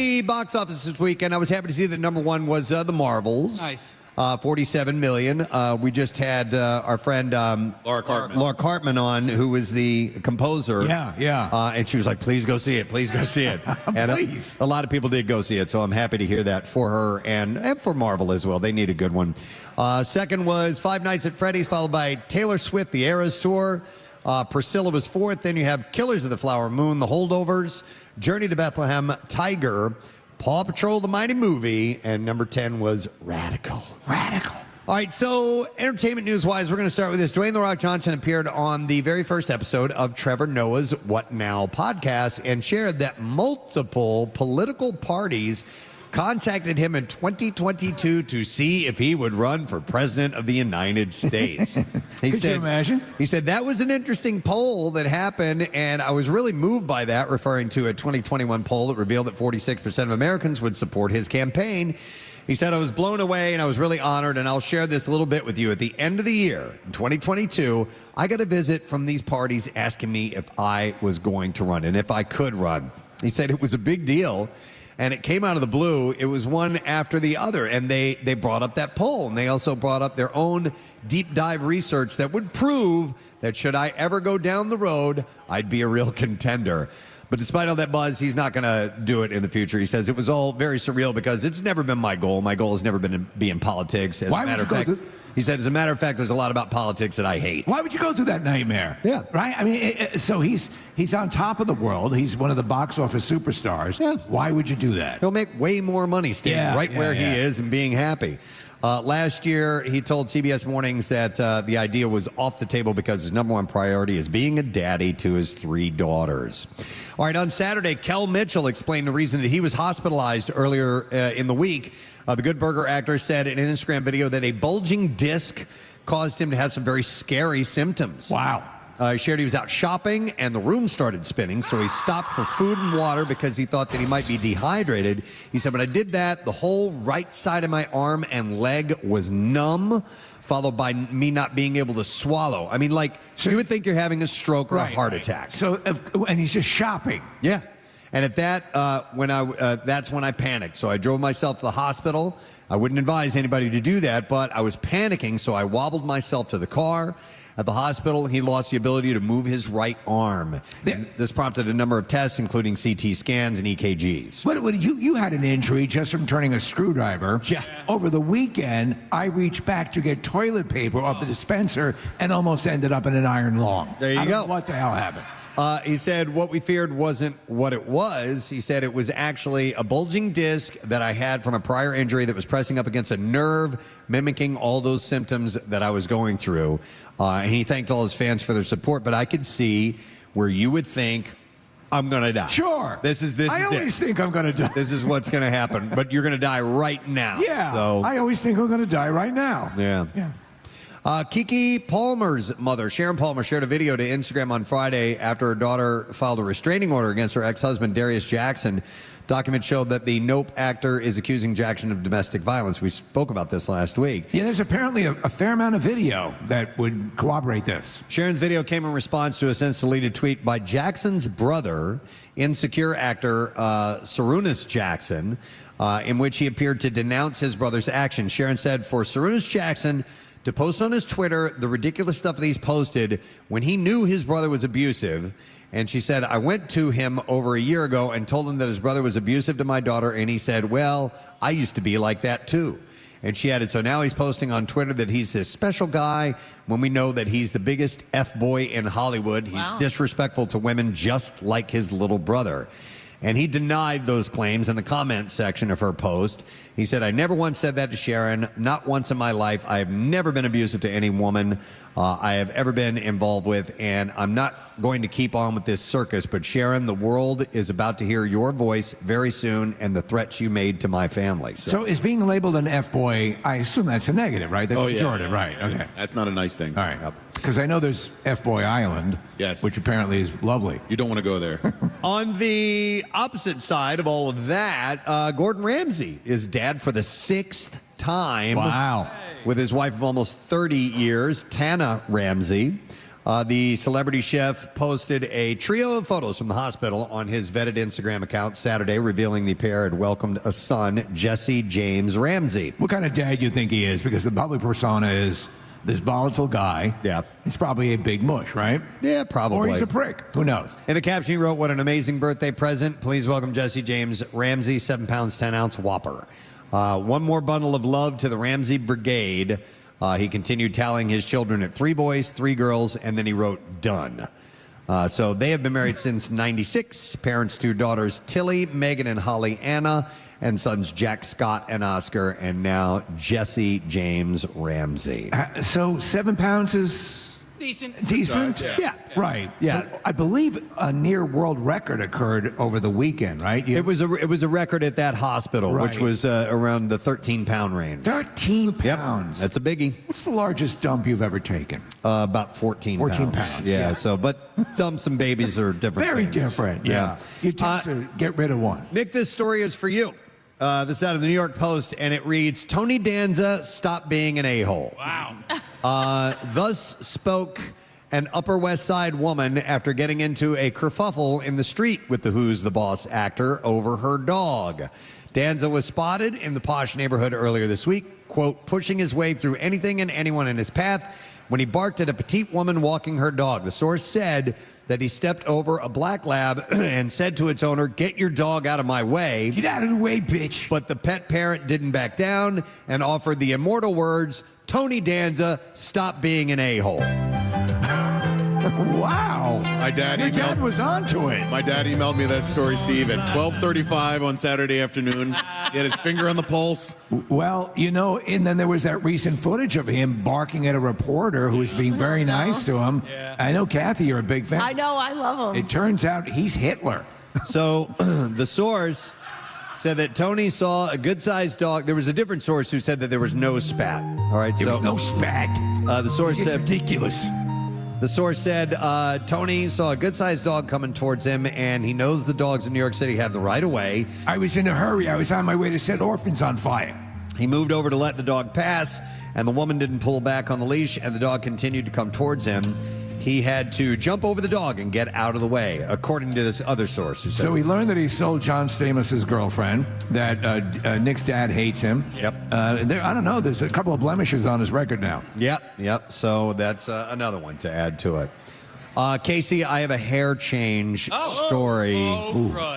the box office this weekend, I was happy to see that number one was The Marvels. Nice. 47 million. We just had our friend Laura Cartman on, who was the composer. Yeah. And she was like, please go see it. Please go see it. And Please. a lot of people did go see it, so I'm happy to hear that for her and for Marvel as well. They need a good one. Second was Five Nights at Freddy's, followed by Taylor Swift, The Eras Tour. Priscilla was fourth. Then you have Killers of the Flower Moon, The Holdovers, Journey to Bethlehem, Tiger, Paw Patrol, the Mighty Movie, and number 10 was Radical. Radical. All right, so entertainment news-wise, we're going to start with this. Dwayne "The Rock" Johnson appeared on the very first episode of Trevor Noah's What Now podcast and shared that multiple political parties contacted him in 2022 to see if he would run for president of the United States. Could you imagine? He said, that was an interesting poll that happened, and I was really moved by that, referring to a 2021 poll that revealed that 46% of Americans would support his campaign. He said, I was blown away, and I was really honored, and I'll share this a little bit with you. At the end of the year, in 2022, I got a visit from these parties asking me if I was going to run and if I could run. He said it was a big deal. And it came out of the blue. It was one after the other. And they brought up that poll. And they also brought up their own deep dive research that would prove that should I ever go down the road, I'd be a real contender. But despite all that buzz, he's not going to do it in the future. He says it was all very surreal because it's never been my goal. My goal has never been to be in politics. Why would you go to... He said, as a matter of fact, there's a lot about politics that I hate. Why would you go through that nightmare? Yeah. Right? I mean, so he's on top of the world. He's one of the box office superstars. Yeah. Why would you do that? He'll make way more money staying where he is and being happy. Last year, he told CBS Mornings that the idea was off the table because his number one priority is being a daddy to his 3 daughters. All right, on Saturday, Kell Mitchell explained the reason that he was hospitalized earlier in the week. The Good Burger actor said in an Instagram video that a bulging disc caused him to have some very scary symptoms. Wow. He shared he was out shopping and the room started spinning, so he stopped for food and water because he thought that he might be dehydrated. He said, when I did that, the whole right side of my arm and leg was numb, followed by me not being able to swallow. I mean, like, so you would think you're having a stroke or a heart attack. So, and he's just shopping. Yeah. And at that, that's when I panicked. So I drove myself to the hospital. I wouldn't advise anybody to do that, but I was panicking, so I wobbled myself to the car. At the hospital, he lost the ability to move his right arm. This prompted a number of tests, including CT scans and EKGs. But you had an injury just from turning a screwdriver. Yeah. Over the weekend, I reached back to get toilet paper off the dispenser and almost ended up in an iron lung. There you I go. don't know what the hell happened? He said what we feared wasn't what it was. He said it was actually a bulging disc that I had from a prior injury that was pressing up against a nerve, mimicking all those symptoms that I was going through. And he thanked all his fans for their support, but I could see where you would think, I'm going to die. Sure. I always think I'm going to die. This is what's going to happen, but you're going to die right now. Yeah. So, I always think I'm going to die right now. Yeah. Yeah. Keke Palmer's mother, Sharon Palmer, shared a video to Instagram on Friday after her daughter filed a restraining order against her ex-husband, Darius Jackson. Documents showed that the Nope actor is accusing Jackson of domestic violence. We spoke about this last week. Yeah, there's apparently a fair amount of video that would corroborate this. Sharon's video came in response to a since-deleted tweet by Jackson's brother, Insecure actor Sarunas Jackson, in which he appeared to denounce his brother's actions. Sharon said, for Sarunas Jackson to post on his Twitter the ridiculous stuff that he's posted when he knew his brother was abusive. And she said, I went to him over a year ago and told him that his brother was abusive to my daughter. And he said, well, I used to be like that too. And she added, so now he's posting on Twitter that he's this special guy when we know that he's the biggest F-boy in Hollywood. He's disrespectful to women just like his little brother. And he denied those claims in the comment section of her post. He said, I never once said that to Sharon, not once in my life. I have never been abusive to any woman I have ever been involved with, and I'm not going to keep on with this circus. But Sharon, the world is about to hear your voice very soon and the threats you made to my family. So is being labeled an F-boy, I assume that's a negative, right? That's pejorative, right? Okay. That's not a nice thing. All right. Because I know there's F-Boy Island, which apparently is lovely. You don't want to go there. On the opposite side of all of that, Gordon Ramsay is dad for the 6th time. Wow. With his wife of almost 30 years, Tana Ramsay. The celebrity chef posted a trio of photos from the hospital on his vetted Instagram account Saturday, revealing the pair had welcomed a son, Jesse James Ramsay. What kind of dad do you think he is? Because the public persona is this volatile guy. Yeah. He's probably a big mush, right? Yeah, probably. Or he's a prick. Who knows? In the caption, he wrote, "What an amazing birthday present. Please welcome Jesse James Ramsay, 7 pounds, 10 ounce Whopper. One more bundle of love to the Ramsay Brigade." He continued tallying his children at 3 boys, 3 girls, and then he wrote, "Done." So they have been married since 96. Parents to daughters Tilly, Megan, and Holly Anna, and sons Jack, Scott, and Oscar, and now Jesse James Ramsay. So 7 pounds is decent. Yeah. Right. Yeah. So I believe a near world record occurred over the weekend, right? It was a record at that hospital, Right. which was around the 13-pound range. 13 Yep, pounds. that's a biggie. What's the largest dump you've ever taken? About 14 pounds. 14 pounds, Yeah, yeah. so, but dumps and babies are different Very things. different. Yeah. You tend to get rid of one. Nick, this story is for you. This is out of the New York Post, and it reads, "Tony Danza, stop being an a-hole." Wow. Thus spoke an Upper West Side woman after getting into a kerfuffle in the street with the Who's the Boss actor over her dog. Danza was spotted in the posh neighborhood earlier this week, quote, pushing his way through anything and anyone in his path when he barked at a petite woman walking her dog. The source said that he stepped over a black lab and said to its owner, "Get your dog out of my way." Get out of the way, bitch. But the pet parent didn't back down and offered the immortal words, "Tony Danza, stop being an a-hole." Wow. My dad Your dad emailed- was onto it. My dad emailed me that story, Steve, at 12:35 on Saturday afternoon. He had his finger on the pulse. Well, you know, and then there was that recent footage of him barking at a reporter who was being very nice to him. I know, Kathy, you're a big fan. I know, I love him. It turns out he's Hitler. So the source said that Tony saw a good-sized dog. There was a different source who said that there was no spat. All right, There so was no spat. the source It's said ridiculous. the source said Tony saw a good-sized dog coming towards him, and he knows the dogs in New York City have the right of way. I was in a hurry. I was on my way to set orphans on fire. He moved over to let the dog pass, and the woman didn't pull back on the leash, and the dog continued to come towards him. He had to jump over the dog and get out of the way, according to this other source who said, So we learned that he sold John Stamos' girlfriend, that Nick's dad hates him. Yep. I don't know. There's a couple of blemishes on his record now. Yep. So that's another one to add to it. Casey, I have a hair change story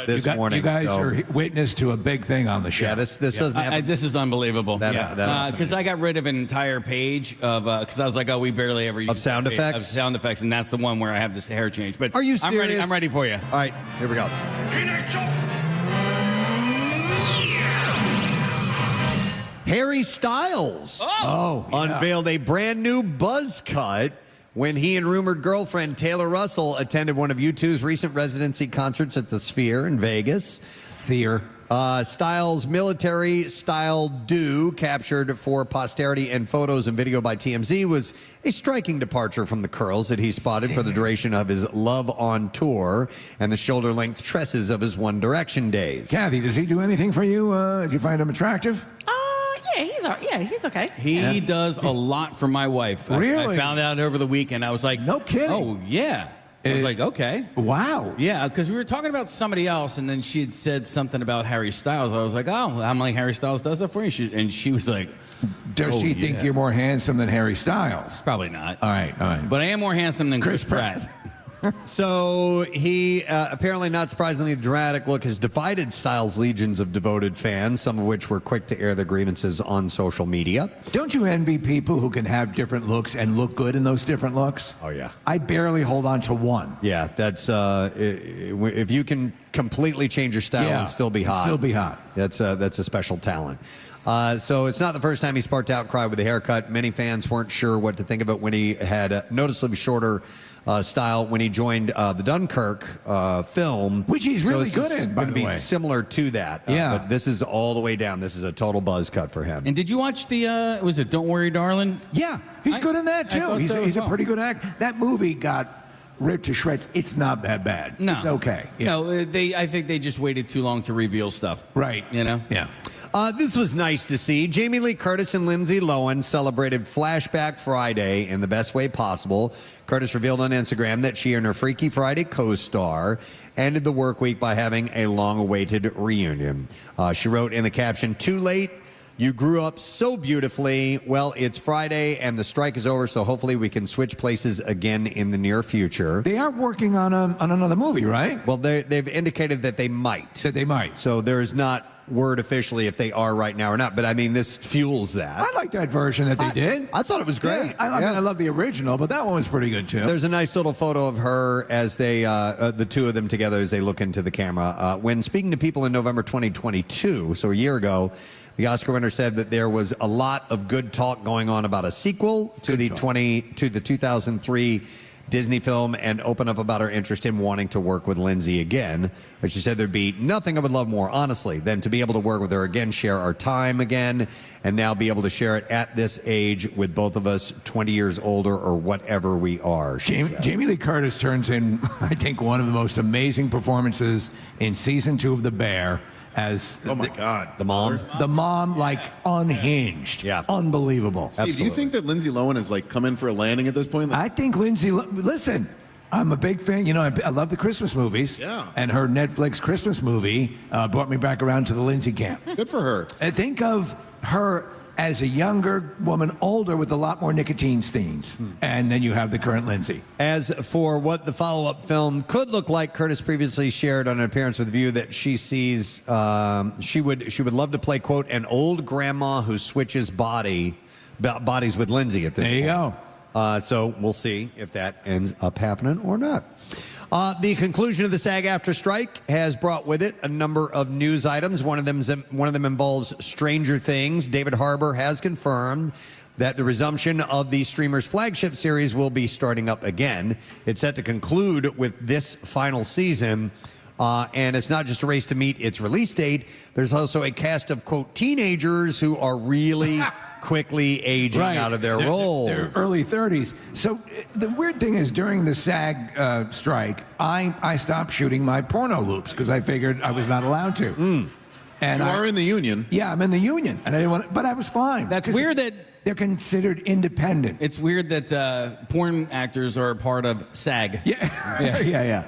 this morning. You guys so- are witness to a big thing on the show. Yeah, this doesn't happen. This is unbelievable. That Because I got rid of an entire page of because I was like, oh, we barely ever use sound that page- effects? of sound effects, and that's the one where I have this hair change. But Are you I'm ready. serious? I'm ready for you. All right, here we go. Harry Styles unveiled a brand new buzz cut when he and rumored girlfriend Taylor Russell attended one of U2's recent residency concerts at the Sphere in Vegas. Sear. Styles' military-style do, captured for posterity in photos and video by TMZ, was a striking departure from the curls that he spotted for the duration of his Love on Tour and the shoulder-length tresses of his One Direction days. Kathy, does he do anything for you? Did you find him attractive? He's okay. He does a lot for my wife. Really? I found out over the weekend. I was like, No kidding. Oh yeah. I was like, okay. Wow. Yeah, because we were talking about somebody else, and then she had said something about Harry Styles. I was like, oh, I'm like, Harry Styles does that for you? And she was like, Does Oh, she think yeah. you're more handsome than Harry Styles? probably not. All right. But I am more handsome than Chris Pratt. Pratt. So he, apparently not surprisingly, the dramatic look has divided Styles' legions of devoted fans, some of which were quick to air their grievances on social media. Don't you envy people who can have different looks and look good in those different looks? Oh, yeah. I barely hold on to one. Yeah, that's if you can completely change your style Yeah, and still be hot. still be hot. That's a special talent. So it's not the first time he sparked outcry with the haircut. Many fans weren't sure what to think of it when he had a noticeably shorter style when he joined the Dunkirk film. Which he's So really this good is in, by gonna the be way. similar to that. Yeah. But this is all the way down. This is a total buzz cut for him. And did you watch the, was it Don't Worry, Darling? Yeah, he's good in that I too. thought He's, so he's as a well. pretty good actor. That movie got ripped to shreds. It's not that bad. No. It's okay. Yeah. No, I think they just waited too long to reveal stuff. Right. You know? Yeah. This was nice to see. Jamie Lee Curtis and Lindsay Lohan celebrated Flashback Friday in the best way possible. Curtis revealed on Instagram that she and her Freaky Friday co-star ended the work week by having a long-awaited reunion. She wrote in the caption, "Too late. You grew up so beautifully. Well, it's Friday and the strike is over, so hopefully we can switch places again in the near future." They are working on another movie, right? Well, they've indicated that they might. That they might. So there's not word officially if they are right now or not, but I mean, this fuels that. I like that version that they did. I thought it was great. Yeah, I love the original, but that one was pretty good too. There's a nice little photo of her as they, the two of them together as they look into the camera. When speaking to people in November 2022, so a year ago, the Oscar winner said that there was a lot of good talk going on about a sequel to the 2003 Disney film, and open up about her interest in wanting to work with Lindsay again. But she said there'd be nothing I would love more, honestly, than to be able to work with her again, share our time again, and now be able to share it at this age with both of us 20 years older or whatever we are. Jamie Lee Curtis turns in, I think, one of the most amazing performances in season 2 of The Bear. As Oh my God, the mom. The mom, like, unhinged. Yeah. Unbelievable. Steve, do you think that Lindsay Lohan has like come in for a landing at this point? I think listen, I'm a big fan. You know, I love the Christmas movies. Yeah. And her Netflix Christmas movie brought me back around to the Lindsay camp. Good for her. And think of her as a younger woman, older with a lot more nicotine stains. And then you have the current Lindsay. As for what the follow-up film could look like, Curtis previously shared on an appearance with View that she sees she would love to play, quote, an old grandma who switches bodies with Lindsay at this point. There you go. So we'll see if that ends up happening or not. The conclusion of the SAG-AFTRA strike has brought with it a number of news items. One of them involves Stranger Things. David Harbour has confirmed that the resumption of the streamer's flagship series will be starting up again. It's set to conclude with this final season. And it's not just a race to meet its release date. There's also a cast of, quote, teenagers who are really quickly aging out of their roles. They're early 30s. So the weird thing is, during the SAG strike, I stopped shooting my porno loops because I figured I was not allowed to. And You are in the union. Yeah, I'm in the union, and I didn't want, but I was fine. That's weird that they're considered independent. it's weird that porn actors are part of SAG. Yeah, yeah.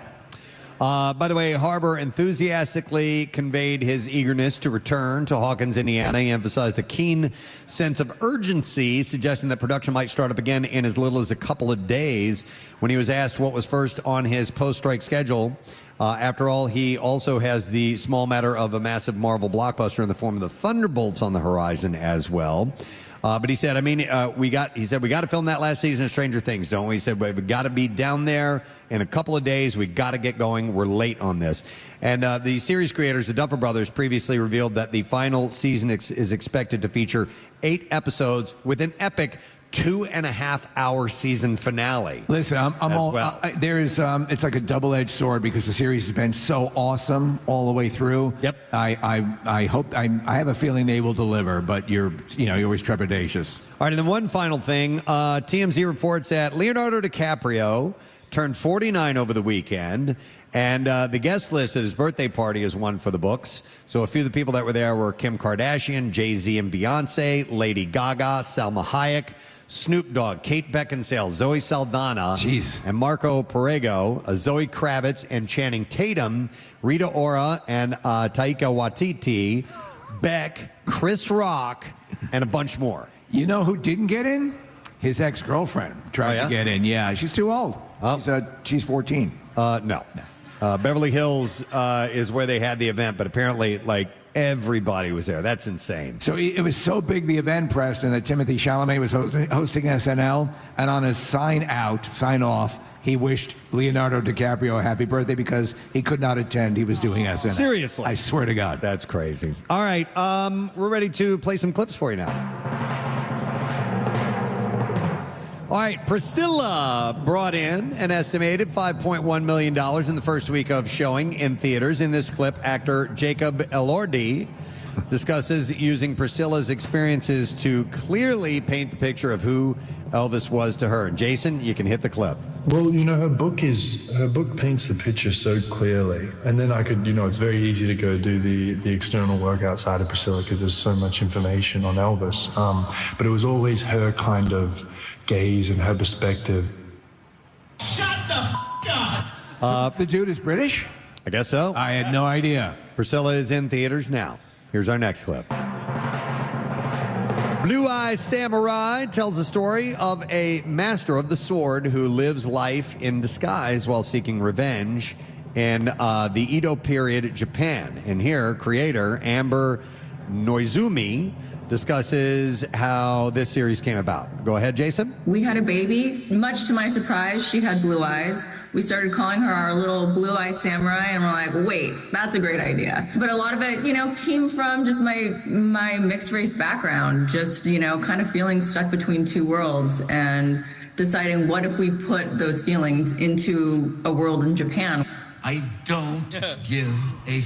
By the way, Harbour enthusiastically conveyed his eagerness to return to Hawkins, Indiana. He emphasized a keen sense of urgency, suggesting that production might start up again in as little as a couple of days. When he was asked what was first on his post-strike schedule, after all, he also has the small matter of a massive Marvel blockbuster in the form of the Thunderbolts on the horizon as well. But he said, we got to film that last season of Stranger Things, don't we? He said, we've got to be down there in a couple of days. We've got to get going. We're late on this. And the series creators, the Duffer Brothers, previously revealed that the final season is expected to feature 8 episodes with an epic 2.5-hour season finale. Listen, I'm all. Well. It's like a double-edged sword because the series has been so awesome all the way through. Yep. I hope. I have a feeling they will deliver, but you're always trepidatious. All right, and then one final thing. TMZ reports that Leonardo DiCaprio turned 49 over the weekend, and the guest list at his birthday party is one for the books. So a few of the people that were there were Kim Kardashian, Jay-Z and Beyonce, Lady Gaga, Salma Hayek, Snoop Dogg, Kate Beckinsale, Zoe Saldana, and Marco Perego, Zoe Kravitz and Channing Tatum, Rita Ora and Taika Waititi, Beck, Chris Rock, and a bunch more. You know who didn't get in? His ex-girlfriend tried to get in. Yeah, she's too old. She's 14. No. Beverly Hills is where they had the event, but apparently, like, everybody was there. That's insane. So it was so big, the event, Preston, that Timothy Chalamet was hosting SNL, and on his sign-off, he wished Leonardo DiCaprio a happy birthday because he could not attend. He was doing SNL. Seriously? I swear to God. That's crazy. All right, we're ready to play some clips for you now. All right, Priscilla brought in an estimated $5.1 million in the first week of showing in theaters. In this clip, actor Jacob Elordi discusses using Priscilla's experiences to clearly paint the picture of who Elvis was to her. And Jason, you can hit the clip. Well, her book paints the picture so clearly, and then I could, it's very easy to go do the external work outside of Priscilla because there's so much information on Elvis. But it was always her kind of gaze and her perspective. Shut the f up! The dude is British? I guess so. I had no idea. Priscilla is in theaters now. Here's our next clip. Blue Eye Samurai tells the story of a master of the sword who lives life in disguise while seeking revenge in the Edo period Japan. And here, creator Amber Noizumi discusses how this series came about. Go ahead, Jason. We had a baby. Much to my surprise, she had blue eyes. We started calling her our little blue eye samurai, and we're like, wait, that's a great idea. But a lot of it, came from just my mixed race background, just, kind of feeling stuck between two worlds and deciding what if we put those feelings into a world in Japan. I don't give a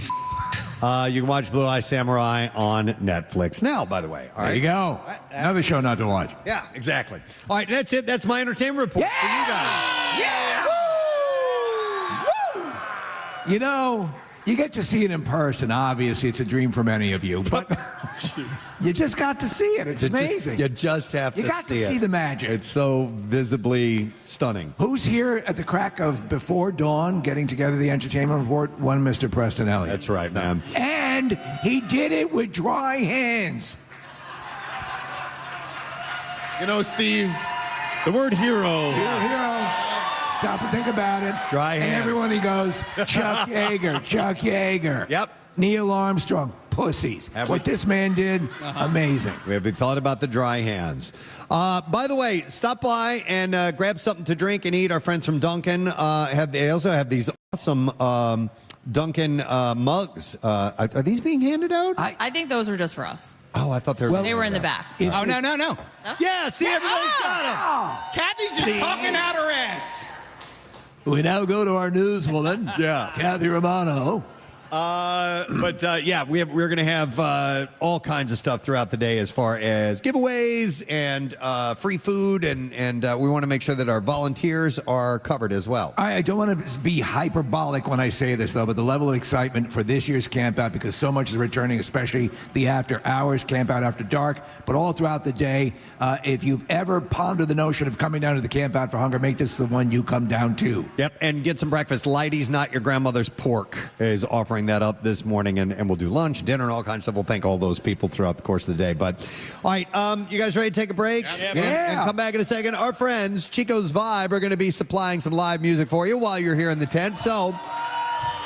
you can watch Blue Eye Samurai on Netflix now, by the way. All right. There you go. Another show not to watch. Yeah, exactly. All right, that's it. That's my entertainment report for you guys. Yeah! Woo! Woo! You get to see it in person. Obviously, it's a dream for many of you, but you just got to see it. It's amazing. You just have to see it. You got to see the magic. It's so visibly stunning. Who's here at the crack of before dawn getting together the entertainment report? One Mr. Preston Elliott. That's right, man. And he did it with dry hands. Steve, the word hero. Hero. Stop and think about it. Dry hands. And everyone he goes, Chuck Yeager, Chuck Yeager. Yep. Neil Armstrong, pussies. What this man did, amazing. We have thought about the dry hands. By the way, stop by and grab something to drink and eat. Our friends from Duncan they also have these awesome Duncan mugs. Are these being handed out? I think those were just for us. Oh, I thought they were. They were in the back. Oh, no. Yeah, see, everybody's got them. Kathy's just talking out her ass. We now go to our newswoman, Yeah. Kathy Romano. We're going to have all kinds of stuff throughout the day as far as giveaways and free food, and we want to make sure that our volunteers are covered as well. I don't want to be hyperbolic when I say this, though, but the level of excitement for this year's Camp Out, because so much is returning, especially the after hours, Camp Out After Dark, but all throughout the day. If you've ever pondered the notion of coming down to the Camp Out for Hunger, make this the one you come down to. Yep, and get some breakfast. Leidy's Not Your Grandmother's Pork is offering that up this morning, and we'll do lunch, dinner, and all kinds of stuff. We'll thank all those people throughout the course of the day. But, all right, you guys ready to take a break? Yeah. And come back in a second. Our friends, Chico's Vibe, are going to be supplying some live music for you while you're here in the tent. So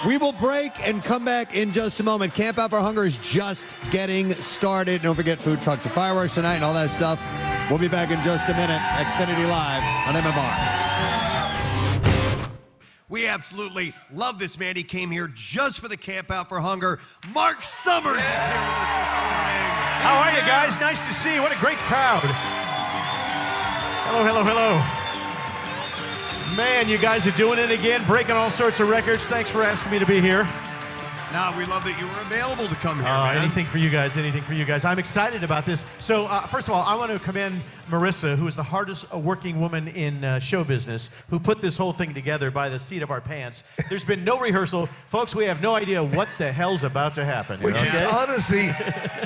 we will break and come back in just a moment. Camp Out for Hunger is just getting started. Don't forget food trucks and fireworks tonight and all that stuff. We'll be back in just a minute. Xfinity Live on MMR. We absolutely love this man. He came here just for the Camp Out for Hunger. Mark Summers is here with us this morning. How are you guys? Nice to see you. What a great crowd. Hello. Man, you guys are doing it again, breaking all sorts of records. Thanks for asking me to be here. No, we love that you were available to come here, man. Anything for you guys. I'm excited about this. So, first of all, I want to commend Marissa, who is the hardest working woman in show business, who put this whole thing together by the seat of our pants. There's been no rehearsal. Folks, we have no idea what the hell's about to happen. Which is, honestly,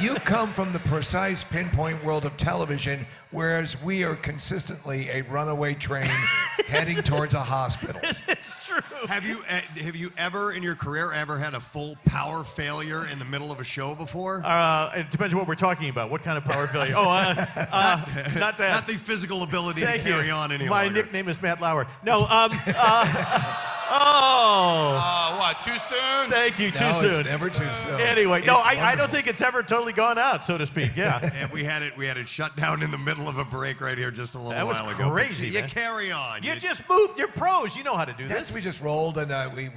you come from the precise pinpoint world of television, whereas we are consistently a runaway train heading towards a hospital. It's true. Have you ever in your career ever had a full power failure in the middle of a show before? It depends on what we're talking about. What kind of power failure? Not that. Not the physical ability to Thank carry you. on any My longer. nickname is Matt Lauer. No, What, too soon? Thank you, too No, soon. it's never too soon. Anyway, no, I don't think it's ever totally gone out, so to speak, yeah. And we had it shut down in the middle of a break right here just a little That was while ago. But crazy, You man. carry on. You just moved. You're pros. You know how to do this. We just rolled and we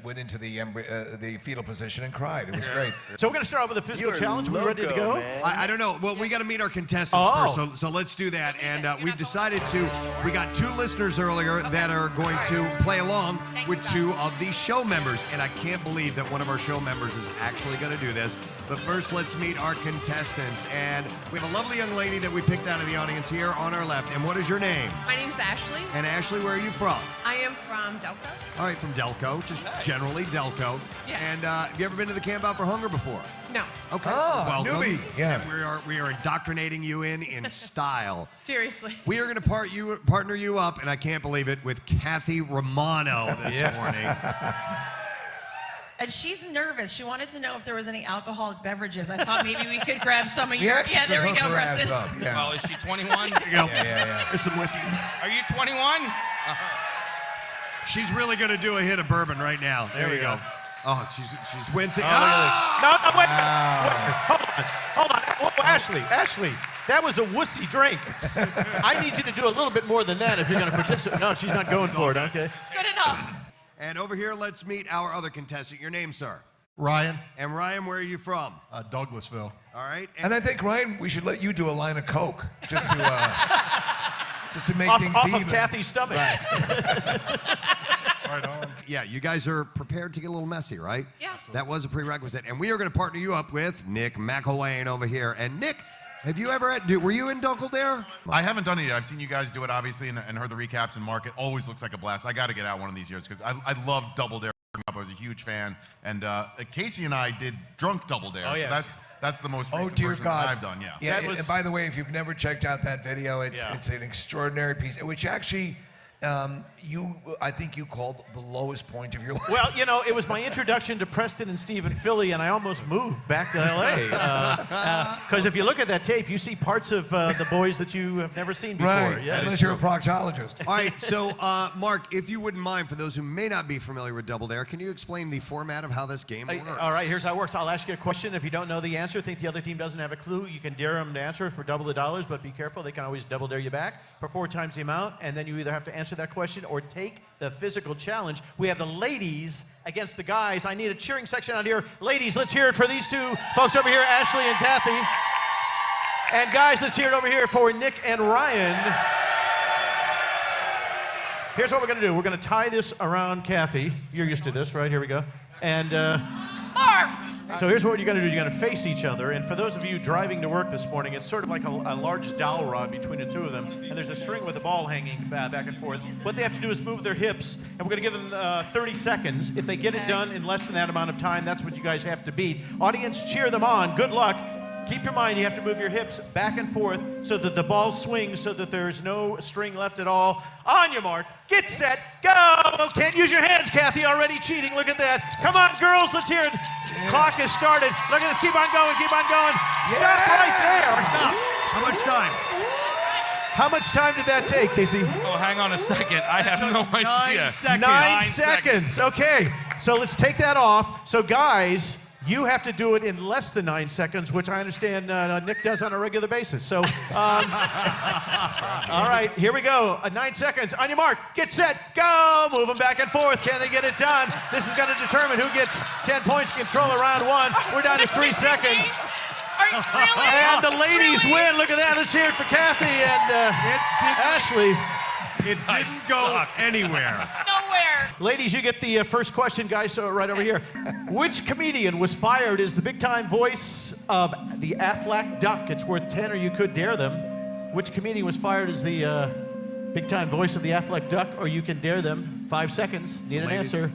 went into the fetal position and cried. It was great. So we're going to start off with a physical challenge. Are we ready to go? I don't know. Well, we got to meet our contestants first, so let's do that. And we've decided we got two listeners earlier that are going to play along along with two of the show members. And I can't believe that one of our show members is actually going to do this. But first, let's meet our contestants. And we have a lovely young lady that we picked out of the audience here on our left. And what is your name? My name's Ashley. And Ashley, where are you from? I am from Delco. All right, from Delco, just generally Delco. Yeah. And have you ever been to the Camp Out for Hunger before? No. Okay, Oh, welcome. newbie. Yeah. And we are indoctrinating you in style. Seriously. We are going to partner you up, and I can't believe it, with Kathy Romano this morning. And she's nervous. She wanted to know if there was any alcoholic beverages. I thought maybe we could grab some of We your. actually Yeah, there we could go, hook her ass Preston. up, yeah. Well, is she 21? Here you go. Yeah. There's some whiskey. Are you 21? She's really going to do a hit of bourbon right now. There you go. Oh, she's wincing. No, wait. Hold on. Oh, Ashley, that was a wussy drink. I need you to do a little bit more than that if you're going to participate. No, she's not going for it. Okay. It's good enough. And over here, let's meet our other contestant. Your name, sir? Ryan. And Ryan, where are you from? Douglasville. All right. And I think, Ryan, we should let you do a line of Coke just to make things off even. of Kathy's stomach. Right on. Yeah, you guys are prepared to get a little messy, right? Yeah. That was a prerequisite. And we are going to partner you up with Nick McElwain over here. And Nick, have you ever were you in Duncan Dare? I haven't done it yet. I've seen you guys do it, obviously, and heard the recaps, and Mark, it always looks like a blast. I got to get out one of these years because I love Double Dare. I was a huge fan. And Casey and I did Drunk Double Dare. Oh, yes. So that's the most recent dear version God. that I've done, yeah. Yeah, and by the way, if you've never checked out that video, it's an extraordinary piece, which actually I think you called the lowest point of your life. Well, it was my introduction to Preston and Steve in Philly, and I almost moved back to L.A. Because if you look at that tape, you see parts of the boys that you have never seen before. Right, Yeah, unless you're a proctologist. All right, so Mark, if you wouldn't mind, for those who may not be familiar with Double Dare, can you explain the format of how this game works? All right, here's how it works. I'll ask you a question. If you don't know the answer, think the other team doesn't have a clue, you can dare them to answer for double the dollars, but be careful. They can always double dare you back for 4 times the amount, and then you either have to answer that question or take the physical challenge. We have the ladies against the guys. I need a cheering section out here. Ladies, let's hear it for these two folks over here, Ashley and Kathy. And guys, let's hear it over here for Nick and Ryan. Here's what we're going to do. We're going to tie this around Kathy. You're used to this, right? Here we go. And Mark! so here's what you're going to do. You're going to face each other. And for those of you driving to work this morning, it's sort of like a large dowel rod between the two of them. And there's a string with a ball hanging back and forth. What they have to do is move their hips. And we're going to give them 30 seconds. If they get it done in less than that amount of time, that's what you guys have to beat. Audience, cheer them on. Good luck. Keep your mind, you have to move your hips back and forth so that the ball swings so that there's no string left at all. On your mark, get set, go! Can't use your hands, Kathy, already cheating. Look at that. Come on, girls, let's hear it. Yeah. Clock has started. Look at this, keep on going, keep on going. Stop right there. Stop. How much time? How much time did that take, Casey? Oh, hang on a second. I have no idea. 9 seconds. 9 seconds. Okay, so let's take that off. So guys, you have to do it in less than 9 seconds, which I understand Nick does on a regular basis. So, all right, here we go. 9 seconds. On your mark, get set, go. Move them back and forth. Can they get it done? This is going to determine who gets 10 points. Control around 1. We're down to 3 seconds. Really? And the ladies win. Look at that. Let's hear it for Kathy and Ashley. It didn't go anywhere. Nowhere. Ladies, you get the first question, guys, so right over here. Which comedian was fired as the big-time voice of the Aflac Duck? It's worth 10 or you could dare them. Which comedian was fired as the big-time voice of the Aflac Duck, or you can dare them? 5 seconds. Need an answer.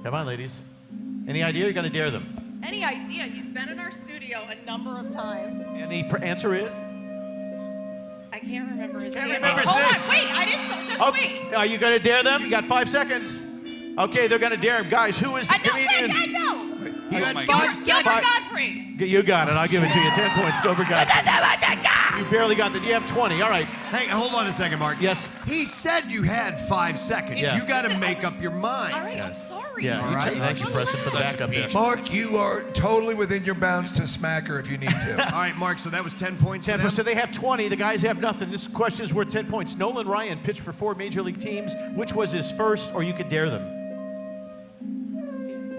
Come on, ladies. Any idea? You're going to dare them. Any idea? He's been in our studio a number of times. And the answer is? I can't remember his name. remember his Hold name. on, wait, I didn't, just Okay. wait. Are you going to dare them? You got 5 seconds. Okay, they're going to dare him. Guys, who is the comedian? I know. You got my 5 God. seconds. Gilbert Godfrey. You got it. I'll give it to you. 10 points. Gilbert Godfrey. You barely got that. You have 20. All right. Hey, hold on a second, Mark. Yes. He said you had 5 seconds. Yeah. You got to make up your mind. All right, I'm sorry. Yeah. All right. Thank you, Preston, for the backup there. Mark, you are totally within your bounds to smack her if you need to. All right, Mark, so that was 10 points for 10 them? So they have 20. The guys have nothing. This question is worth 10 points. Nolan Ryan pitched for 4 major league teams. Which was his first, or you could dare them?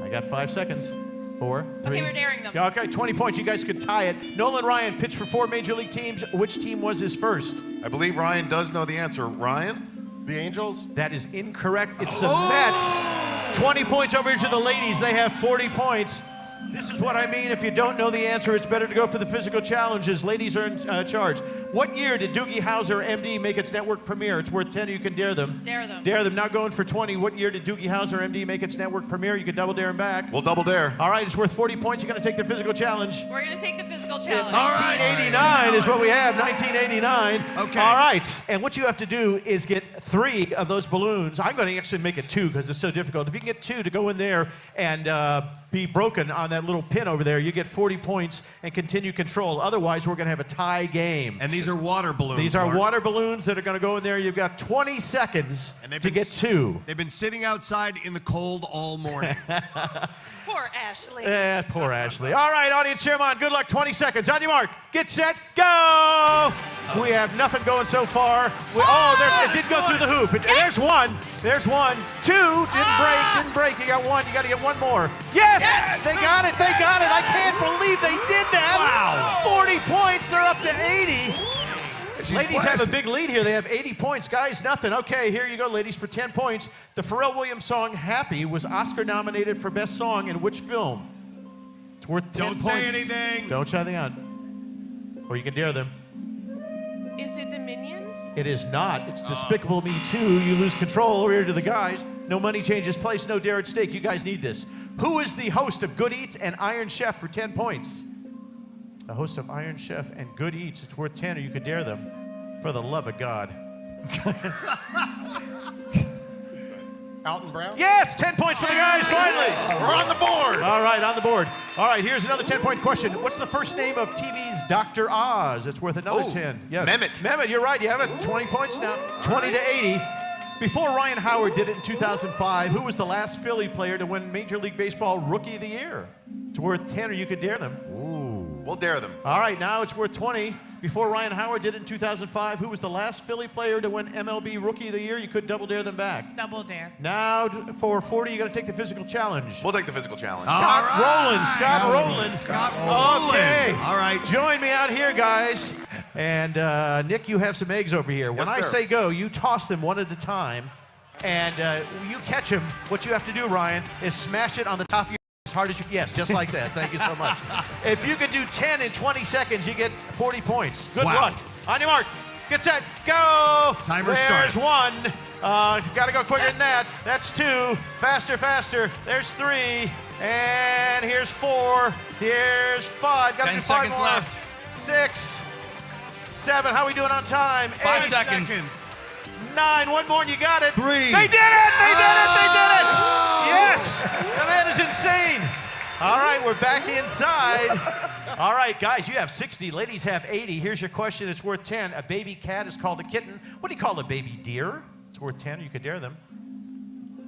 I got 5 seconds. 4, 3. Okay, we're daring them. Okay, 20 points. You guys could tie it. Nolan Ryan pitched for 4 major league teams. Which team was his first? I believe Ryan does know the answer. Ryan? The Angels? That is incorrect. It's the Mets. 20 points over here to the ladies. They have 40 points. This is what I mean. If you don't know the answer, it's better to go for the physical challenges. Ladies are in charge. What year did Doogie Howser, MD, make its network premiere? It's worth 10. You can dare them. Dare them. Dare them. Now going for 20. What year did Doogie Howser, MD, make its network premiere? You can double dare them back. We'll double dare. All right, it's worth 40 points. You're going to take the physical challenge. We're going to take the physical challenge. 1989 is what we have. 1989. Okay. All right. And what you have to do is get 3 of those balloons. I'm going to actually make it 2 because it's so difficult. If you can get 2 to go in there and be broken on that little pin over there, you get 40 points and continue control. Otherwise, we're going to have a tie game. And these are water balloons. These are Mark. water balloons that are going to go in there. You've got 20 seconds to get 2. They've been sitting outside in the cold all morning. Poor Ashley. Poor Ashley. All right, audience, cheer 'em on. Good luck. 20 seconds. On your mark. Get set. Go! We have nothing going so far. It did go through the hoop. There's 1. There's 1. 2. Didn't break. You got 1. You got to get 1 more. Yes! They got it. They got it. I can't believe they did that. Wow. 40 points. They're up to 80. Ladies have a big lead here. They have 80 points. Guys, nothing. Okay, here you go, ladies, for 10 points. The Pharrell Williams song Happy was Oscar nominated for Best Song in which film? It's worth 10 points. Don't say anything. Don't say anything on. Or you can dare them. Is it the Minions? It is not. It's Despicable Me 2. You lose control. Over here to the guys. No money changes place. No dare at stake. You guys need this. Who is the host of Good Eats and Iron Chef for 10 points? The host of Iron Chef and Good Eats. It's worth 10 or you could dare them. For the love of God. Alton Brown? Yes, 10 points for the guys, finally. We're on the board. All right, on the board. All right, here's another 10-point question. What's the first name of TV's Dr. Oz? It's worth another 10. Yes. Mehmet. Mehmet, you're right. You have it. 20 points now. 20 to 80. Before Ryan Howard did it in 2005, who was the last Philly player to win Major League Baseball Rookie of the Year? It's worth 10 or you could dare them. We'll dare them. All right, now it's worth 20. Before Ryan Howard did it in 2005, who was the last Philly player to win MLB Rookie of the Year? You could double dare them back. Double dare. Now for 40, you got to take the physical challenge. We'll take the physical challenge. Scott Rowland. Scott Rowland. Okay. All right. Join me out here, guys. And Nick, you have some eggs over here. When Yes, I sir. say go, you toss them one at a time. And you catch them. What you have to do, Ryan, is smash it on the top of your as hard as you can. Yes, just like that. Thank you so much. If you can do 10 in 20 seconds, you get 40 points. Good luck. On your mark. Get set. Go. Timer There's started. 1. Got to go quicker than that. That's 2. Faster, faster. There's 3. And here's 4. Here's 5. Got to 10 do 5 seconds more. left. 6. 7. How are we doing on time? 5 8 seconds. 9. 1 more and you got it. 3. They did it. They did it. They did it. Yes. The man is insane. All right, we're back inside. All right, guys, you have 60. Ladies have 80. Here's your question. It's worth 10. A baby cat is called a kitten. What do you call a baby deer? It's worth 10. You could dare them.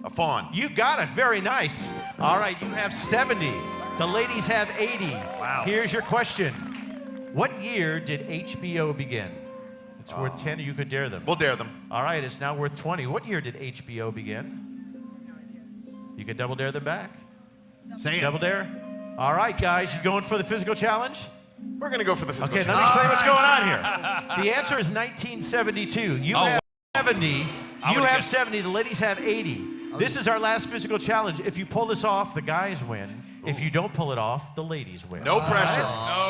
A fawn. You got it. Very nice. All right, you have 70. The ladies have 80. Wow. Here's your question. What year did HBO begin? It's worth 10. You could dare them. We'll dare them. All right, it's now worth 20. What year did HBO begin? You could double dare them back. Say it. Double dare. All right, guys, you going for the physical challenge? We're going to go for the physical Okay, let challenge. me explain what's going on here. The answer is 1972. You have 70. You have 70. The ladies have 80. This is our last physical challenge. If you pull this off, the guys win. If you don't pull it off, the ladies win. No pressure.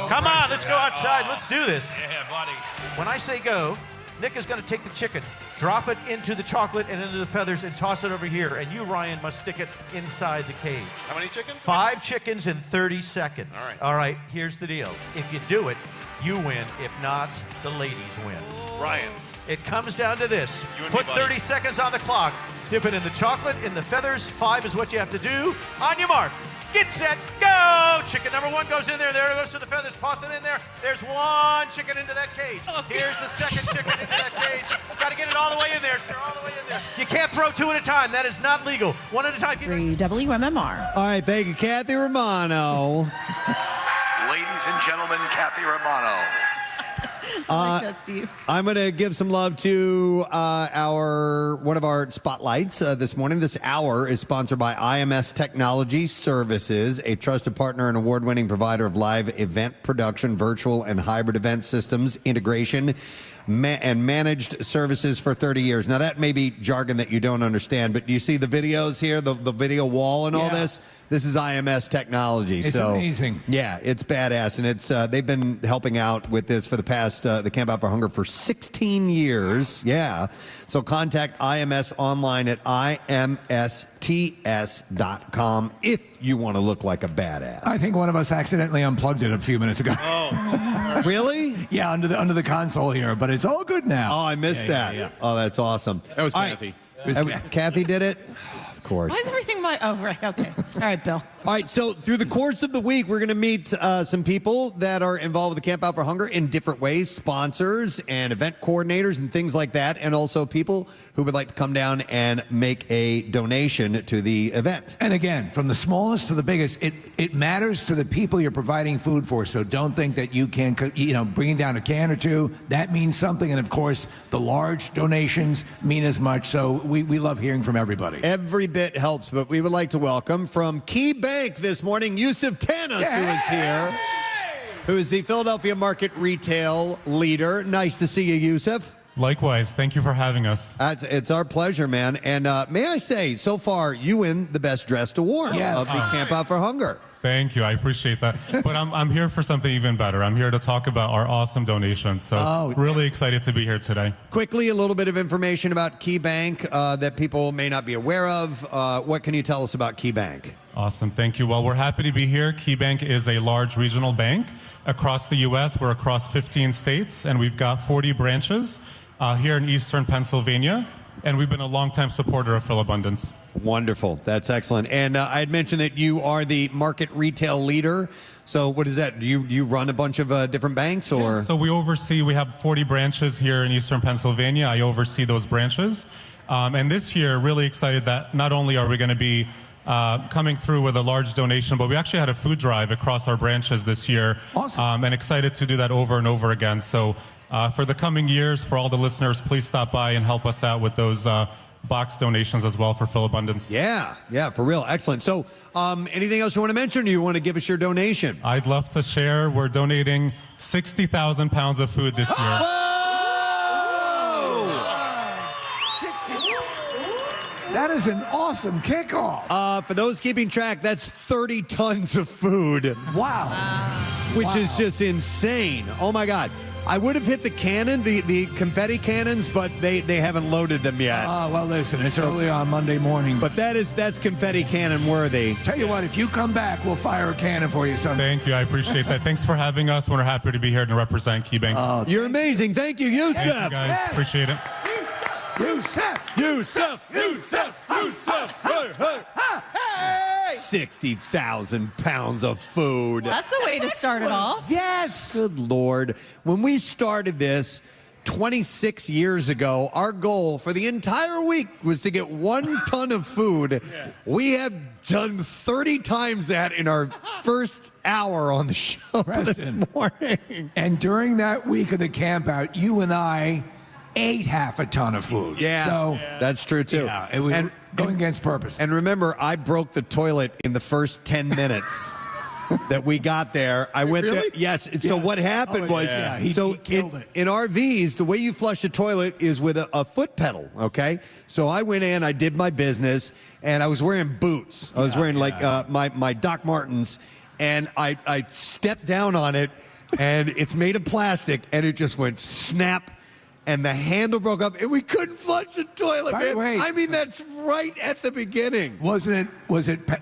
Come on, let's go outside. Let's do this. Yeah, buddy. When I say go, Nick is going to take the chicken, drop it into the chocolate and into the feathers, and toss it over here. And you, Ryan, must stick it inside the cage. How many chickens? 5 chickens in 30 seconds. All right. All right, here's the deal. If you do it, you win. If not, the ladies win. Ryan. It comes down to this. You and Put me, buddy. 30 seconds on the clock. Dip it in the chocolate, in the feathers. 5 is what you have to do. On your mark. Get set, go! Chicken number 1 goes in there. There it goes to the feathers. Toss it in there. There's 1 chicken into that cage. Here's the second chicken into that cage. Got to get it all the way in there. They're all the way in there. You can't throw 2 at a time. That is not legal. 1 at a time. WMMR. All right, thank you, Kathy Romano. Ladies and gentlemen, Kathy Romano. I like that, Steve. I'm going to give some love to one of our spotlights this morning. This hour is sponsored by IMS Technology Services, a trusted partner and award-winning provider of live event production, virtual and hybrid event systems integration. and managed services for 30 years. Now, that may be jargon that you don't understand, but do you see the videos here, the video wall and all this? This is IMS technology. It's amazing. Yeah, it's badass, and it's they've been helping out with this for the past the Camp Out for Hunger for 16 years. Yeah, so contact IMS online at imsts.com if you want to look like a badass. I think one of us accidentally unplugged it a few minutes ago. Oh, really? Yeah, under the console here, but it's all good now. Oh, I missed that. Yeah. Oh, that's awesome. That was All right. Kathy. Kathy did it? Of course. Why is everything right? Okay. All right, Bill. All right, so through the course of the week, we're going to meet some people that are involved with the Camp Out for Hunger in different ways, sponsors and event coordinators and things like that, and also people who would like to come down and make a donation to the event. And again, from the smallest to the biggest, it matters to the people you're providing food for. So don't think that you can, bringing down a can or two, that means something. And of course, the large donations mean as much. So we love hearing from everybody. Every bit helps, but we would like to welcome from Key Bank this morning, Yusuf Tanis, who is here, who is the Philadelphia market retail leader. Nice to see you, Yusuf. Likewise. Thank you for having us. It's our pleasure, man. And may I say, so far, you win the Best Dressed Award of the Camp Out for Hunger. Thank you. I appreciate that. But I'm here for something even better. I'm here to talk about our awesome donations. So really excited to be here today. Quickly, a little bit of information about Key Bank that people may not be aware of. What can you tell us about Key Bank? Awesome. Thank you. Well, we're happy to be here. Key Bank is a large regional bank across the U.S. We're across 15 states, and we've got 40 branches here in eastern Pennsylvania. And we've been a longtime supporter of Philabundance. Wonderful. That's excellent. And I had mentioned that you are the market retail leader. So what is that? Do you run a bunch of different banks? Or? Yeah, so we have 40 branches here in eastern Pennsylvania. I oversee those branches. And this year, really excited that not only are we going to be coming through with a large donation, but we actually had a food drive across our branches this year. Awesome. And excited to do that over and over again. So for the coming years, for all the listeners, please stop by and help us out with those box donations as well for Philabundance. Yeah, for real. Excellent. So anything else you want to mention, or you want to give us your donation? I'd love to share. We're donating 60,000 pounds of food this year. That is an awesome kickoff. For those keeping track, that's 30 tons of food. Wow. Which is just insane. Oh, my God. I would have hit the cannon, the confetti cannons, but they haven't loaded them yet. Oh, well, listen, it's early on Monday morning. But that's confetti cannon worthy. Tell you what, if you come back, we'll fire a cannon for you someday. Thank you. I appreciate that. Thanks for having us. We're happy to be here to represent Key Bank. You're amazing. Thank you, Yusuf. Thank you, guys. Yes. Appreciate it. Yusuf! Hey! 60,000 pounds of food. That's the way to start it off. Yes. Good Lord. When we started this 26 years ago, our goal for the entire week was to get 1 ton of food. We have done 30 times that in our first hour on the show this morning. And during that week of the camp out, you and I ate half a ton of food. Yeah, so that's true too. Yeah, it was going against purpose. And remember, I broke the toilet in the first 10 minutes that we got there. I went there. Yes. So what happened was, he killed it. In RVs, the way you flush a toilet is with a foot pedal. Okay. So I went in, I did my business, and I was wearing boots. I was wearing my Doc Martens, and I stepped down on it, and it's made of plastic, and it just went snap. And the handle broke up, and we couldn't flush the toilet, By man. the way, I mean, that's right at the beginning. Was it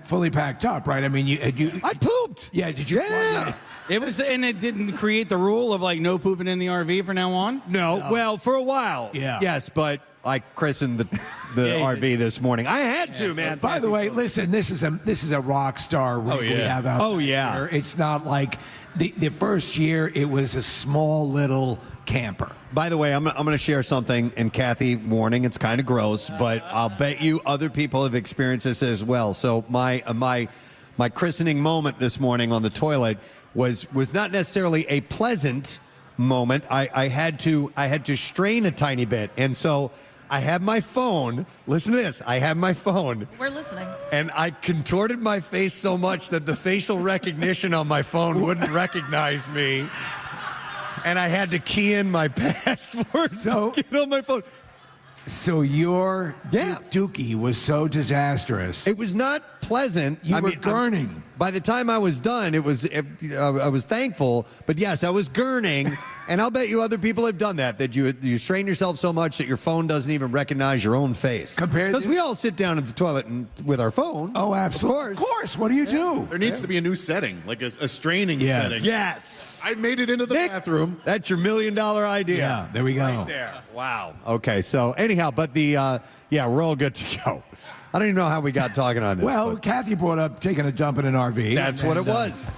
fully packed up, right? I mean, I pooped. Yeah, did you? Yeah. It was, and it didn't create the rule of like no pooping in the RV from now on. No, well, for a while. Yeah. Yes, but I christened the RV this morning. I had to, man. By the way, listen, this is a rock star rig we have out there. It's not like the first year it was a small little camper. By the way, I'm going to share something, and Kathy, warning, it's kind of gross, but I'll bet you other people have experienced this as well. So my christening moment this morning on the toilet was not necessarily a pleasant moment. I had to strain a tiny bit, and so I had my phone. Listen to this. I had my phone. We're listening. And I contorted my face so much that the facial recognition on my phone wouldn't recognize me. and I had to key in my password to get on my phone. So your dookie was so disastrous. It was not pleasant. You were gurning. By the time I was done, I was thankful. But yes, I was gurning, and I'll bet you other people have done that. That you strain yourself so much that your phone doesn't even recognize your own face. Because we all sit down at the toilet with our phone. Oh, absolutely. Of course. What do you do? There needs to be a new setting, like a straining setting. Yes. I made it into the bathroom. That's your $1 million idea. Yeah, there we go. Right there. Wow. Okay. So anyhow, but we're all good to go. I don't even know how we got talking on this. Well, Kathy brought up taking a dump in an RV. That's what it was.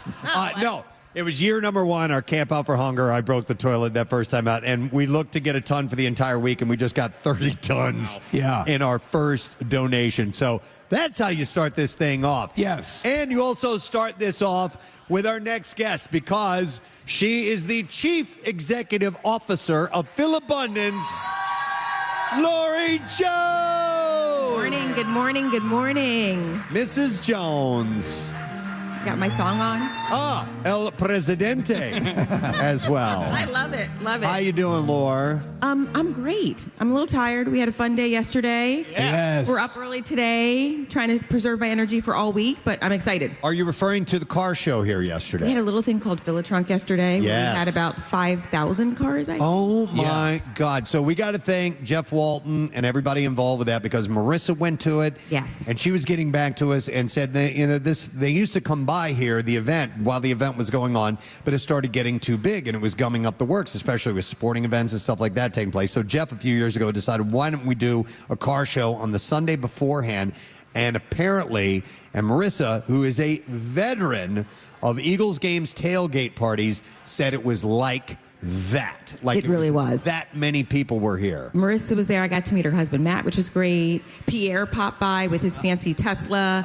No, it was year number 1, our Camp Out for Hunger. I broke the toilet that first time out, and we looked to get a ton for the entire week, and we just got 30 tons in our first donation. So that's how you start this thing off. Yes. And you also start this off with our next guest, because she is the Chief Executive Officer of Philabundance, Lori Jones. Good morning, good morning. Mrs. Jones. Got my song on? El Presidente as well. I love it, love it. How you doing, Laura? I'm great. I'm a little tired. We had a fun day yesterday. Yes. We're up early today, trying to preserve my energy for all week, but I'm excited. Are you referring to the car show here We yesterday? had a little thing called Philatrunk yesterday. Where Yes. we had about 5,000 cars, I think. Oh my God. So we got to thank Jeff Walton and everybody involved with that, because Marissa went to it. Yes. And she was getting back to us and said, they used to come by here, the event, while the event was going on, but it started getting too big and it was gumming up the works, especially with sporting events and stuff like that taking place. So Jeff, a few years ago, decided, why don't we do a car show on the Sunday beforehand? And apparently, and Marissa, who is a veteran of Eagles games tailgate parties, said it was like that. Like It really was. That many people were here. Marissa was there. I got to meet her husband, Matt, which was great. Pierre popped by with his fancy Tesla.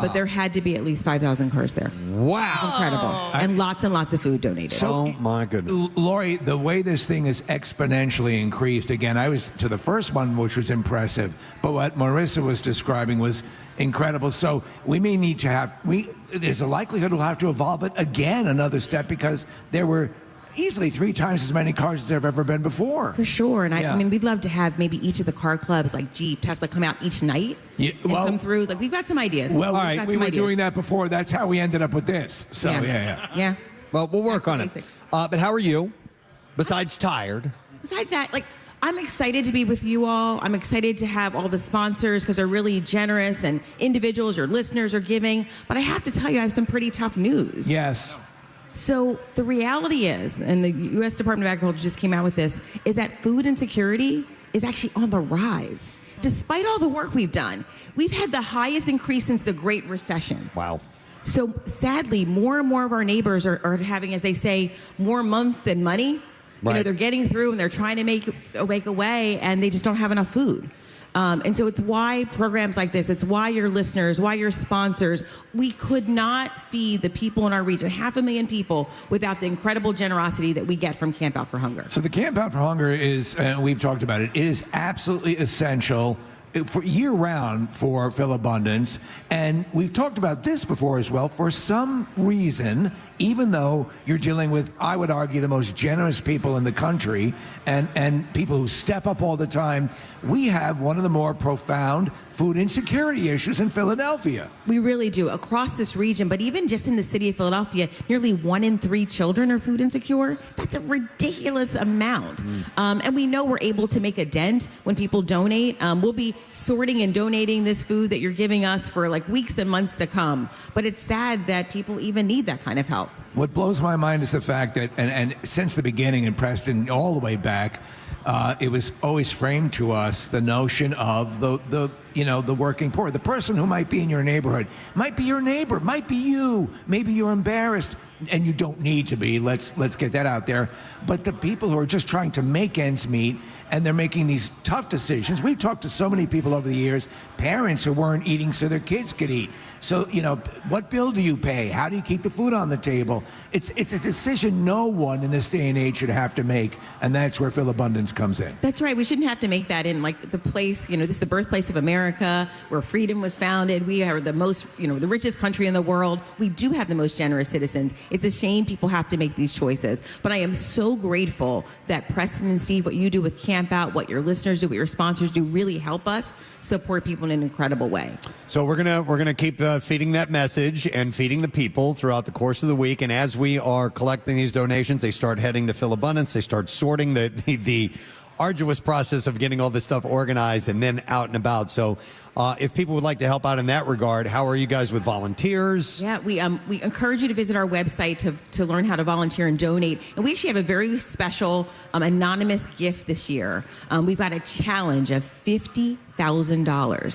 But there had to be at least 5,000 cars there. Wow. It was incredible. And lots of food donated. Oh, my goodness. Lori, the way this thing is exponentially increased, again, I was to the first one, which was impressive, but what Marissa was describing was incredible. So we may need to have, there's a likelihood we'll have to evolve it again another step, because there were easily 3 times as many cars as there have ever been before. For sure. And I mean, we'd love to have maybe each of the car clubs, like Jeep, Tesla, come out each night and come through. Like, we've got some ideas. Well, we were doing that before. That's how we ended up with this. So, yeah. Well, we'll work on it. basics. But how are you? Besides tired. Besides that, like, I'm excited to be with you all. I'm excited to have all the sponsors, because they're really generous, and individuals, your listeners are giving. But I have to tell you, I have some pretty tough news. Yes. So the reality is, and the U.S. Department of Agriculture just came out with this, is that food insecurity is actually on the rise. Despite all the work we've done, we've had the highest increase since the Great Recession. Wow. So sadly, more and more of our neighbors are having, as they say, more month than money. You know, they're getting through and they're trying to make a way, and they just don't have enough food. And so it's why programs like this, it's why your listeners, why your sponsors, we could not feed the people in our region, 500,000 people, without the incredible generosity that we get from Camp Out for Hunger. So the Camp Out for Hunger is, we've talked about it, it is absolutely essential for year-round for Philabundance. And we've talked about this before as well. For some reason, even though you're dealing with, I would argue, the most generous people in the country, and people who step up all the time, we have one of the more profound food insecurity issues in Philadelphia. We really do, across this region, but even just in the city of Philadelphia, nearly 1 in 3 children are food insecure. That's a ridiculous amount. And we know we're able to make a dent when people donate. We'll be sorting and donating this food that you're giving us for like weeks and months to come. But it's sad that people even need that kind of help. What blows my mind is the fact that, and since the beginning in Preston, all the way back, it was always framed to us the notion of the working poor, the person who might be in your neighborhood, might be your neighbor, might be you, maybe you're embarrassed, and you don't need to be. Let's get that out there. But the people who are just trying to make ends meet, and they're making these tough decisions. We've talked to so many people over the years, parents who weren't eating so their kids could eat. So, what bill do you pay? How do you keep the food on the table? It's a decision no one in this day and age should have to make, and that's where Philabundance comes in. That's right. We shouldn't have to make that in like the place, this is the birthplace of America. America, where freedom was founded. We are the most, the richest country in the world. We do have the most generous citizens. It's a shame people have to make these choices. But I am so grateful that Preston and Steve, what you do with Camp Out, what your listeners do, what your sponsors do, really help us support people in an incredible way. So we're gonna keep feeding that message and feeding the people throughout the course of the week. And as we are collecting these donations, they start heading to Philabundance. They start sorting the arduous process of getting all this stuff organized and then out and about. So if people would like to help out in that regard, how are you guys with volunteers? Yeah, we encourage you to visit our website to learn how to volunteer and donate. And we actually have a very special anonymous gift this year. We've got a challenge of $50,000.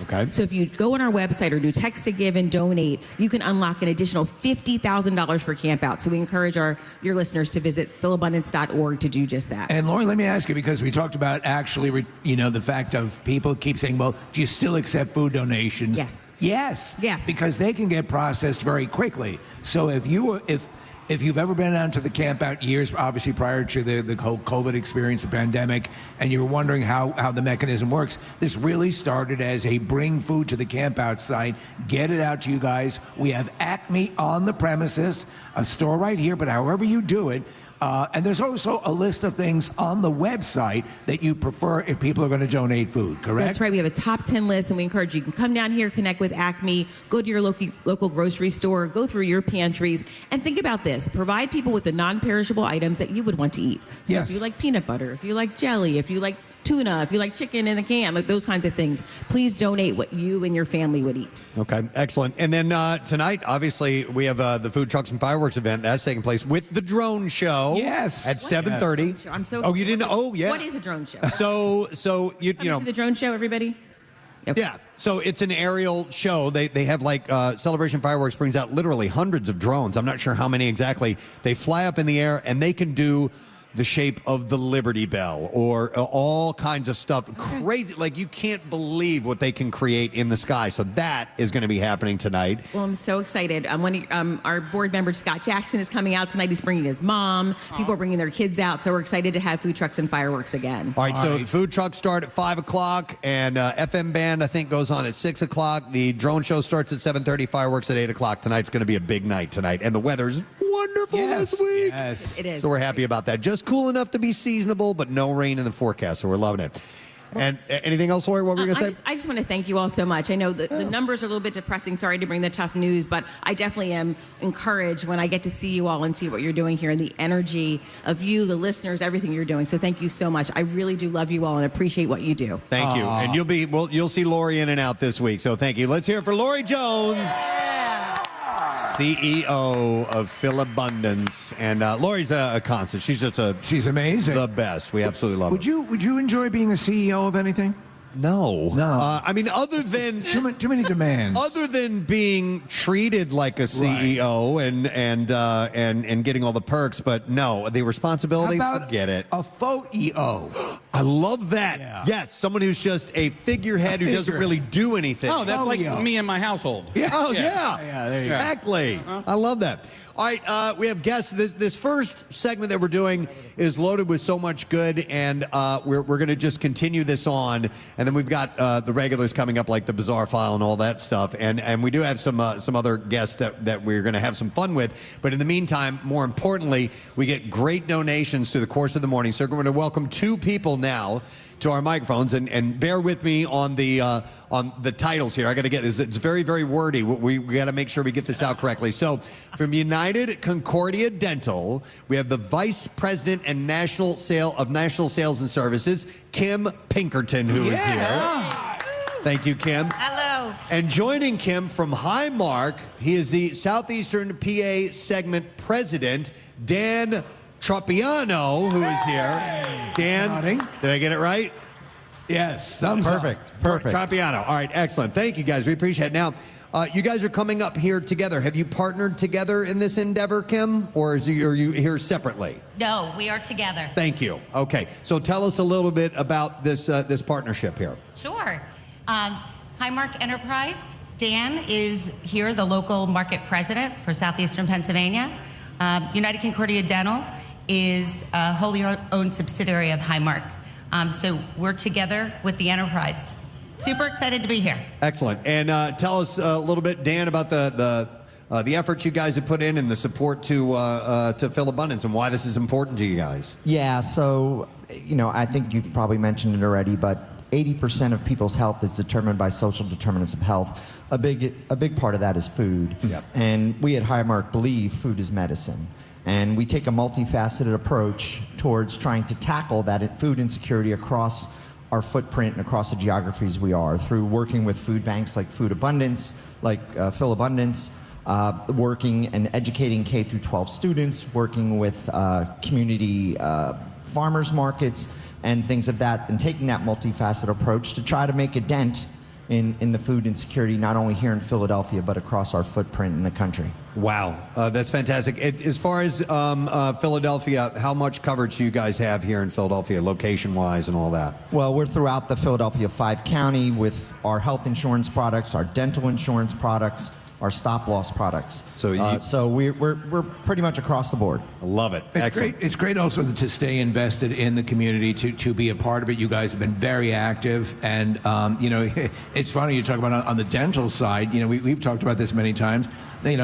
Okay. So if you go on our website or do text to give and donate, you can unlock an additional $50,000 for Camp Out. So we encourage your listeners to visit philabundance.org to do just that. And Lori, let me ask you, because we talked about actually, the fact of people keep saying, well, do you still accept food donations? Yes. Yes. Because they can get processed very quickly. So if you've ever been down to the Camp Out years, obviously prior to the whole COVID experience, the pandemic, and you're wondering how the mechanism works, this really started as a bring food to the Camp Out site, get it out to you guys. We have Acme on the premises, a store right here, but however you do it, and there's also a list of things on the website that you prefer if people are going to donate food, correct? That's right. We have a top 10 list, and we encourage you to come down here, connect with Acme, go to your local grocery store, go through your pantries, and think about this. Provide people with the non-perishable items that you would want to eat. So Yes. if you like peanut butter, if you like jelly, if you like tuna, if you like chicken in a can, like those kinds of things, please donate what you and your family would eat. Okay, excellent. And then tonight, obviously, we have the Food Trucks and Fireworks event that's taking place with the drone show. Yes. At 7:30. I'm so. Oh, you didn't know? Oh, yeah. What is a drone show? So you know. To the drone show, everybody. Yeah, so it's an aerial show. They have Celebration Fireworks brings out literally hundreds of drones. I'm not sure how many exactly. They fly up in the air and they can do the shape of the Liberty Bell or all kinds of stuff. Crazy. Like, you can't believe what they can create in the sky. So that is going to be happening tonight. Well, I'm so excited. Our board member, Scott Jackson, is coming out tonight. He's bringing his mom. People are bringing their kids out. So we're excited to have Food Trucks and Fireworks again. All right, so the food trucks start at 5 o'clock, and FM band, I think, goes on at 6 o'clock. The drone show starts at 7:30, fireworks at 8 o'clock. Tonight's going to be a big night tonight, and the weather's wonderful this week. Yes. It is. So we're happy about that. Just cool enough to be seasonable, but no rain in the forecast, so we're loving it. And anything else, Lori? What were you going to say? I just want to thank you all so much. I know the numbers are a little bit depressing. Sorry to bring the tough news, but I definitely am encouraged when I get to see you all and see what you're doing here and the energy of you, the listeners, everything you're doing. So thank you so much. I really do love you all and appreciate what you do. Thank you. And you'll see Lori in and out this week, so thank you. Let's hear it for Lori Jones. CEO of Philabundance, and Lori's a constant. She's amazing, the best. We absolutely love her. Would you enjoy being a CEO of anything? No. I mean, other than too many demands. Other than being treated like a CEO and getting all the perks, but no, the responsibility. How about forget it. A faux EO. I love that. Yeah. Yes, someone who's just a figurehead who doesn't really do anything. Oh, that's like me and my household. Yeah. Oh, yeah. There you Exactly. I love that. All right, we have guests. This first segment that we're doing is loaded with so much good, and we're going to just continue this on. And then we've got the regulars coming up, like the Bizarre File and all that stuff. And we do have some other guests that we're going to have some fun with. But in the meantime, more importantly, we get great donations through the course of the morning. So we're going to welcome two people now to our microphones, and bear with me on the titles here. I got to get this. It's very, very wordy. We got to make sure we get this out correctly. So, from United Concordia Dental, we have the Vice President and National Sales and Services, Kim Pinkerton, who is here. Thank you, Kim. Hello. And joining Kim from Highmark, he is the Southeastern PA Segment President, Dan Tropiano, who is here. Dan, did I get it right? Yes. Thumbs up. Perfect. Tropiano. All right, excellent. Thank you, guys. We appreciate it. Now, you guys are coming up here together. Have you partnered together in this endeavor, Kim, or are you here separately? No, we are together. Thank you. Okay, so tell us a little bit about this partnership here. Sure. Highmark Enterprise, Dan is here, the local market president for Southeastern Pennsylvania. United Concordia Dental is a wholly owned subsidiary of Highmark. So we're together with the enterprise. super excited to be here. Excellent. And tell us a little bit, Dan, about the efforts you guys have put in and the support to Philabundance and why this is important to you guys. Yeah, so, I think you've probably mentioned it already, but 80% of people's health is determined by social determinants of health. A big part of that is food. Yep. And we at Highmark believe food is medicine. And we take a multifaceted approach towards trying to tackle that food insecurity across our footprint and across the geographies we are through working with food banks like Foodabundance, like Philabundance, working and educating K through 12 students, working with community farmers markets and things of that, and taking that multifaceted approach to try to make a dent in the food insecurity, not only here in Philadelphia, but across our footprint in the country. Wow, that's fantastic. As far as Philadelphia, how much coverage do you guys have here in Philadelphia, location-wise and all that? Well, we're throughout the Philadelphia 5-county with our health insurance products, our dental insurance products, our stop-loss products. So we're pretty much across the board. I love it. It's Excellent. great. It's great also to stay invested in the community, to be a part of it. You guys have been very active, and it's funny you talk about on the dental side. We've talked about this many times.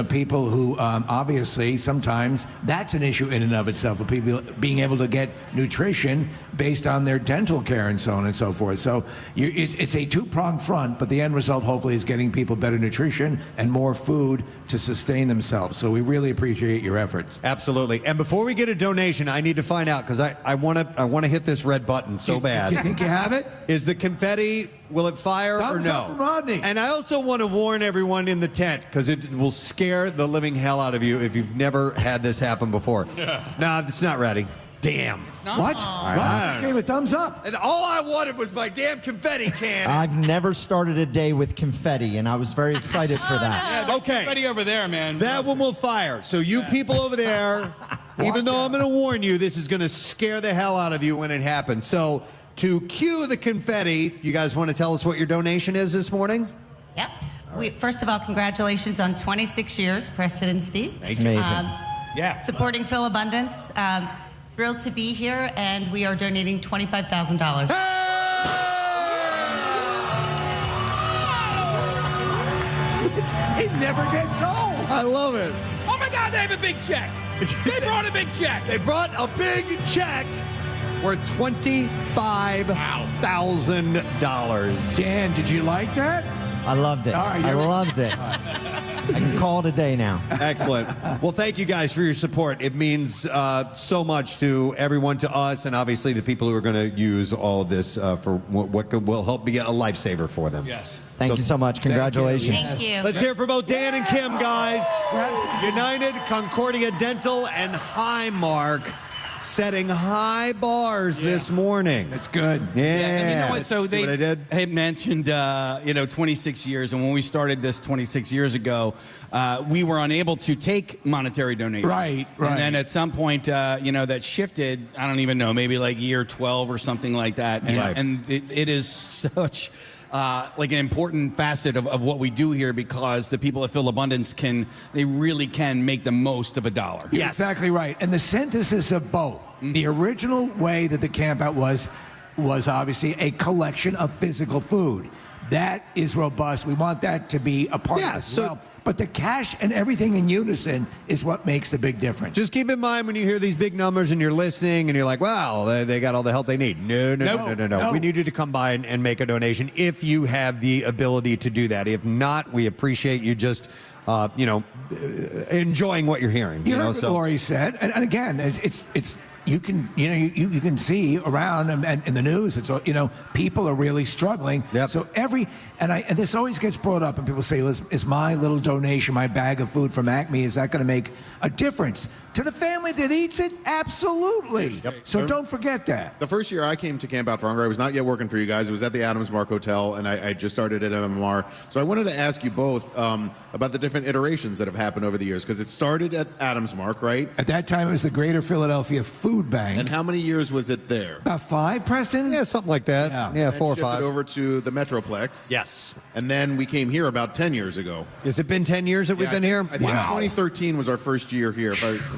People who obviously sometimes that's an issue in and of itself, of people being able to get nutrition based on their dental care and so on and so forth. So it's a two-pronged front, but the end result hopefully is getting people better nutrition and more food to sustain themselves. So we really appreciate your efforts. Absolutely. And before we get a donation, I need to find out, because I want to hit this red button so bad. Do you think you have it? Is the confetti, will it fire or Thumbs no? up for Rodney. And I also want to warn everyone in the tent, because it will scare the living hell out of you if you've never had this happen before. No, it's not ready. Damn. What? Ron just gave a thumbs up. And all I wanted was my damn confetti can. I've never started a day with confetti, and I was very excited for that. Yeah, there's Okay. confetti over there, man. That one will fire. So you people over there, even though I'm going to warn you, this is going to scare the hell out of you when it happens. So to cue the confetti, you guys want to tell us what your donation is this morning? Yep. First of all, congratulations on 26 years, Preston and Steve. Thank you. Amazing. Supporting Philabundance. Thrilled to be here, and we are donating $25,000. It never gets old. I love it. Oh my God, they have a big check. They brought a big check. They brought a big check worth $25,000. Dan, did you like that? I loved it. All right, I you're- loved it. I can call it a day now. Excellent. Well, thank you guys for your support. It means so much to everyone, to us, and obviously the people who are going to use all of this for what will help be a lifesaver for them. Yes. Thank you so much. Congratulations. Thank you. Let's hear it for both Dan and Kim, guys. United, Concordia Dental, and Highmark setting high bars this morning. That's good. Yeah. And you know what? So See what I did? had mentioned, 26 years, and when we started this 26 years ago, we were unable to take monetary donations. Right. And then at some point, that shifted. I don't even know, maybe like year 12 or something like that. And, Right. and it is such. Like an important facet of what we do here, because the people at Philabundance they really can make the most of a dollar. You're exactly right. And the synthesis of both. The original way that the camp out was obviously a collection of physical food. That is robust. We want that to be a part of it as well. But the cash and everything in unison is what makes the big difference. Just keep in mind when you hear these big numbers and you're listening and you're like, wow, they got all the help they need. No. We need you to come by and make a donation if you have the ability to do that. If not, we appreciate you just, enjoying what you're hearing. You heard what Lori said, and again, it's you can see around and in the news. It's people are really struggling. Yep. So and this always gets brought up, and people say, "Is my little donation, my bag of food from Acme, is that going to make a difference to the family that eats it?" Absolutely. Yep. So don't forget that. The first year I came to Camp Out for Hunger, I was not yet working for you guys. It was at the Adams Mark Hotel, and I just started at MMR. So I wanted to ask you both about the different iterations that have happened over the years, because it started at Adams Mark, right? At that time, it was the Greater Philadelphia Food Bank. And how many years was it there? About 5, Preston? Yeah, something like that. Yeah, And 4 or shifted 5. over to the Metroplex. Yes. And then we came here about 10 years ago. Has it been 10 years that we've been here? I think 2013 was our first year here.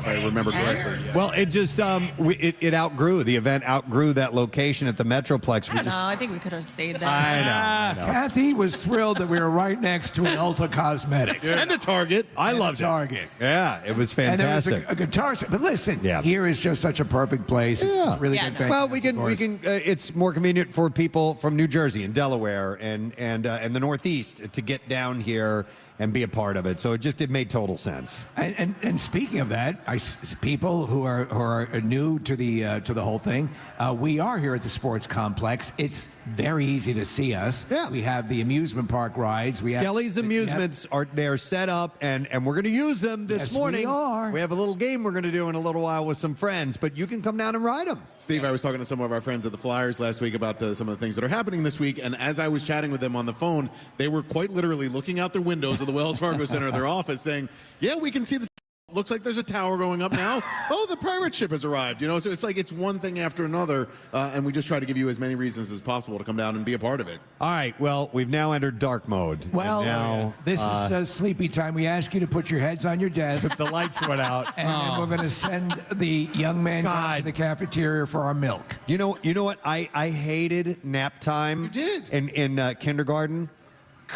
if I remember correctly. Well, it just it outgrew. The event outgrew that location at the Metroplex. I don't know. I think we could have stayed there. I know. Kathy was thrilled that we were right next to an Ulta Cosmetics. And a Target. I loved it. Target. Yeah, it was fantastic. And there was a guitar set. But listen, here is just such a perfect place. It's really good. Well, we can. It's more convenient for people from New Jersey and Delaware and the Northeast to get down here and be a part of it. So it made total sense. And speaking of that, people who are new to the whole thing, we are here at the sports complex. It's very easy to see us. Yeah. We have the amusement park rides. Skelly's Amusements they're set up, and we're going to use them this morning. We are. We have a little game we're going to do in a little while with some friends, but you can come down and ride them. Steve, I was talking to some of our friends at the Flyers last week about some of the things that are happening this week, and as I was chatting with them on the phone, they were quite literally looking out their windows of the Wells Fargo Center of their office saying, yeah, we can see the looks like there's a tower going up now. Oh, the pirate ship has arrived. You know, so it's like it's one thing after another, and we just try to give you as many reasons as possible to come down and be a part of it. All right, well, we've now entered dark mode. Well, now, this is sleepy time. We ask you to put your heads on your desk. The lights went out. And then we're going to send the young man down to the cafeteria for our milk. You know what? I hated nap time. You did. In kindergarten.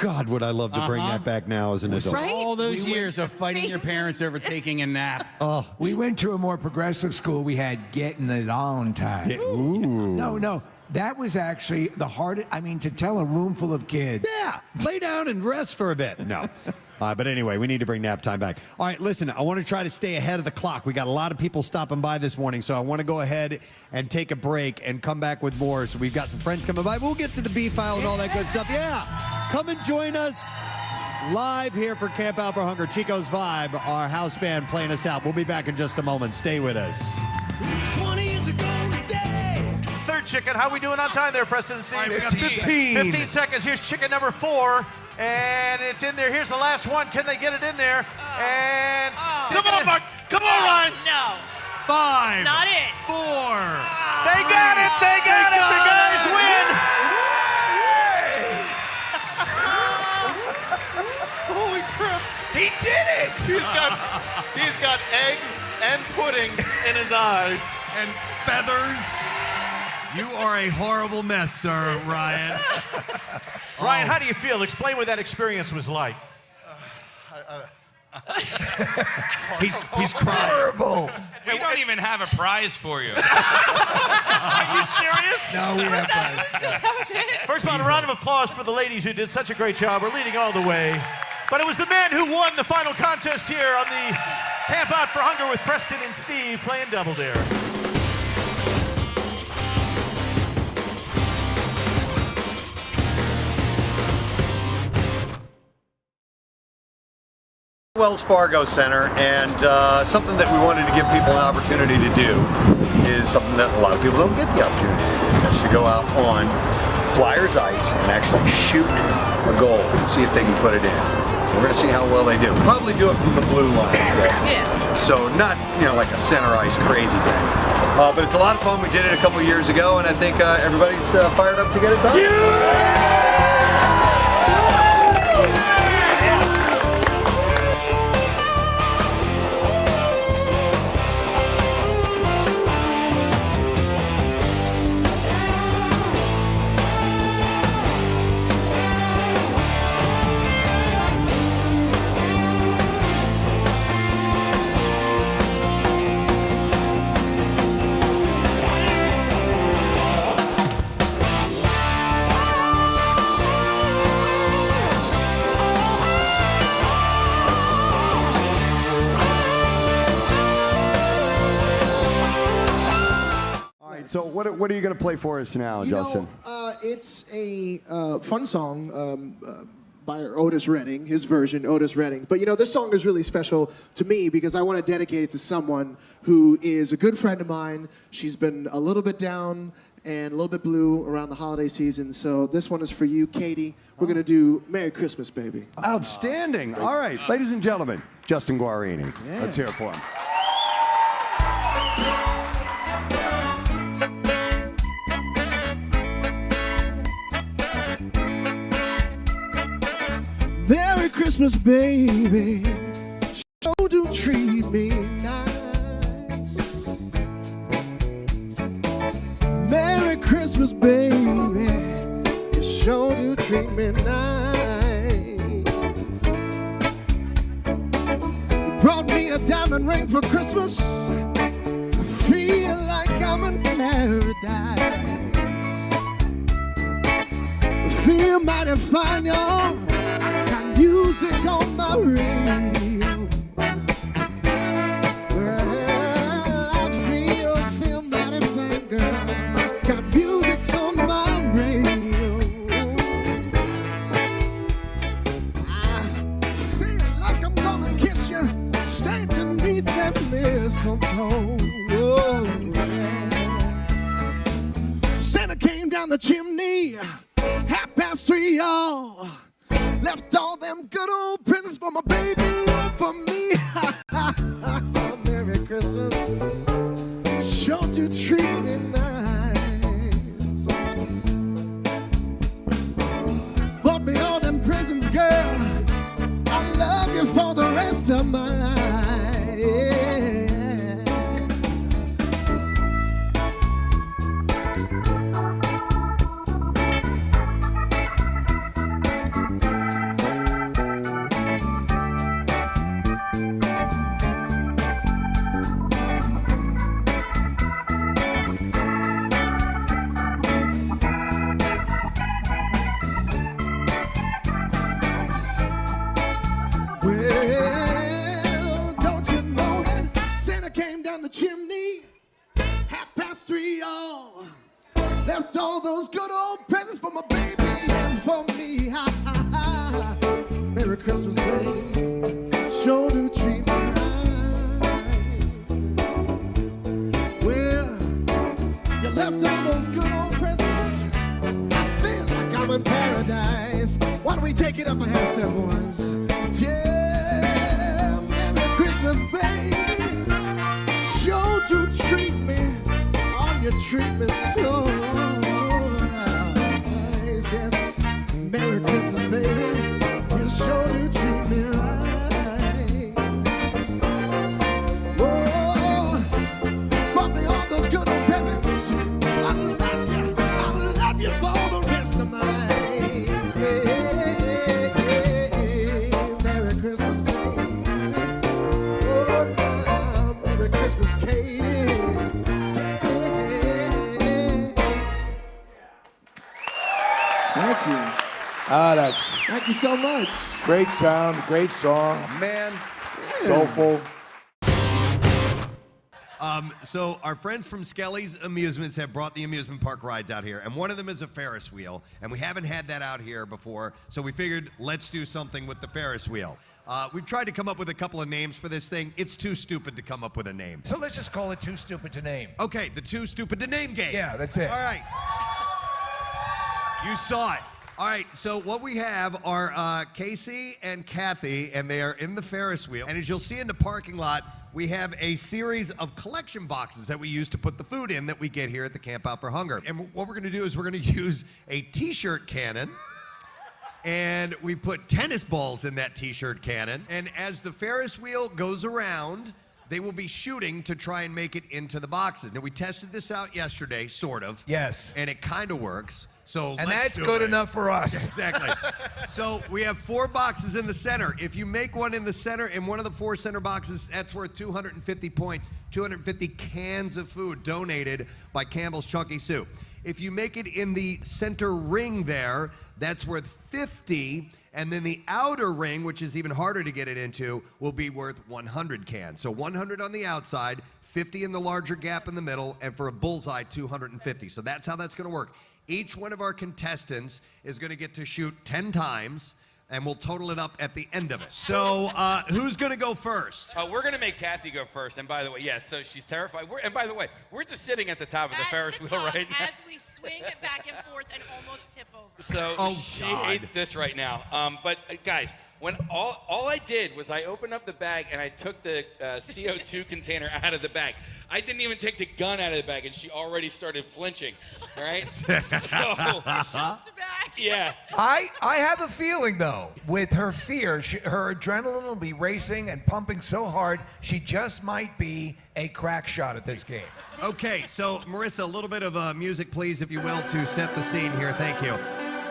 God, would I love to bring that back now as an adult. Right? All those years of fighting your parents over taking a nap. Oh, we went to a more progressive school. We had getting it on time. No. That was actually the hardest. I mean, to tell a room full of kids. Yeah, lay down and rest for a bit. No. But anyway, we need to bring nap time back. All right, listen, I want to try to stay ahead of the clock. We got a lot of people stopping by this morning, so I want to go ahead and take a break and come back with more. So we've got some friends coming by. We'll get to the B file and all that good stuff. Yeah, come and join us live here for Camp Out for Hunger. Chico's Vibe, our house band playing us out. We'll be back in just a moment. Stay with us. 20 years ago today. Third chicken. How we doing on time there, Preston and Steve? 15. 15 seconds. Here's chicken number 4. And it's in there. Here's the last one. Can they get it in there? And come on, Mark. Come on, Ryan. No. 5. Not it. 4. They got it. They got it. The guys win. Holy crap. He did it. He's got egg and pudding in his eyes. And feathers. You are a horrible mess, sir, Ryan. Ryan, how do you feel? Explain what that experience was like. He's crying. Horrible. We don't even have a prize for you. Are you serious? No, we have fun. First of all, a round of applause for the ladies who did such a great job. We're leading all the way. But it was the men who won the final contest here on the Camp Out for Hunger with Preston and Steve playing Double Dare. Wells Fargo Center, and something that we wanted to give people an opportunity to do is something that a lot of people don't get the opportunity to do. That's to go out on Flyers ice and actually shoot a goal and see if they can put it in. We're going to see how well they do. Probably do it from the blue line. Yeah. So not, like a center ice crazy thing. But it's a lot of fun. We did it a couple years ago, and I think everybody's fired up to get it done. So what are you going to play for us now, Justin? It's a fun song by Otis Redding, his version, Otis Redding. But this song is really special to me because I want to dedicate it to someone who is a good friend of mine. She's been a little bit down and a little bit blue around the holiday season. So this one is for you, Katie. We're going to do Merry Christmas, Baby. Outstanding. All right, ladies and gentlemen, Justin Guarini. Yeah. Let's hear it for him. Merry Christmas, baby. So do treat me nice. treat me nice. Brought me a diamond ring for Christmas. I feel like I'm in paradise. I feel mighty fine, y'all. Got music on my radio. Well, I feel mighty fine, girl. Got music on my radio. I feel like I'm gonna kiss you, standing beneath that mistletoe. Oh, yeah. Santa came down the chimney, 3:30, y'all. Left all them good old presents for my baby and for me. Merry Christmas. Sure to treat me nice. Bought me all them presents, girl. I love you for the rest of my life. Yeah. Well, don't you know that Santa came down the chimney, 3:30, y'all. Left all those good old presents for my baby and for me. Ha, ha, ha. Merry Christmas, baby. Sure do treat me right. Well, you left all those good old presents. I feel like I'm in paradise. Why don't we take it up a half step, boys? Yeah, Merry Christmas, baby. Sure do treat me. Oh, you treat me so nice. Yes, Merry Christmas, baby. You sure do treat me right. Oh, brought me all those good old presents. I love you for the rest of my life. Merry Christmas, baby. Oh, now, Merry Christmas, Katie. Thank you. Thank you so much. Great sound, great song. Man. Soulful. So our friends from Skelly's Amusements have brought the amusement park rides out here, and one of them is a Ferris wheel, and we haven't had that out here before, so we figured let's do something with the Ferris wheel. We've tried to come up with a couple of names for this thing. It's too stupid to come up with a name. So let's just call it Too Stupid to Name. Okay, the Too Stupid to Name game. Yeah, that's it. All right. You saw it. All right, so what we have are Casey and Kathy, and they are in the Ferris wheel. And as you'll see in the parking lot, we have a series of collection boxes that we use to put the food in that we get here at the Camp Out for Hunger. And what we're gonna do is we're gonna use a t-shirt cannon, and we put tennis balls in that t-shirt cannon. And as the Ferris wheel goes around, they will be shooting to try and make it into the boxes. Now, we tested this out yesterday, sort of. Yes. And it kind of works. So And let's that's do good it. enough for us. Exactly. So we have 4 boxes in the center. If you make one in the center, in one of the 4 center boxes, that's worth 250 points, 250 cans of food donated by Campbell's Chunky Soup. If you make it in the center ring there, that's worth 50. And then the outer ring, which is even harder to get it into, will be worth 100 cans. So 100 on the outside, 50 in the larger gap in the middle, and for a bullseye, 250. So that's how that's going to work. Each one of our contestants is going to get to shoot 10 times, and we'll total it up at the end of it. So who's going to go first? We're going to make Kathy go first. And by the way, yes, so she's terrified. And by the way, we're just sitting at the top of the Ferris wheel right now. As we swing it back and forth and almost tip over. So she hates this right now. But guys, when all I did was I opened up the bag and I took the CO2 container out of the bag. I didn't even take the gun out of the bag, and she already started flinching. All right. Yeah. I have a feeling, though, with her fear, her adrenaline will be racing and pumping so hard, she just might be a crack shot at this game. Okay, so Marissa, a little bit of music, please, if you will, to set the scene here. Thank you.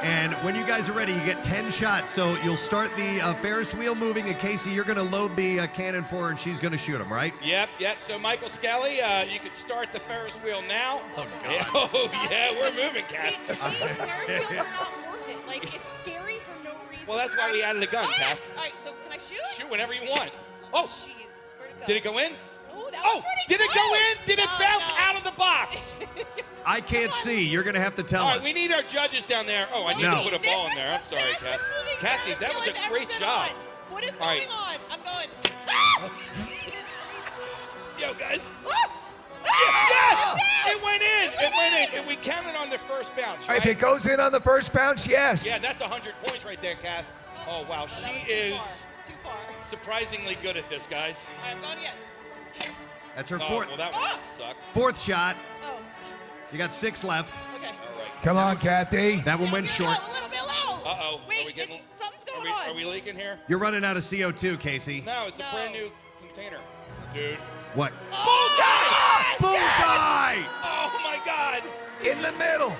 And when you guys are ready, you get 10 shots. So you'll start the Ferris wheel moving, and Casey, you're going to load the cannon for her, and she's going to shoot him, right? Yep. So Michael Skelly, you can start the Ferris wheel now. Oh, God. Oh, yeah, we're moving, Kath. See, to me, Ferris wheels are not worth it. Like, it's scary for no reason. Well, that's why we added a gun, Kath. All right, so can I shoot? Shoot whenever you want. Oh, Jeez, where'd it go? did it go in? Oh, that was pretty did it go close. in? Did it Oh, bounce no. out of the box? I can't see. You're going to have to tell All us. right, we need our judges down there. Oh, I need No. to put a ball in there. I'm sorry, Kath. Kathy, that was a great job. What is All right. going on? I'm going. Yo, guys. Ah! Yes! It went in. It went in. And we counted on the first bounce, right? If it goes in on the first bounce, yes. Yeah, that's 100 points right there, Kath. Oh, wow. She is surprisingly good at this, guys. I'm going again. That's her Oh, fourth. well, that one sucked. Fourth shot. Oh. You got 6 left. Okay. All right. Come on, Kathy. That one went short. A little bit low. Uh-oh. Wait, Are we getting... something's going on. Are we leaking here? You're running out of CO2, Casey. No, it's a brand new container. Dude. What? Bullseye! Bullseye! Oh, my God. In the middle.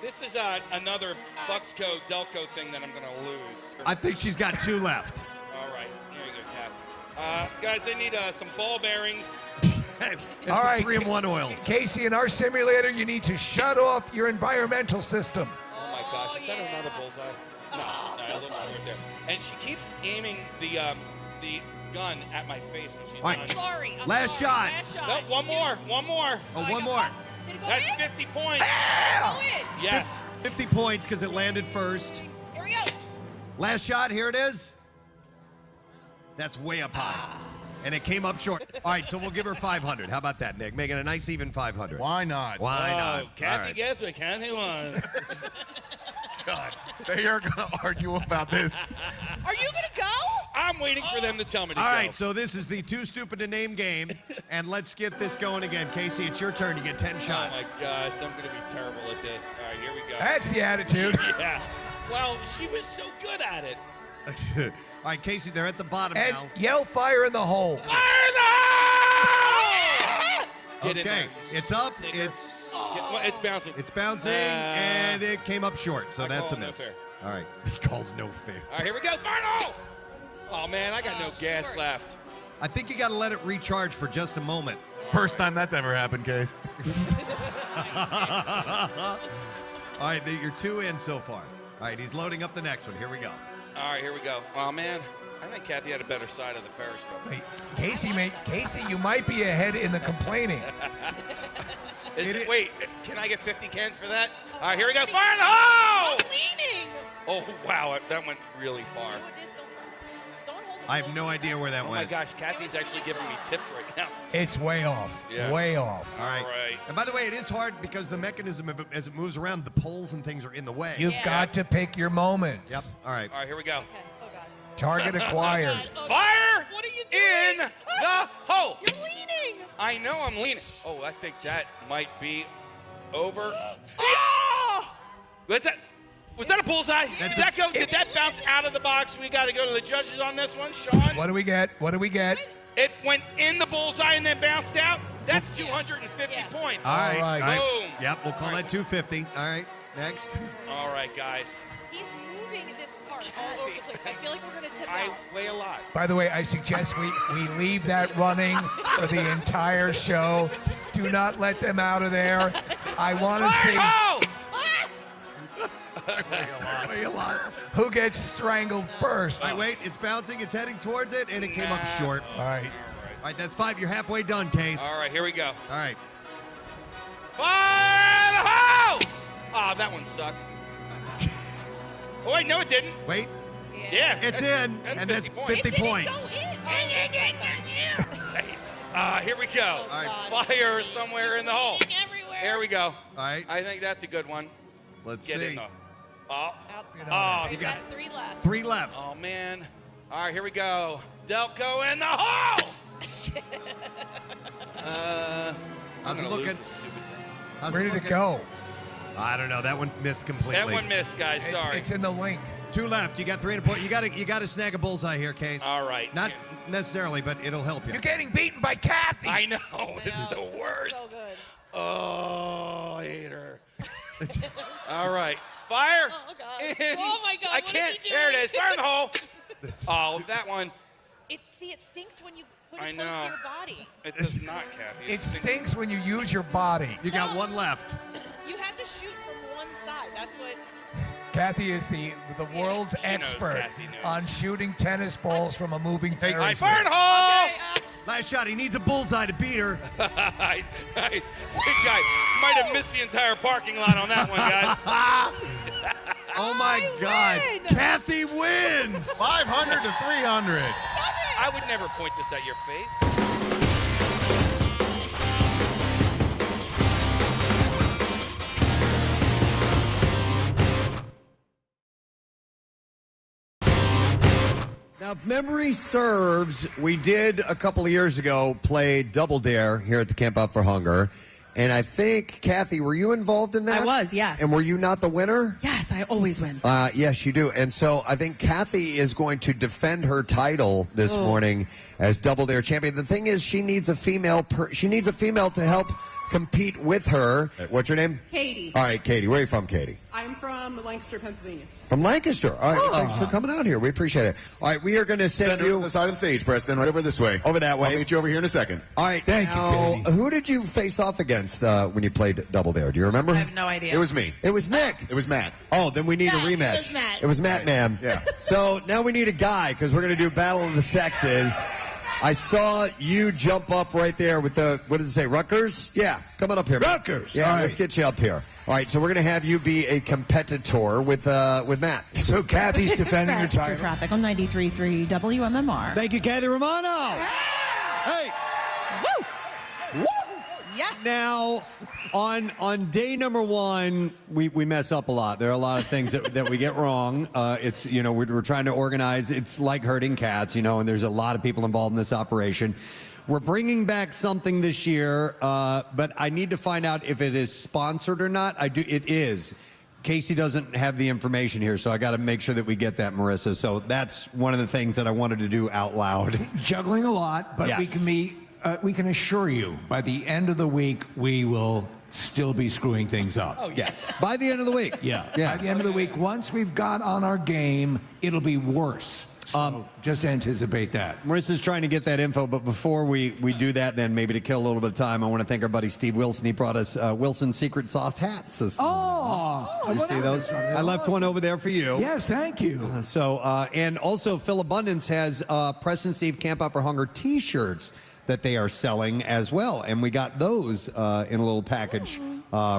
This is another Bucksco Delco thing that I'm going to lose. I think she's got 2 left. All right. Here you go, Cap. Guys, they need some ball bearings. It's All right. 3-in-1 oil. Casey, in our simulator, you need to shut off your environmental system. Oh, my gosh. Is that another bullseye? No, a little short there. And she keeps aiming the gun at my face when she's All right. done. Sorry. I'm Last sorry. shot. Last shot. No, one more. Oh, one more. Did it go That's in? 50 points. Go in. Yes. 50 points because it landed first. Here we go. Last shot, here it is. That's way up high. And it came up short. All right, so we'll give her 500. How about that, Nick? Making a nice even 500. Why not? Why not? Oh, Kathy All right. gets what Kathy wants. God, they are going to argue about this. Are you going to go? I'm waiting for them to tell me to All go. right, so this is the Too Stupid to Name game, and let's get this going again. Casey, it's your turn to get 10 Oh, shots. my gosh. I'm going to be terrible at this. All right, here we go. That's the attitude. Yeah. Well, she was so good at it. All right, Casey, they're at the bottom And now. yell fire in the hole. Fire in the hole! Get in Okay, there. it's up. It's bouncing. It's bouncing, and it came up short, so I that's a call no miss. fair. All right, he calls no fair. All right, here we go. Fire in the hole! Oh, man, I got no gas left. I think you got to let it recharge for just a moment. First time that's ever happened, Case. All right, you're 2 in so far. All right, he's loading up the next one. Here we go. All right, here we go. Oh, man. I think Kathy had a better side of the Ferris wheel. Wait, Casey, you might be ahead in the complaining. Wait, can I get 50 cans for that? All right, here we go. Fire in the hole! I'm leaning. Oh, wow, that went really far. I have no idea where that Oh, went. my gosh, Kathy's actually giving me tips right now. It's way off. Yeah. Way off. All right. All right. And by the way, it is hard because the mechanism, as it moves around, the poles and things are in the way. You've got to pick your moments. Yep. All right. All right, here we go. Target acquired. Fire What are you in doing? the hole. You're leaning. I know I'm leaning. Oh, I think that might be over. Oh! Was that a bullseye? Did that go? Did that bounce out of the box? We got to go to the judges on this one, Sean. What do we get? What do we get? It went in the bullseye and then bounced out. That's 250 points. All right. right. All right. Boom. Yep, we'll call that 250. All right. Next. All right, guys. He's moving this cart all over the place. I feel like we're going to tip I out. weigh a lot. By the way, I suggest we leave that running for the entire show. Do not let them out of there. I want to see Way a lot. who gets strangled first. All right, wait. It's bouncing. It's heading towards it, and it came up short. All right. All right, that's 5. You're halfway done, Case. All right, here we go. All right. Fire the hole! Ah, that one sucked. Oh, wait, no, it didn't. Wait. Yeah. It's in, and that's 50 points. Here we go. All right. Fire somewhere in the hole. Everywhere. Here we go. All right. I think that's a good one. Let's Get see. in though. Oh. Outside. Oh, You got 3 left. 3 left. oh, man. All right, here we go. Delco in the hole! I'm How's it gonna lose looking? this stupid thing. How's Where did it looking? go? I don't know. That one missed completely. That one missed, guys. Sorry. It's in the link. 2 left. You got 3 to point. You got to snag a bullseye here, Case. All right. Not necessarily, but it'll help you. You're getting beaten by Kathy. I know. This is the worst. So good. Oh, I hate her. All right. Fire. Oh, God. Oh, my God. I what can't. Is he There it doing? is. Fire in the hole. Oh, that one. It stinks when you put I it close know. to your body. It does not, Kathy. It stinks when you use your body. You got one left. You have to shoot from one side. That's what. Kathy is the world's expert Kathy knows. on shooting tennis balls from a moving Ferris wheel. Fire in the hole. Last shot. He needs a bullseye to beat her. I think I might have missed the entire parking lot on that one, guys. Oh my God. Kathy wins. 500 to 300. I would never point this at your face. Now, if memory serves, we did a couple of years ago play Double Dare here at the Camp Out for Hunger. And I think, Kathy, were you involved in that? I was, yes. And were you not the winner? Yes, I always win. Yes, you do. And so I think Kathy is going to defend her title this morning as Double Dare champion. The thing is, she needs a female. She needs a female to help compete with her. What's your name? Katie. All right, Katie. Where are you from, Katie? I'm from Lancaster, Pennsylvania. From Lancaster. All right, thanks for coming out here. We appreciate it. All right, we are going to send Send you to the side of the stage, Preston. Right over this way. over that way. I'll meet you over here in a second. All right, Thank you, now, Katie. who did you face off against when you played Double Dare? Do you remember? I have no idea. It was me. It was Nick. It was Matt. Oh, then we need a Matt, it rematch. was Matt. It was Matt, ma'am. Yeah. So now we need a guy because we're going to do Battle of the Sexes. I saw you jump up right there with the, what does it say, Rutgers? Yeah, come on up here. Matt. Rutgers. Yeah, All let's right. get you up here. All right, so we're going to have you be a competitor with Matt. So Kathy's defending her title. Traffic on 93.3 WMMR. Thank you, Kathy Romano. Hey. Woo! Yeah. Now, on day number one, we mess up a lot. There are a lot of things that we get wrong. It's, you know, we're trying to organize. It's like herding cats, you know, and there's a lot of people involved in this operation. We're bringing back something this year, but I need to find out if it is sponsored or not. It is. Casey doesn't have the information here, so I got to make sure that we get that, Marissa. So that's one of the things that I wanted to do out loud. Juggling a lot, but Yes. we can assure you by the end of the week we will still be screwing things up. Oh, yes. By the end of the week. Yeah. Yeah. By the end of the week, once we've got on our game, it'll be worse. So just anticipate that. Marissa's trying to get that info, but before we do that, then maybe to kill a little bit of time, I want to thank our buddy Steve Wilson. He brought us Wilson's Secret Sauce hats. You see those? I left one over there for you. Yes, thank you. And also Philabundance has Preston Steve Camp Out for Hunger T-shirts that they are selling as well, and we got those in a little package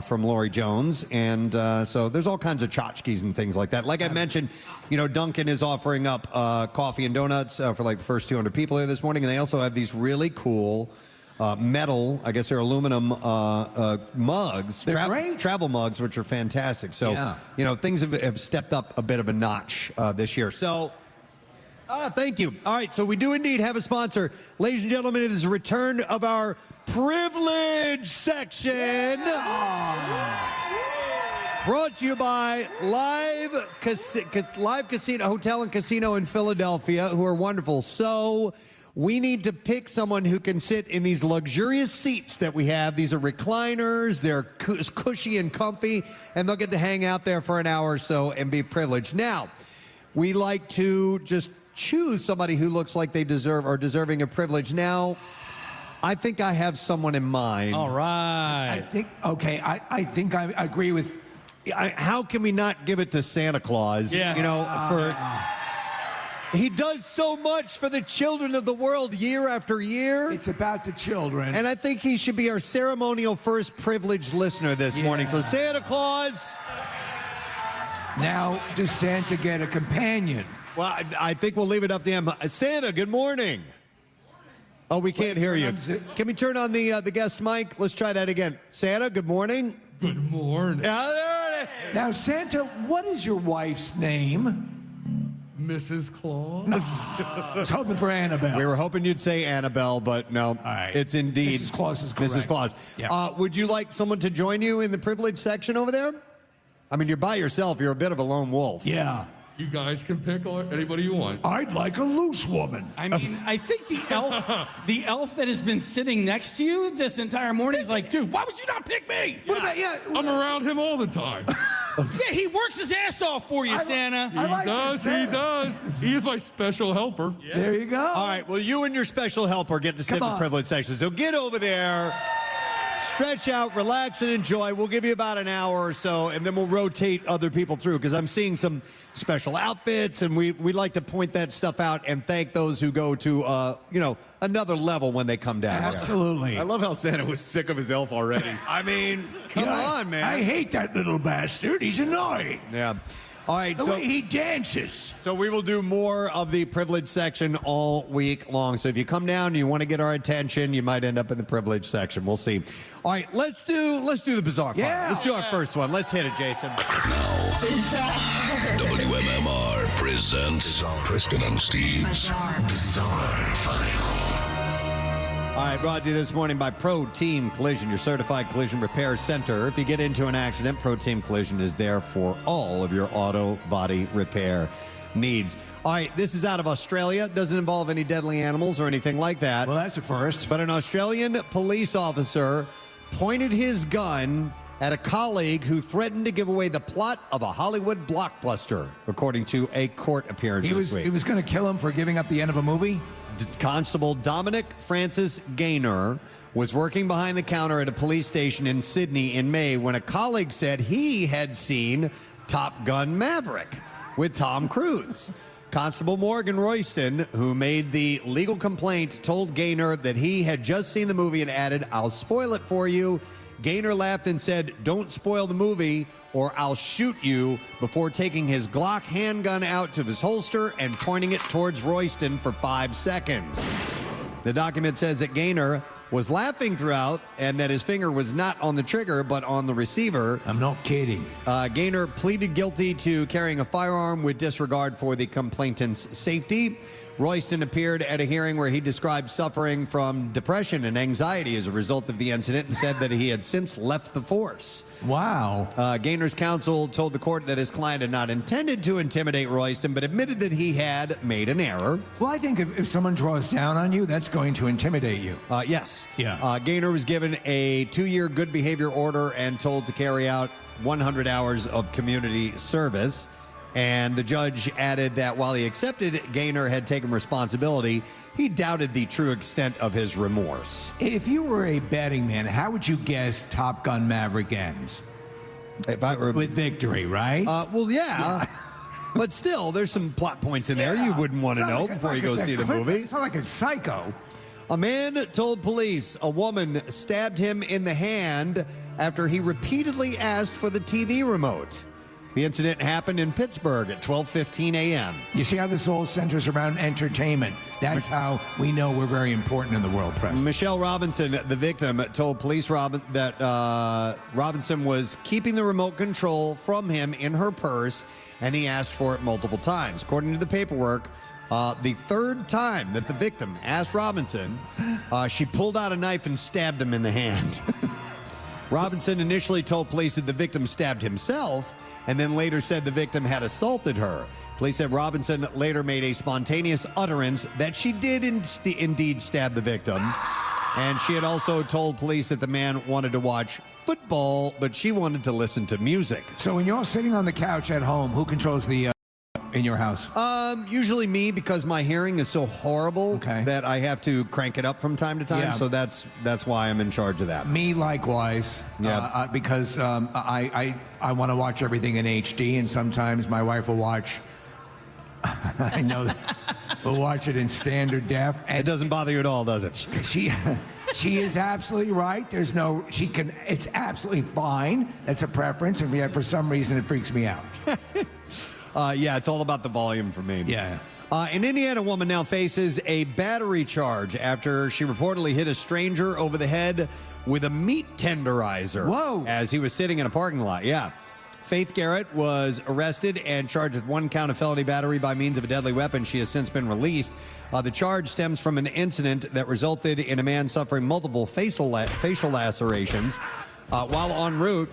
from Lori Jones, and so there's all kinds of tchotchkes and things like that. Like I mentioned, you know, Duncan is offering up coffee and donuts for like the first 200 people here this morning, and they also have these really cool metal, I guess they're aluminum mugs, They're great. travel mugs, which are fantastic. So, you know, things have stepped up a bit of a notch this year. So. Thank you. All right, so we do indeed have a sponsor. Ladies and gentlemen, it is a return of our privilege section. Brought to you by Live Casino Hotel and Casino in Philadelphia, who are wonderful. So we need to pick someone who can sit in these luxurious seats that we have. These are recliners. They're cushy and comfy, and they'll get to hang out there for an hour or so and be privileged. Now, we like to just choose somebody who looks like they deserving of privilege. Now, I think I have someone in mind. All right. I think I agree with. How can we not give it to Santa Claus? Yeah. You know, he does so much for the children of the world year after year. It's about the children. And I think he should be our ceremonial first privileged listener this morning. So Santa Claus. Now, does Santa get a companion? Well, I think we'll leave it up to him. Santa, good morning. Oh, we can't hear you. Can we turn on the guest mic? Let's try that again. Santa, good morning. Good morning. There it is. Now, Santa, what is your wife's name? Mrs. Claus. I was hoping for Annabelle. We were hoping you'd say Annabelle, but no, it's indeed Mrs. Claus is correct. Mrs. Claus. Yeah. Would you like someone to join you in the privilege section over there? I mean, you're by yourself. You're a bit of a lone wolf. Yeah. You guys can pick anybody you want. I'd like a loose woman. I mean, I think the elf that has been sitting next to you this entire morning is like, dude, why would you not pick me? What about, I'm around him all the time. Yeah, he works his ass off for you, Santa. He does. He is my special helper. Yeah. There you go. All right, well, you and your special helper get to sit in the privilege section. So get over there, stretch out, relax, and enjoy. We'll give you about an hour or so, and then we'll rotate other people through, because I'm seeing some special outfits, and we like to point that stuff out and thank those who go to, another level when they come down. Absolutely. I love how Santa was sick of his elf already. I mean, come on, man. I hate that little bastard. He's annoying. Yeah. All right, the way he dances. So we will do more of the privilege section all week long. So if you come down and you want to get our attention, you might end up in the privilege section. We'll see. All right, let's do the bizarre file. Yeah. Let's do our first one. Let's hit it, Jason. WMMR presents Preston and Steve's Bizarre File. All right, brought to you this morning by Pro Team Collision, your certified collision repair center. If you get into an accident, Pro Team Collision is there for all of your auto body repair needs. All right, this is out of Australia. Doesn't involve any deadly animals or anything like that. Well, that's a first. But an Australian police officer pointed his gun at a colleague who threatened to give away the plot of a Hollywood blockbuster, according to a court appearance this week. He was going to kill him for giving up the end of a movie? Constable Dominic Francis Gaynor was working behind the counter at a police station in Sydney in May when a colleague said he had seen Top Gun Maverick with Tom Cruise. Constable Morgan Royston, who made the legal complaint, told Gaynor that he had just seen the movie and added, "I'll spoil it for you." Gaynor laughed and said, "Don't spoil the movie or I'll shoot you," before taking his Glock handgun out of his holster and pointing it towards Royston for 5 seconds. The document says that Gaynor was laughing throughout and that his finger was not on the trigger but on the receiver. I'm not kidding. Gaynor pleaded guilty to carrying a firearm with disregard for the complainant's safety. Royston appeared at a hearing where he described suffering from depression and anxiety as a result of the incident and said that he had since left the force. Wow. Gaynor's counsel told the court that his client had not intended to intimidate Royston, but admitted that he had made an error. Well, I think if someone draws down on you, that's going to intimidate you. Yes. Yeah. Gaynor was given a 2-year good behavior order and told to carry out 100 hours of community service. And the judge added that while he accepted Gaynor had taken responsibility, he doubted the true extent of his remorse. If you were a betting man, how would you guess Top Gun Maverick ends? With victory, right? Well, yeah. But still, there's some plot points in there you wouldn't want to know before you go see the movie. It's not like it's Psycho. A man told police a woman stabbed him in the hand after he repeatedly asked for the TV remote. The incident happened in Pittsburgh at 12:15 a.m. You see how this all centers around entertainment. That's how we know we're very important in the world, Preston. Michelle Robinson, the victim, told police that Robinson was keeping the remote control from him in her purse, and he asked for it multiple times. According to the paperwork, the third time that the victim asked Robinson, she pulled out a knife and stabbed him in the hand. Robinson initially told police that the victim stabbed himself, and then later said the victim had assaulted her. Police said Robinson later made a spontaneous utterance that she did indeed stab the victim. And she had also told police that the man wanted to watch football, but she wanted to listen to music. So when you're sitting on the couch at home, who controls the in your house? Usually me, because my hearing is so horrible that I have to crank it up from time to time. Yeah. So that's why I'm in charge of that. Me likewise. Yeah. Because I want to watch everything in HD, and sometimes my wife will watch. I know that we'll watch it in standard def. And it doesn't bother you at all, does it? She is absolutely right. It's absolutely fine. That's a preference, and yet for some reason it freaks me out. Yeah, it's all about the volume for me. Yeah. An Indiana woman now faces a battery charge after she reportedly hit a stranger over the head with a meat tenderizer. Whoa. As he was sitting in a parking lot. Yeah. Faith Garrett was arrested and charged with 1 count of felony battery by means of a deadly weapon. She has since been released. The charge stems from an incident that resulted in a man suffering multiple facial lacerations while en route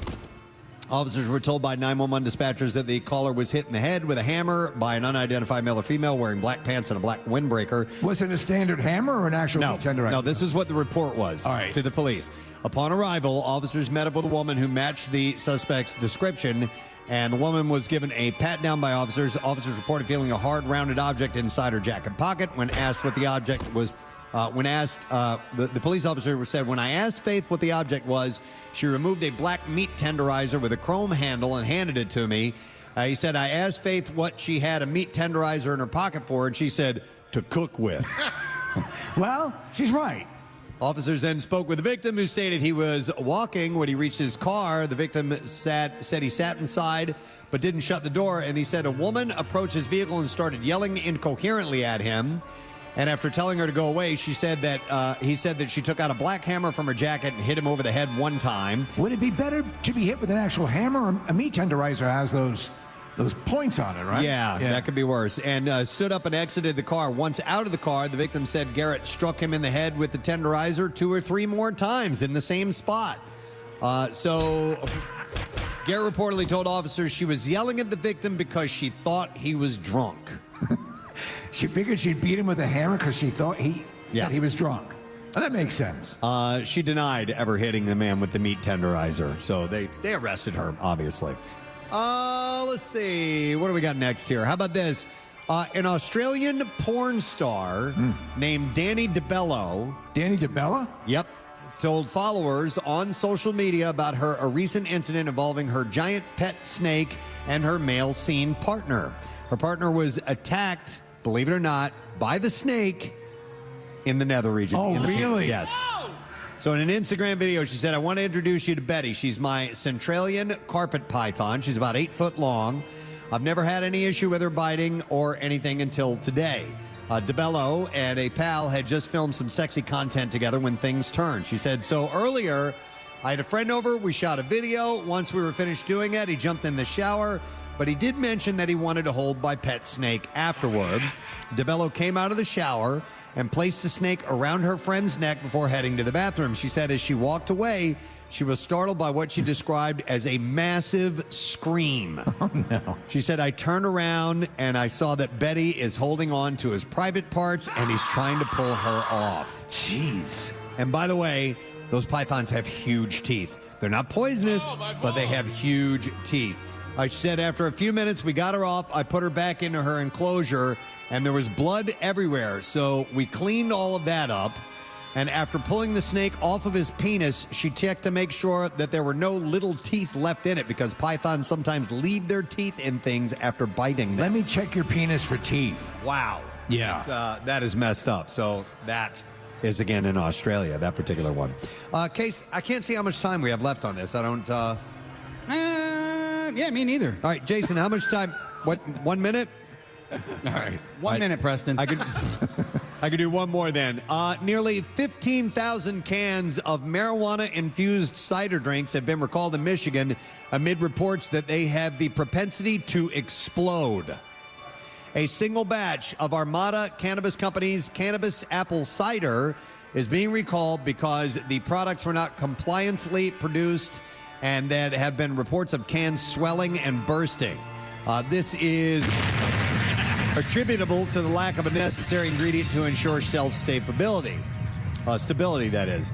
Officers were told by 911 dispatchers that the caller was hit in the head with a hammer by an unidentified male or female wearing black pants and a black windbreaker. Was it a standard hammer or an actual tenderizer? No, this is what the report was to the police. Upon arrival, officers met up with a woman who matched the suspect's description, and the woman was given a pat down by officers. Officers reported feeling a hard, rounded object inside her jacket pocket. When asked what the object was, the police officer said, when I asked Faith what the object was, she removed a black meat tenderizer with a chrome handle and handed it to me. He said, I asked Faith what she had a meat tenderizer in her pocket for, and she said, to cook with. Well, she's right. Officers then spoke with the victim, who stated he was walking when he reached his car. The victim said he sat inside but didn't shut the door, and he said a woman approached his vehicle and started yelling incoherently at him. And after telling her to go away, he said that she took out a black hammer from her jacket and hit him over the head one time. Would it be better to be hit with an actual hammer? Or a meat tenderizer has those points on it, right? Yeah, that could be worse. And stood up and exited the car. Once out of the car, the victim said Garrett struck him in the head with the tenderizer 2 or 3 more times in the same spot. So Garrett reportedly told officers she was yelling at the victim because she thought he was drunk. She figured she'd beat him with a hammer because she thought that he was drunk. Oh, that makes sense. She denied ever hitting the man with the meat tenderizer. So they arrested her, obviously. Let's see. What do we got next here? How about this? An Australian porn star named Danny DeBello. Danny DeBello? Yep. Told followers on social media about a recent incident involving her giant pet snake and her male scene partner. Her partner was attacked, believe it or not, by the snake in the nether region. Oh, really? Yes. So in an Instagram video, she said, I want to introduce you to Betty. She's my Centralian carpet python. She's about 8 foot long. I've never had any issue with her biting or anything until today. DeBello and a pal had just filmed some sexy content together when things turned. She said, so earlier, I had a friend over. We shot a video. Once we were finished doing it, he jumped in the shower. But he did mention that he wanted to hold my pet snake afterward. DeBello came out of the shower and placed the snake around her friend's neck before heading to the bathroom. She said as she walked away, she was startled by what she described as a massive scream. Oh, no. She said, I turned around and I saw that Betty is holding on to his private parts and he's trying to pull her off. Jeez. And by the way, those pythons have huge teeth. They're not poisonous, but they have huge teeth. She said, after a few minutes, we got her off. I put her back into her enclosure, and there was blood everywhere. So we cleaned all of that up. And after pulling the snake off of his penis, she checked to make sure that there were no little teeth left in it, because pythons sometimes leave their teeth in things after biting them. Let me check your penis for teeth. Wow. Yeah. That is messed up. So that is, again, in Australia, that particular one. Case, I can't see how much time we have left on this. I don't... Yeah, me neither. All right, Jason, how much time? What, 1 minute? All right. 1 minute, Preston. I could do one more then. Nearly 15,000 cans of marijuana-infused cider drinks have been recalled in Michigan amid reports that they have the propensity to explode. A single batch of Armada Cannabis Company's cannabis apple cider is being recalled because the products were not compliantly produced, and that have been reports of cans swelling and bursting. This is attributable to the lack of a necessary ingredient to ensure shelf stability. Stability, that is.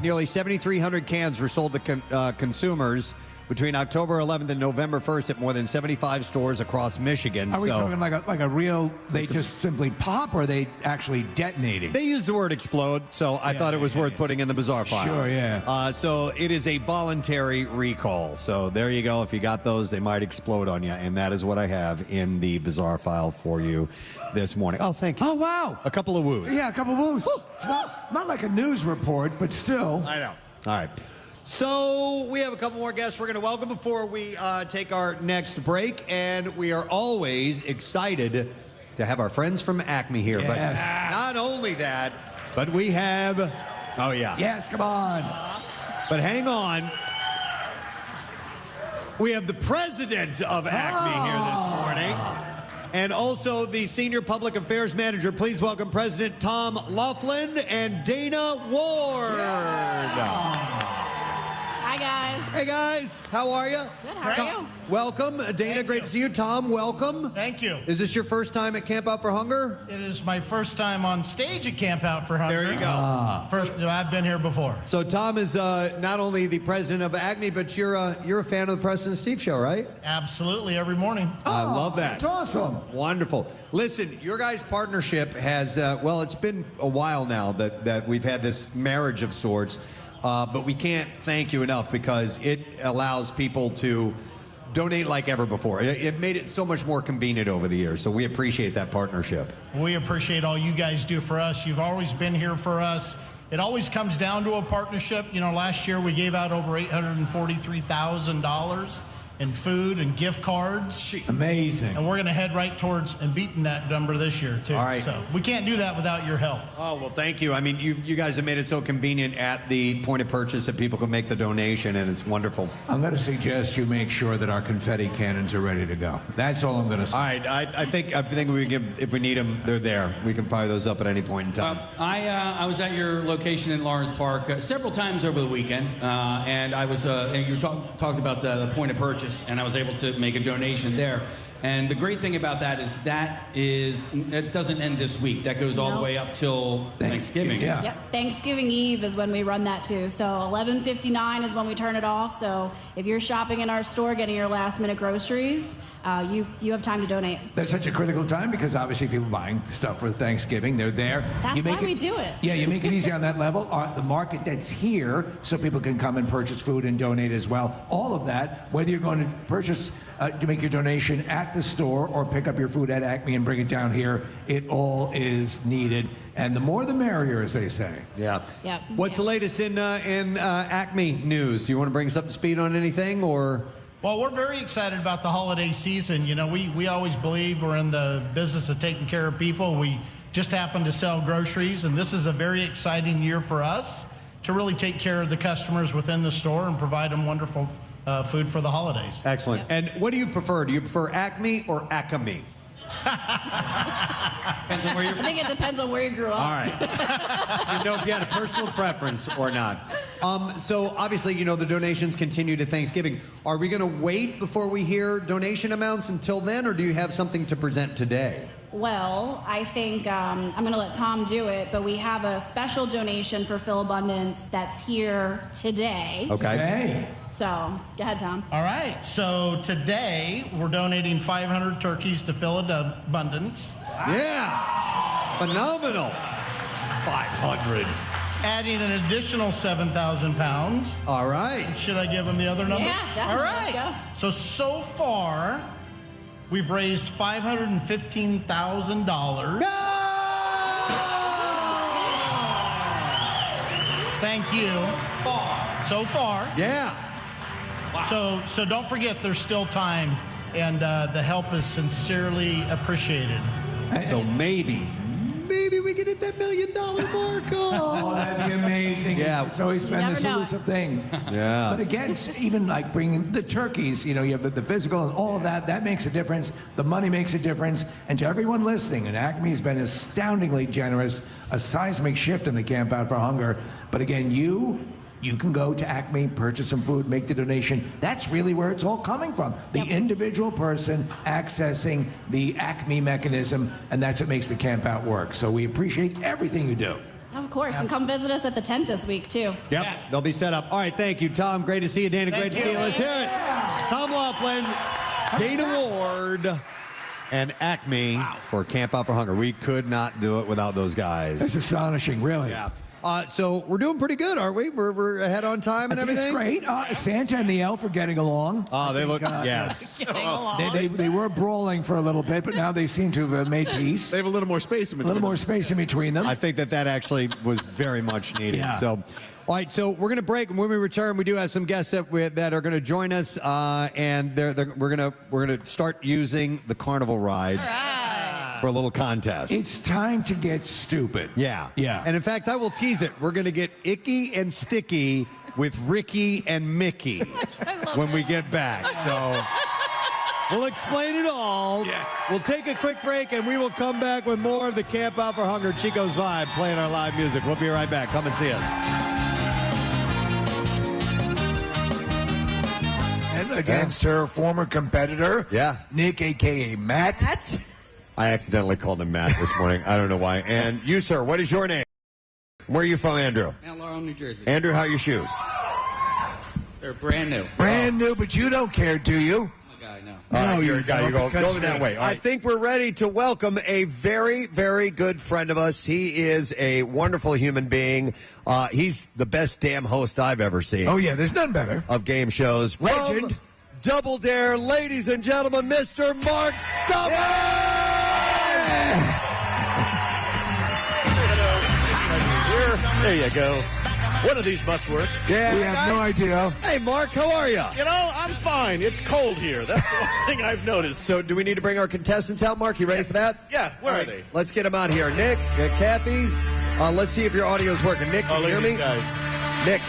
Nearly 7,300 cans were sold to consumers between October 11th and November 1st at more than 75 stores across Michigan. Are we talking like a real, they just simply pop, or are they actually detonating? They use the word explode, so I thought it was worth putting in the bizarre file. Sure, yeah. So it is a voluntary recall. So there you go. If you got those, they might explode on you. And that is what I have in the bizarre file for you this morning. Oh, thank you. Oh, wow. A couple of woos. Yeah, a couple of woos. It's not like a news report, but still. I know. All right. So we have a couple more guests we're going to welcome before we take our next break. And we are always excited to have our friends from Acme here. Yes. But not only that, but we have... Oh, yeah. Yes, come on. But hang on. We have the president of Acme here this morning. And also the senior public affairs manager. Please welcome President Tom Laughlin and Dana Ward. Hi, guys. Hey, guys. How are you? Good, how are you? Welcome. Dana, great to see you. Tom, welcome. Thank you. Is this your first time at Camp Out for Hunger? It is my first time on stage at Camp Out for Hunger. There you go. First, I've been here before. So Tom is not only the president of Acme, but you're a fan of the Preston and Steve show, right? Absolutely, every morning. I love that. That's awesome. Wonderful. Listen, your guys' partnership has, well, it's been a while now that we've had this marriage of sorts, but we can't thank you enough because it allows people to donate like ever before. It made it so much more convenient over the years, so we appreciate that partnership. We appreciate all you guys do for us. You've always been here for us. It always comes down to a partnership. You know, last year we gave out over $843,000 in food and gift cards. Amazing. And we're going to head right towards and beating that number this year, too. All right. So we can't do that without your help. Oh, well, thank you. I mean, you guys have made it so convenient at the point of purchase that people can make the donation, and it's wonderful. I'm going to suggest you make sure that our confetti cannons are ready to go. That's all I'm going to say. All right, I think we if we need them, they're there. We can fire those up at any point in time. I was at your location in Lawrence Park several times over the weekend, and I was and you talked about the point of purchase, and I was able to make a donation there. And the great thing about that is it doesn't end this week. That goes all the way up till Thanksgiving. Yeah. Yep. Thanksgiving Eve is when we run that too. So 11:59 is when we turn it off. So if you're shopping in our store, getting your last minute groceries, you have time to donate. That's such a critical time because obviously people buying stuff for Thanksgiving, they're there. That's why we do it. Yeah, you make it easy on that level. The market that's here, so people can come and purchase food and donate as well. All of that, whether you're going to purchase, to make your donation at the store or pick up your food at Acme and bring it down here, it all is needed. And the more the merrier, as they say. Yeah. Yep. What's the latest in Acme news? You want to bring us up to speed on anything, or? Well, we're very excited about the holiday season. You know, we always believe we're in the business of taking care of people. We just happen to sell groceries, and this is a very exciting year for us to really take care of the customers within the store and provide them wonderful food for the holidays. Excellent. And what do you prefer? Do you prefer Acme or Acme? Depends on where you're I think it depends on where you grew up. All right. You know if you had a personal preference or not. So obviously, you know, the donations continue to Thanksgiving. Are we going to wait before we hear donation amounts until then, or do you have something to present today? Well, I think I'm going to let Tom do it, but we have a special donation for Philabundance that's here today. Okay. Hey. So, go ahead, Tom. All right, so today we're donating 500 turkeys to Philabundance. Yeah. Phenomenal. 500. Adding an additional 7,000 pounds. All right. Should I give him the other number? Yeah, definitely. All right. Let's go. So far, we've raised $515,000. Thank you. So far. Yeah. Wow. So don't forget, there's still time, and the help is sincerely appreciated. So maybe we can hit that $1 million mark. Oh, that'd be amazing. Yeah. It's always been this elusive thing. Yeah. But again, even like bringing the turkeys, you know, you have the physical and all of that, that makes a difference. The money makes a difference. And to everyone listening, and Acme has been astoundingly generous, a seismic shift in the Camp Out for Hunger. But again, you can go to Acme, purchase some food, make the donation. That's really where it's all coming from. The individual person accessing the Acme mechanism, and that's what makes the Camp Out work. So we appreciate everything you do. Of course, and come visit us at the tent this week, too. Yep, they'll be set up. All right, thank you, Tom. Great to see you, Dana. Great to see you. Let's hear it. Tom Laughlin, Dana Ward, and Acme for Camp Out for Hunger. We could not do it without those guys. That's astonishing, really. Yeah. So we're doing pretty good, aren't we? We're ahead on time and everything? It's great. Santa and the elf are getting along. Oh, they look, yes. They were brawling for a little bit, but now they seem to have made peace. They have a little more space in between. A little more space in between them. I think that actually was very much needed. Yeah. So, all right, so we're going to break, and when we return, we do have some guests that are going to join us, and we're going to start using the Carnival rides. For a little contest. It's time to get stupid. Yeah. Yeah. And in fact, I will tease it. We're going to get icky and sticky with Ricky and Mickey when we get back. So we'll explain it all. Yes. We'll take a quick break, and we will come back with more of the Camp Out for Hunger Chico's Vibe, playing our live music. We'll be right back. Come and see us. Preston against her former competitor, Nick, a.k.a. Matt. I accidentally called him Matt this morning. I don't know why. And you, sir, what is your name? Where are you from, Andrew? Mount Laurel, New Jersey. Andrew, how are your shoes? They're brand new. Brand new, but you don't care, do you? I'm a guy, no. All right, you're a guy. You don't, go because that you're- way. I think we're ready to welcome a very, very good friend of us. He is a wonderful human being. He's the best damn host I've ever seen. Oh, yeah, there's none better. Of game shows. Legend. From Double Dare, ladies and gentlemen, Mr. Mark Summers! There you go. One of these must work. Yeah, we have no idea. Hey, Mark, how are you? You know, I'm fine. It's cold here. That's the one thing I've noticed. So, do we need to bring our contestants out, Mark? You ready for that? Yeah, where All are right, they? Let's get them out here. Nick, Kathy, let's see if your audio's working. Nick, can you hear me? Nick,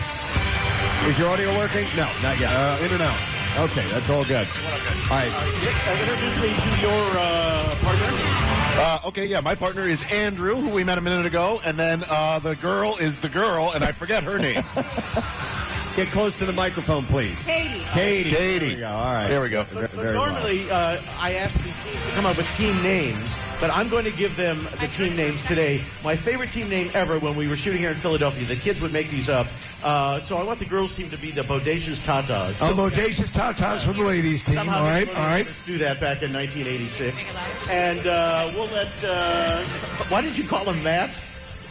is your audio working? No, not yet. In and out. Okay, that's all good. All right. Nick, introduce me to your partner. Okay, yeah, my partner is Andrew, who we met a minute ago, and then the girl is the girl, and I forget her name. Get close to the microphone, please. Katie. Katie. Katie. There we go. All right. There we go. So Very normally, I ask the teams to come up with team names, but I'm going to give them the team names today. My favorite team name ever when we were shooting here in Philadelphia, the kids would make these up. So I want the girls team to be the Bodacious Tatas. Oh, Bodacious Tatas for the ladies team. Somehow All right, they all right. Let's do that back in 1986. And we'll let... why did you call him Matt?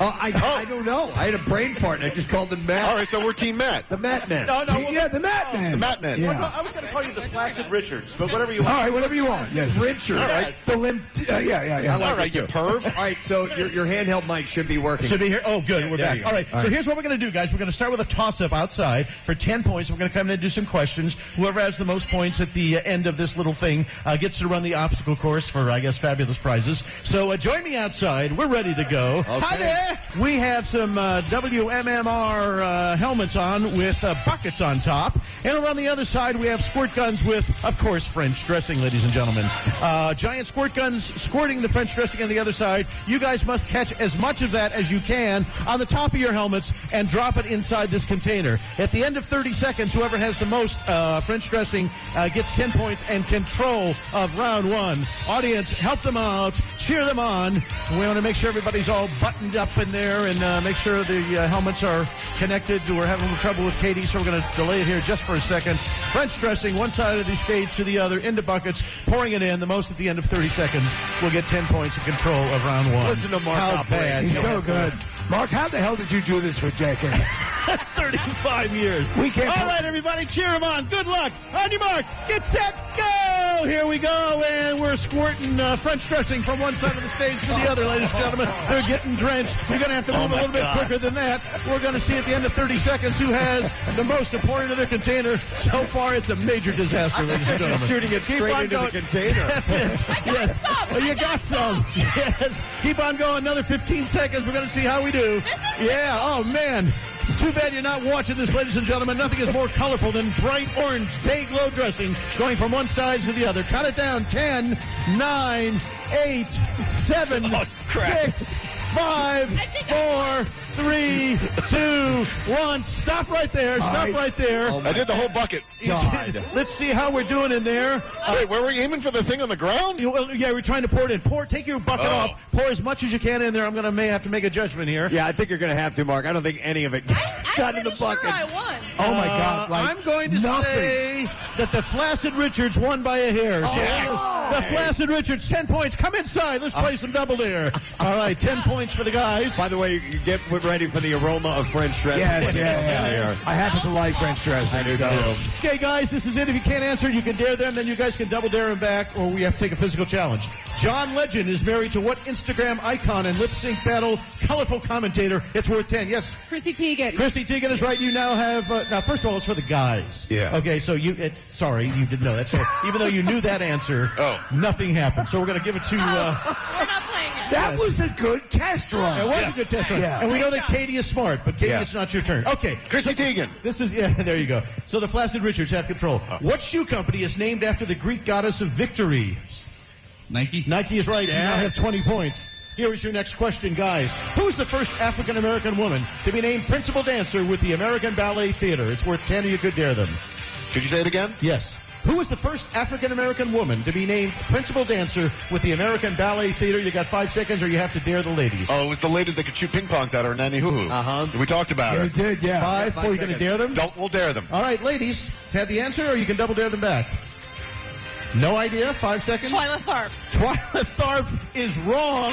I don't know. I had a brain fart and I just called him Matt. All right, so we're Team Matt. The Matt Man. No, Yeah, the Matt Man. The Matt Man. Yeah. I was going to call you the Flaccid Richards, but whatever you want. All right, whatever you want. Yes. Richard. All right. The limp. Yeah. All right, you perv. All right, so your handheld mic should be working. Should be here. Oh, good. We're There back. you go. All right. All So right. here's what we're going to do, guys. We're going to start with a toss-up outside for 10 points. We're going to come in and do some questions. Whoever has the most points at the end of this little thing gets to run the obstacle course for, I guess, fabulous prizes. So join me outside. We're ready to go. Okay. Hi there. We have some WMMR helmets on with buckets on top. And around the other side, we have squirt guns with, of course, French dressing, ladies and gentlemen. Giant squirt guns squirting the French dressing on the other side. You guys must catch as much of that as you can on the top of your helmets and drop it inside this container. At the end of 30 seconds, whoever has the most French dressing gets 10 points and control of round one. Audience, help them out. Cheer them on. We want to make sure everybody's all buttoned up in there and make sure the helmets are connected. We're having a little trouble with Katie, so we're going to delay it here just for a second. French dressing, one side of the stage to the other, into buckets, pouring it in. The most at the end of 30 seconds will get 10 points in control of round one. Listen to Mark How operate. bad. He's so good. Mark, how the hell did you do this for decades? 35 years. We can't. All right, everybody, cheer them on. Good luck. On your mark, get set, go! Here we go, and we're squirting French dressing from one side of the stage to the other, ladies and gentlemen. They're getting drenched. You're going to have to move a little bit quicker than that. We're going to see at the end of 30 seconds who has the most important of their container. So far, it's a major disaster, ladies and gentlemen. Shooting it Keep straight on into going. the container. That's it. Yes. Oh, you got some. Yes. Keep on going. Another 15 seconds. We're going to see how we do. Yeah. Oh, man. It's too bad you're not watching this, ladies and gentlemen. Nothing is more colorful than bright orange day glow dressing going from one side to the other. Count it down. 10, 9, 8, 7, 6, 5, 4, 3, 2, 1. Stop right there. Stop right there. I did the whole bucket. God. Let's see how we're doing in there. Wait, where were you aiming for the thing on the ground? Yeah, we're trying to pour it in. Take your bucket off. Pour as much as you can in there. I'm going to may have to make a judgment here. Yeah, I think you're going to have to, Mark. I don't think any of it got in the bucket. Sure I won. Oh my God! Like I'm going to say that the Flaccid Richards won by a hair. So the Flaccid Richards, 10 points. Come inside. Let's play some double dare. All right, 10 points for the guys. By the way, you get ready for the aroma of French dressing. Yes, yeah. I happen to like French dressing. I do too. Okay, guys, this is it. If you can't answer, you can dare them. Then you guys can double dare them back, or we have to take a physical challenge. John Legend is married to what Instagram icon and lip sync battle colorful commentator? It's worth 10. Yes. Chrissy Teigen. Chrissy Teigen is right. You now have now. First of all, it's for the guys. Yeah. Okay. So sorry, you didn't know that. So even though you knew that answer, nothing happened. So we're going to give it to. We're not playing it. that was a good test run. It was a good test run. Yeah. And we know that Katie is smart, but Katie, it's not your turn. Okay. Chrissy Teigen. This is there you go. So the Flaccid Richards have control. What shoe company is named after the Greek goddess of victory? Nike. Nike is right. You now have 20 points. Here is your next question, guys. Who's the first African-American woman to be named principal dancer with the American Ballet Theater? It's worth 10 or you could dare them. Could you say it again? Yes. Who was the first African-American woman to be named principal dancer with the American Ballet Theater? You got 5 seconds, or you have to dare the ladies. Oh, it was the lady that could shoot ping pongs at her, Nanny Hoo Hoo. We talked about her. We did, yeah. 5, 4, you going to dare them? We'll dare them. All right, ladies, have the answer, or you can double dare them back. No idea? 5 seconds? Twyla Tharp. Twyla Tharp is wrong.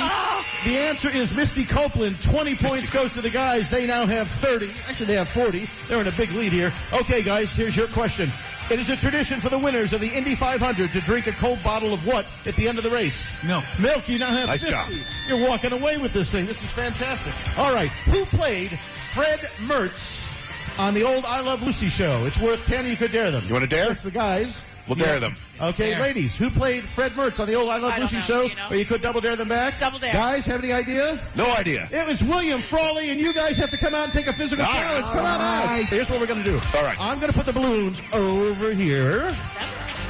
The answer is Misty Copeland. 20 points goes to the guys. They now have 30. Actually, they have 40. They're in a big lead here. Okay, guys, here's your question. It is a tradition for the winners of the Indy 500 to drink a cold bottle of what at the end of the race? Milk. Milk. You now have Nice 50. job. You're walking away with this thing. This is fantastic. All right. Who played Fred Mertz on the old I Love Lucy show? It's worth 10. You could dare them. You want to dare? It's the guys. We'll dare them. Okay, Dare. ladies, who played Fred Mertz on the old I Love I don't Lucy know. show? Do you know? Or you could double dare them back? Double dare. Guys, have any idea? No idea. It was William Frawley, and you guys have to come out and take a physical All right. challenge. Come on out. Here's what we're going to do. All right. I'm going to put the balloons over here.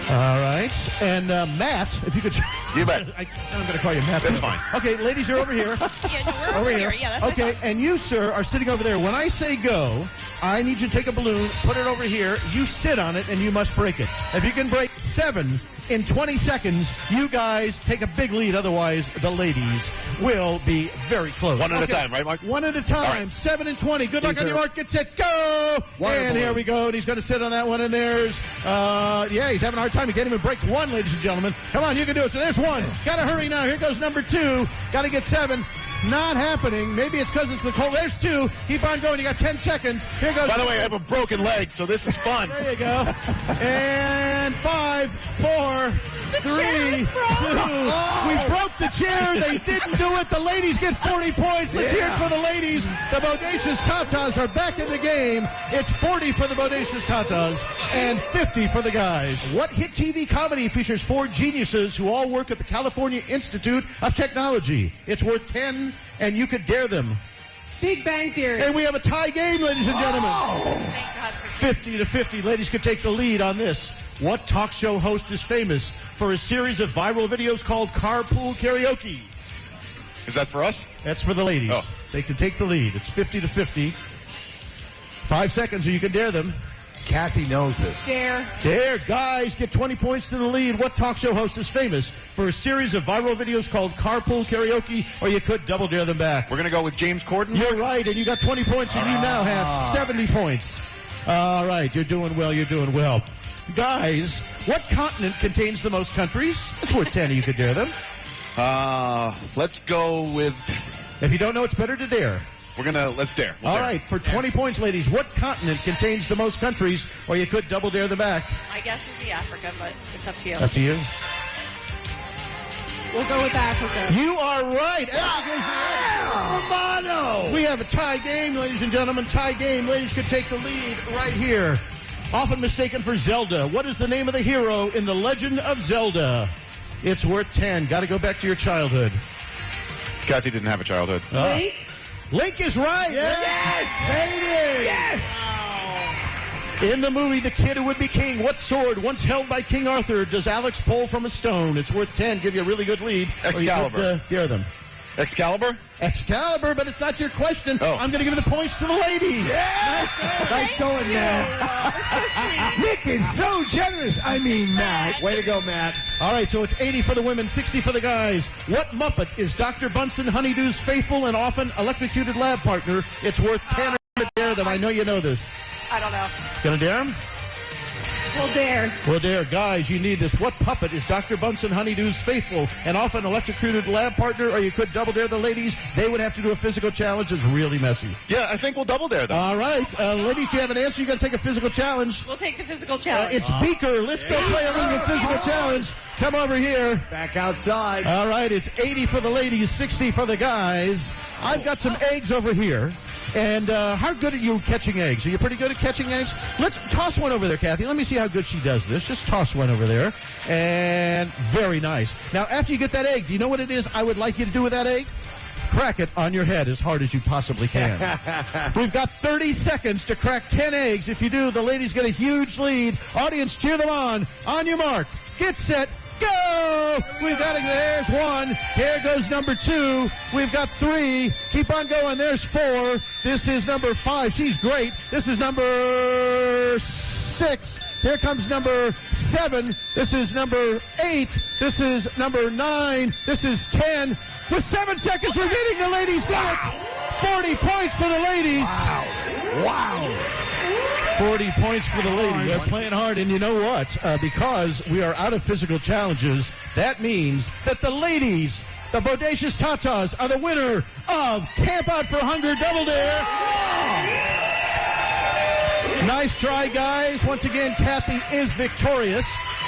All right. And Matt, if you could... You bet. I'm going to call you Matt. That's fine. Okay, ladies, you're over here. Yeah, no, we're over here. Yeah, that's Okay, and you, sir, are sitting over there. When I say go, I need you to take a balloon, put it over here. You sit on it, and you must break it. If you can break 7 in 20 seconds, you guys take a big lead. Otherwise, the ladies will be very close. One at a time, right, Mark? One at a time. All right. 7 and 20. Good luck These on are your mark. Get set, go! water And here we balloons. go. And he's going to sit on that one. And there's, yeah, he's having a hard time. He can't even break one, ladies and gentlemen. Come on, you can do it. So there's one. Got to hurry now. Here goes number 2. Got to get 7. Not happening. Maybe it's because it's the cold. There's 2. Keep on going. You got 10 seconds. Here goes. By the way, I have a broken leg, so this is fun. There you go. And 5, 4, 3, 2. We broke the chair. They didn't do it. The ladies get 40 points. Let's hear it for the ladies. The Bodacious Tatas are back in the game. It's 40 for the Bodacious Tatas and 50 for the guys. What hit TV comedy features 4 geniuses who all work at the California Institute of Technology? It's worth 10, and you could dare them. Big Bang Theory. And we have a tie game, ladies and gentlemen. 50 to 50. Ladies could take the lead on this. What talk show host is famous for a series of viral videos called Carpool Karaoke? Is that for us? That's for the ladies. Oh. They can take the lead. It's 50 to 50. 5 seconds, or you can dare them. Kathy knows this. Dare. Dare, guys, get 20 points to the lead. What talk show host is famous for a series of viral videos called Carpool Karaoke? Or you could double dare them back. We're going to go with James Corden. You're right, and you got 20 points, and you now have 70 points. All right, you're doing well, you're doing well. Guys, what continent contains the most countries? It's worth 10, you could dare them. Let's go with... If you don't know, it's better to dare. Let's dare. We'll All dare. right, for 20 points, ladies, what continent contains the most countries? Or you could double dare them back. My guess would be Africa, but it's up to you. Up to you. We'll go with Africa. You are right. Romano. We have a tie game, ladies and gentlemen. Tie game. Ladies could take the lead right here. Often mistaken for Zelda. What is the name of the hero in The Legend of Zelda? It's worth 10. Got to go back to your childhood. Kathy didn't have a childhood. Link? Link is right. Yes! Baby. Yes! In the movie The Kid Who Would Be King, what sword, once held by King Arthur, does Alex pull from a stone? It's worth 10. Give you a really good lead. Excalibur. Or you could, dare them. Excalibur? Excalibur, but it's not your question. Oh. I'm going to give the points to the ladies. Nice going, Matt. Nick is so generous. I mean, Matt. Way to go, Matt. All right, so it's 80 for the women, 60 for the guys. What Muppet is Dr. Bunsen Honeydew's faithful and often electrocuted lab partner? It's worth 10 to dare them. I know you know this. I don't know. Gonna dare them? We'll dare. Well, dare. Guys, you need this. What puppet is Dr. Bunsen Honeydew's faithful and often electrocuted lab partner? Or you could double dare the ladies. They would have to do a physical challenge. It's really messy. Yeah, I think we'll double dare them. All right. Ladies, do you have an answer? You got to take a physical challenge. We'll take the physical challenge. It's Beaker. Let's go play a little physical challenge. Come over here. Back outside. All right, it's 80 for the ladies, 60 for the guys. I've got some eggs over here. And how good are you catching eggs? Are you pretty good at catching eggs? Let's toss one over there, Kathy. Let me see how good she does this. Just toss one over there. And very nice. Now, after you get that egg, do you know what it is I would like you to do with that egg? Crack it on your head as hard as you possibly can. We've got 30 seconds to crack 10 eggs. If you do, the ladies get a huge lead. Audience, cheer them on. On your mark. Get set. Go! We've got it. There's 1. Here goes number 2. We've got 3. Keep on going. There's 4. This is number 5. She's great. This is number 6. Here comes number 7. This is number 8. This is number 9. This is 10. With 7 seconds remaining, the ladies do it. 40 points for the ladies. Wow. 40 points for the ladies. They're playing hard, and you know what? Because we are out of physical challenges, that means that the ladies, the Bodacious Tatas, are the winner of Camp Out for Hunger Double Dare. Nice try, guys. Once again, Kathy is victorious.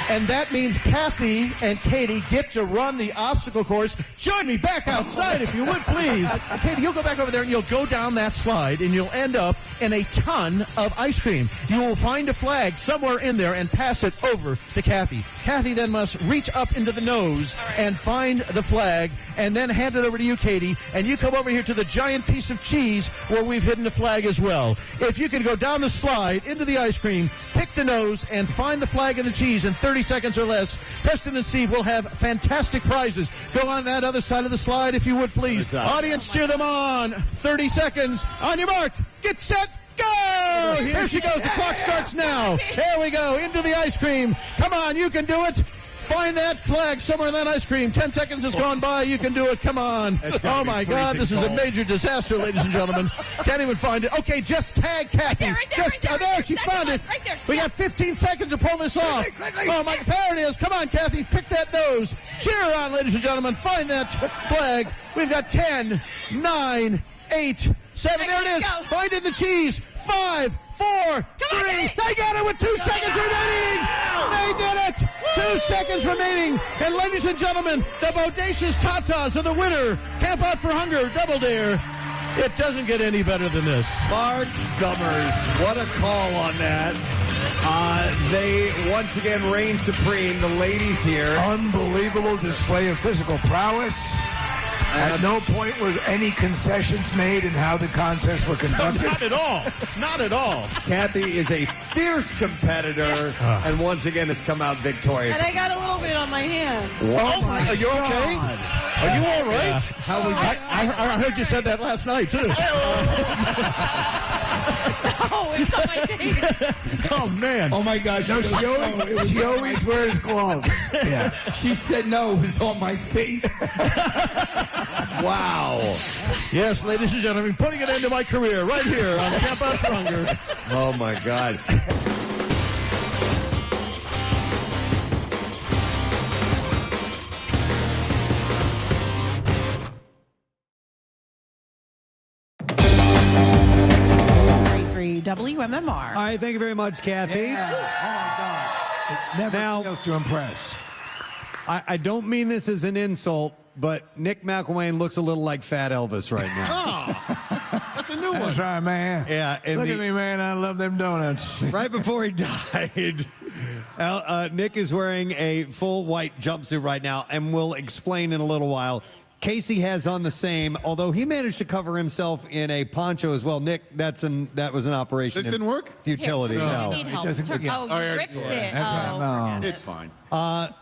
And that means Kathy and Katie get to run the obstacle course. Join me back outside, if you would, please. Katie, you'll go back over there, and you'll go down that slide, and you'll end up in a ton of ice cream. You will find a flag somewhere in there and pass it over to Kathy. Kathy then must reach up into the nose and find the flag, and then hand it over to you, Katie, and you come over here to the giant piece of cheese where we've hidden the flag as well. If you can go down the slide into the ice cream, pick the nose, and find the flag and the cheese in 30 seconds or less, Preston and Steve will have fantastic prizes. Go on that other side of the slide, if you would, please. Audience, cheer them on. 30 seconds. On your mark. Get set. Go! Here she goes. The clock starts now. There we go. Into the ice cream. Come on, you can do it. Find that flag somewhere in that ice cream. 10 seconds has gone by. You can do it. Come on. Oh, my God. This is a major disaster, ladies and gentlemen. Can't even find it. Okay, just tag Kathy. There, she found it. We got 15 seconds to pull this off. Oh, my. There it is. Come on, Kathy. Pick that nose. Cheer on, ladies and gentlemen. Find that flag. We've got 10, 9, 8, 7. There it is. Find it, the cheese. 5, 4, 3. They got it with 2 seconds remaining. They did it. 2 seconds remaining. And ladies and gentlemen, the Bodacious Tatas are the winner. Camp Out for Hunger Double Dare. It doesn't get any better than this. Mark Summers, what a call on that. They once again reign supreme, the ladies here. Unbelievable display of physical prowess. At no point were any concessions made in how the contests were conducted. Not at all. Not at all. Kathy is a fierce competitor and once again has come out victorious. And I got a little bit on my hand. Are you okay? Are you all right? I heard you said that last night, too. Oh, it's on my face. Oh, man. Oh, my gosh. No, she always wears gloves. Yeah. She said no, it was on my face. Wow. Yes, ladies and gentlemen, putting an end to my career right here on Camp Out for Hunger. Oh, my God. WMMR. All right, thank you very much, Kathy. Yeah. Oh, my God. It never fails to impress. I don't mean this as an insult, but Nick McElwain looks a little like Fat Elvis right now. Oh, that's a new one. That's right, man. Yeah. Look at me, man. I love them donuts. Right before he died, Nick is wearing a full white jumpsuit right now, and we'll explain in a little while. Casey has on the same, although he managed to cover himself in a poncho as well. Nick, that was an operation. This didn't work? Futility. No. It doesn't. Oh, you ripped it. No. It's fine.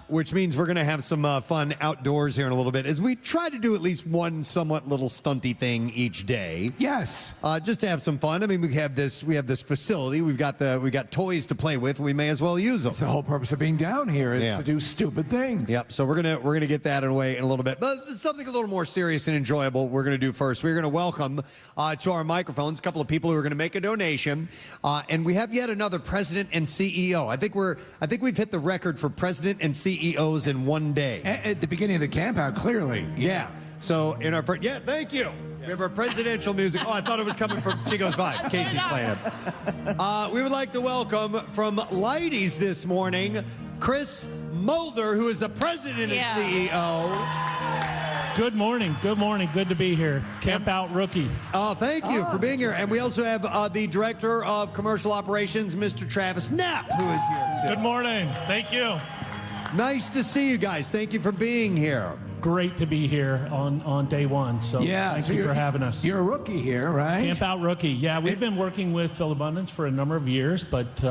Which means we're going to have some fun outdoors here in a little bit, as we try to do at least one somewhat little stunty thing each day. Yes. Just to have some fun. I mean, we have this facility. We got toys to play with. We may as well use them. That's the whole purpose of being down here is to do stupid things. Yep. So we're gonna get that away in a little bit, but something a little more serious and enjoyable. We're gonna do first. We're gonna welcome to our microphones a couple of people who are gonna make a donation, and we have yet another president and CEO. I think we've hit the record for president and CEOs in one day. At the beginning of the camp out, clearly. Yeah. So in our thank you. We have our presidential music. Oh, I thought it was coming from Chico's Vibe. Casey's playing it. We would like to welcome from Leidy's this morning, Chris Mulder, who is the president and CEO. Good morning. Good morning. Good to be here. Camp Out Rookie. Oh, thank you for being here. And we also have the director of commercial operations, Mr. Travis Knapp, who is here too. Good morning. Thank you. Nice to see you guys. Thank you for being here. Great to be here on day one. So thank you for having us. You're a rookie here, right? Camp Out Rookie. Yeah, we've been working with Philabundance for a number of years, but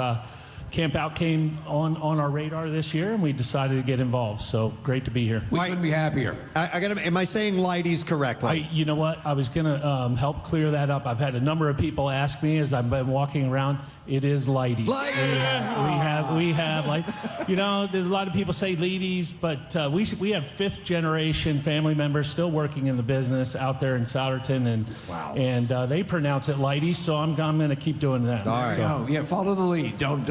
Camp Out came on our radar this year, and we decided to get involved. So great to be here. We couldn't be happier. Am I saying Leidy's correctly? You know what? I was going to help clear that up. I've had a number of people ask me as I've been walking around. It is Leidy's. We have like, you know, a lot of people say Leidy's, but we have fifth generation family members still working in the business out there in Souderton, and they pronounce it Leidy's. So I'm going to keep doing that. All right. So, yeah, follow the lead. Don't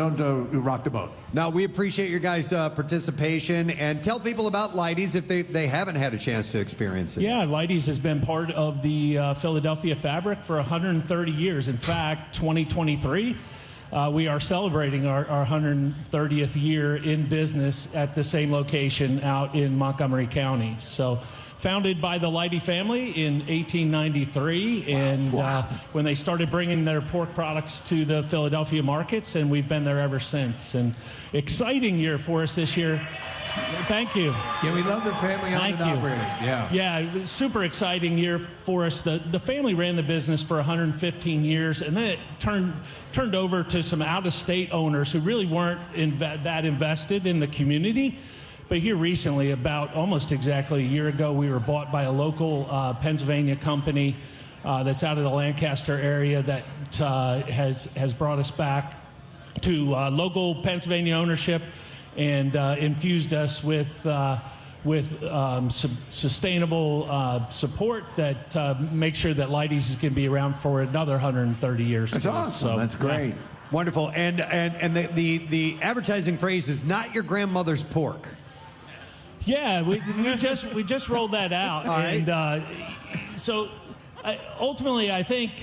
rock the boat. Now, we appreciate your guys' participation, and tell people about Leidy's if they haven't had a chance to experience it. Yeah, Leidy's has been part of the Philadelphia fabric for 130 years. In fact, 2023, we are celebrating our 130th year in business at the same location out in Montgomery County. So, founded by the Leidy family in 1893, and when they started bringing their pork products to the Philadelphia markets, and we've been there ever since. And exciting year for us this year. Thank you. Yeah, we love the family owned and operated. Yeah. Yeah, it was super exciting year for us. The family ran the business for 115 years, and then it turned over to some out-of-state owners who really weren't that invested in the community. But here recently, about almost exactly a year ago, we were bought by a local Pennsylvania company that's out of the Lancaster area that has brought us back to local Pennsylvania ownership and infused us with some sustainable support that makes sure that Leidy's is going to be around for another 130 years. That's awesome. So, that's great. Yeah. Wonderful. And the advertising phrase is not your grandmother's pork. Yeah, we just rolled that out. All right. And so ultimately, I think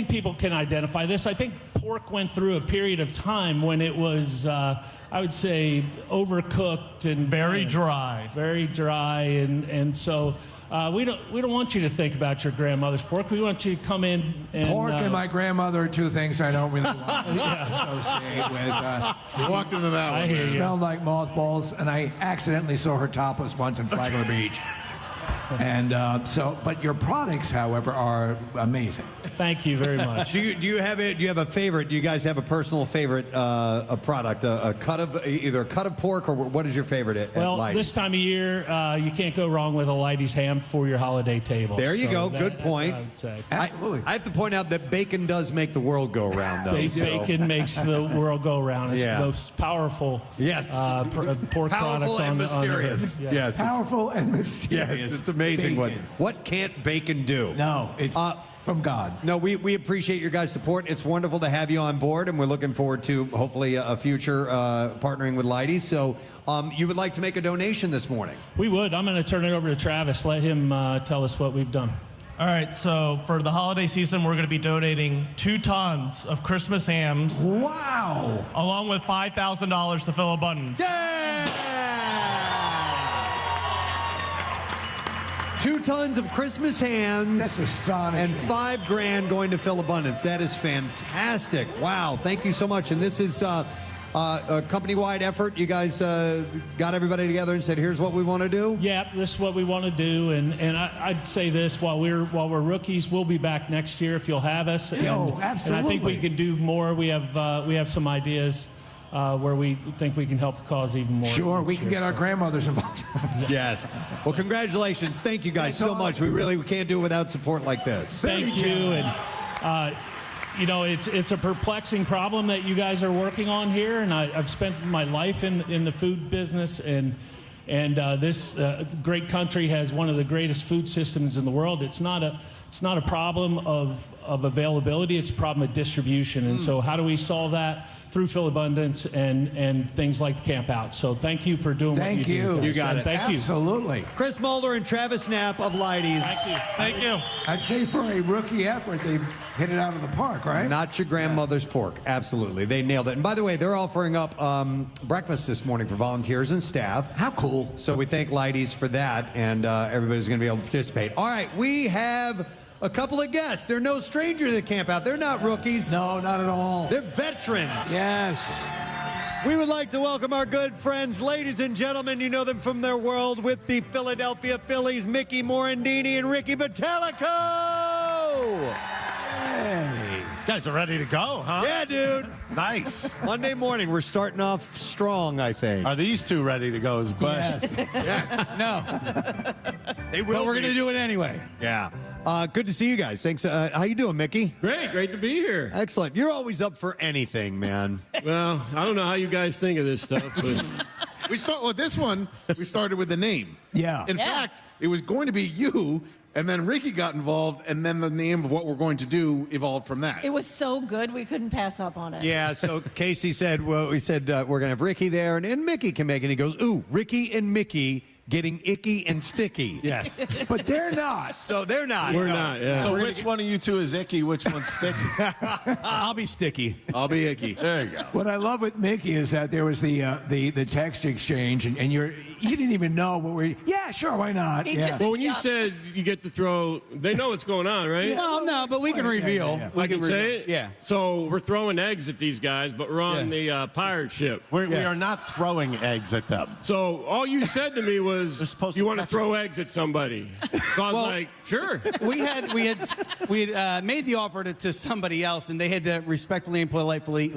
people can identify this. I think pork went through a period of time when it was, I would say, overcooked and very dry, and so we don't want you to think about your grandmother's pork. We want you to come in and pork and my grandmother are two things I don't really want to associate with. You walked into that one. She smelled like mothballs, and I accidentally saw her topless once in Flagler Beach. And but your products, however, are amazing. Thank you very much. Do you have a favorite? Do you guys have a personal favorite a product? Either a cut of pork, or what is your favorite at Leidy's? This time of year, you can't go wrong with a Leidy's ham for your holiday table. There you go. Good point. I would say. Absolutely. I have to point out that bacon does make the world go round, though. Bacon makes the world go round. It's the most powerful pork powerful product and mysterious. Yes. Powerful and mysterious. Yes, it's amazing. What can't bacon do? No, it's from God. No, we appreciate your guys' support. It's wonderful to have you on board, and we're looking forward to hopefully a future partnering with Leidy's. So you would like to make a donation this morning? We would. I'm going to turn it over to Travis. Let him tell us what we've done. All right, so for the holiday season, we're going to be donating 2 tons of Christmas hams. Wow! Along with $5,000 to Philabundance. Yeah! 2 tons of Christmas hams. That's astonishing. And $5,000 going to Philabundance. That is fantastic. Wow. Thank you so much. And this is a company-wide effort. You guys got everybody together and said, here's what we want to do? Yeah, this is what we want to do. And I'd say this, while we're rookies, we'll be back next year if you'll have us. Absolutely. And I think we can do more. We have some ideas where we think we can help the cause even more. Sure, we can get our grandmothers involved. Yes. Well, congratulations. Thank you guys so much. We can't do it without support like this. Thank you. And you know, it's a perplexing problem that you guys are working on here, and I've spent my life in the food business, and this great country has one of the greatest food systems in the world. It's not a problem of availability, it's a problem of distribution. And so how do we solve that? Through Philabundance and things like the Camp Out. So thank you for doing what you do. You got it. Thank you. Absolutely. Chris Mulder and Travis Knapp of Leidy's. Thank you. Thank you. I'd say for a rookie effort, they hit it out of the park, right? Not your grandmother's pork. Absolutely. They nailed it. And by the way, they're offering up breakfast this morning for volunteers and staff. How cool. So we thank Leidy's for that, and everybody's going to be able to participate. All right, we have a couple of guests. They're no stranger to the Camp Out. They're not rookies. No, not at all. They're veterans. Yes. We would like to welcome our good friends, ladies and gentlemen. You know them from their world with the Philadelphia Phillies, Mickey Morandini and Ricky Botellico. Guys are ready to go, huh? Yeah, dude. Nice. Monday morning, we're starting off strong, I think. Are these two ready to go is a question. No. They will. But we're going to be. do it anyway. Yeah. Good to see you guys. Thanks. How you doing, Mickey? Great to be here. Excellent. You're always up for anything, man. Well, I don't know how you guys think of this stuff, but We started with the name. Yeah. In fact, it was going to be you, and then Ricky got involved, and then the name of what we're going to do evolved from that. It was so good, we couldn't pass up on it. Yeah, so Casey said, we're going to have Ricky there, and Mickey can make it. And he goes, ooh, Ricky and Mickey getting icky and sticky. Yes. But they're not. So they're not. we're not. Yeah. So which one of you two is icky? Which one's sticky? I'll be sticky. I'll be icky. There you go. What I love with Mickey is that there was the text exchange, and you didn't even know what we're. Yeah, sure, why not? He Yeah. just- Well, when you said you get to throw, they know what's going on, right? Well, no, but we can reveal. I We can say reveal. it? Yeah. So we're throwing eggs at these guys, but we're on the pirate ship. We are not throwing eggs at them. So all you said to me was, you want to throw eggs at somebody. So I was like, sure. We had made the offer to somebody else, and they had to respectfully and politely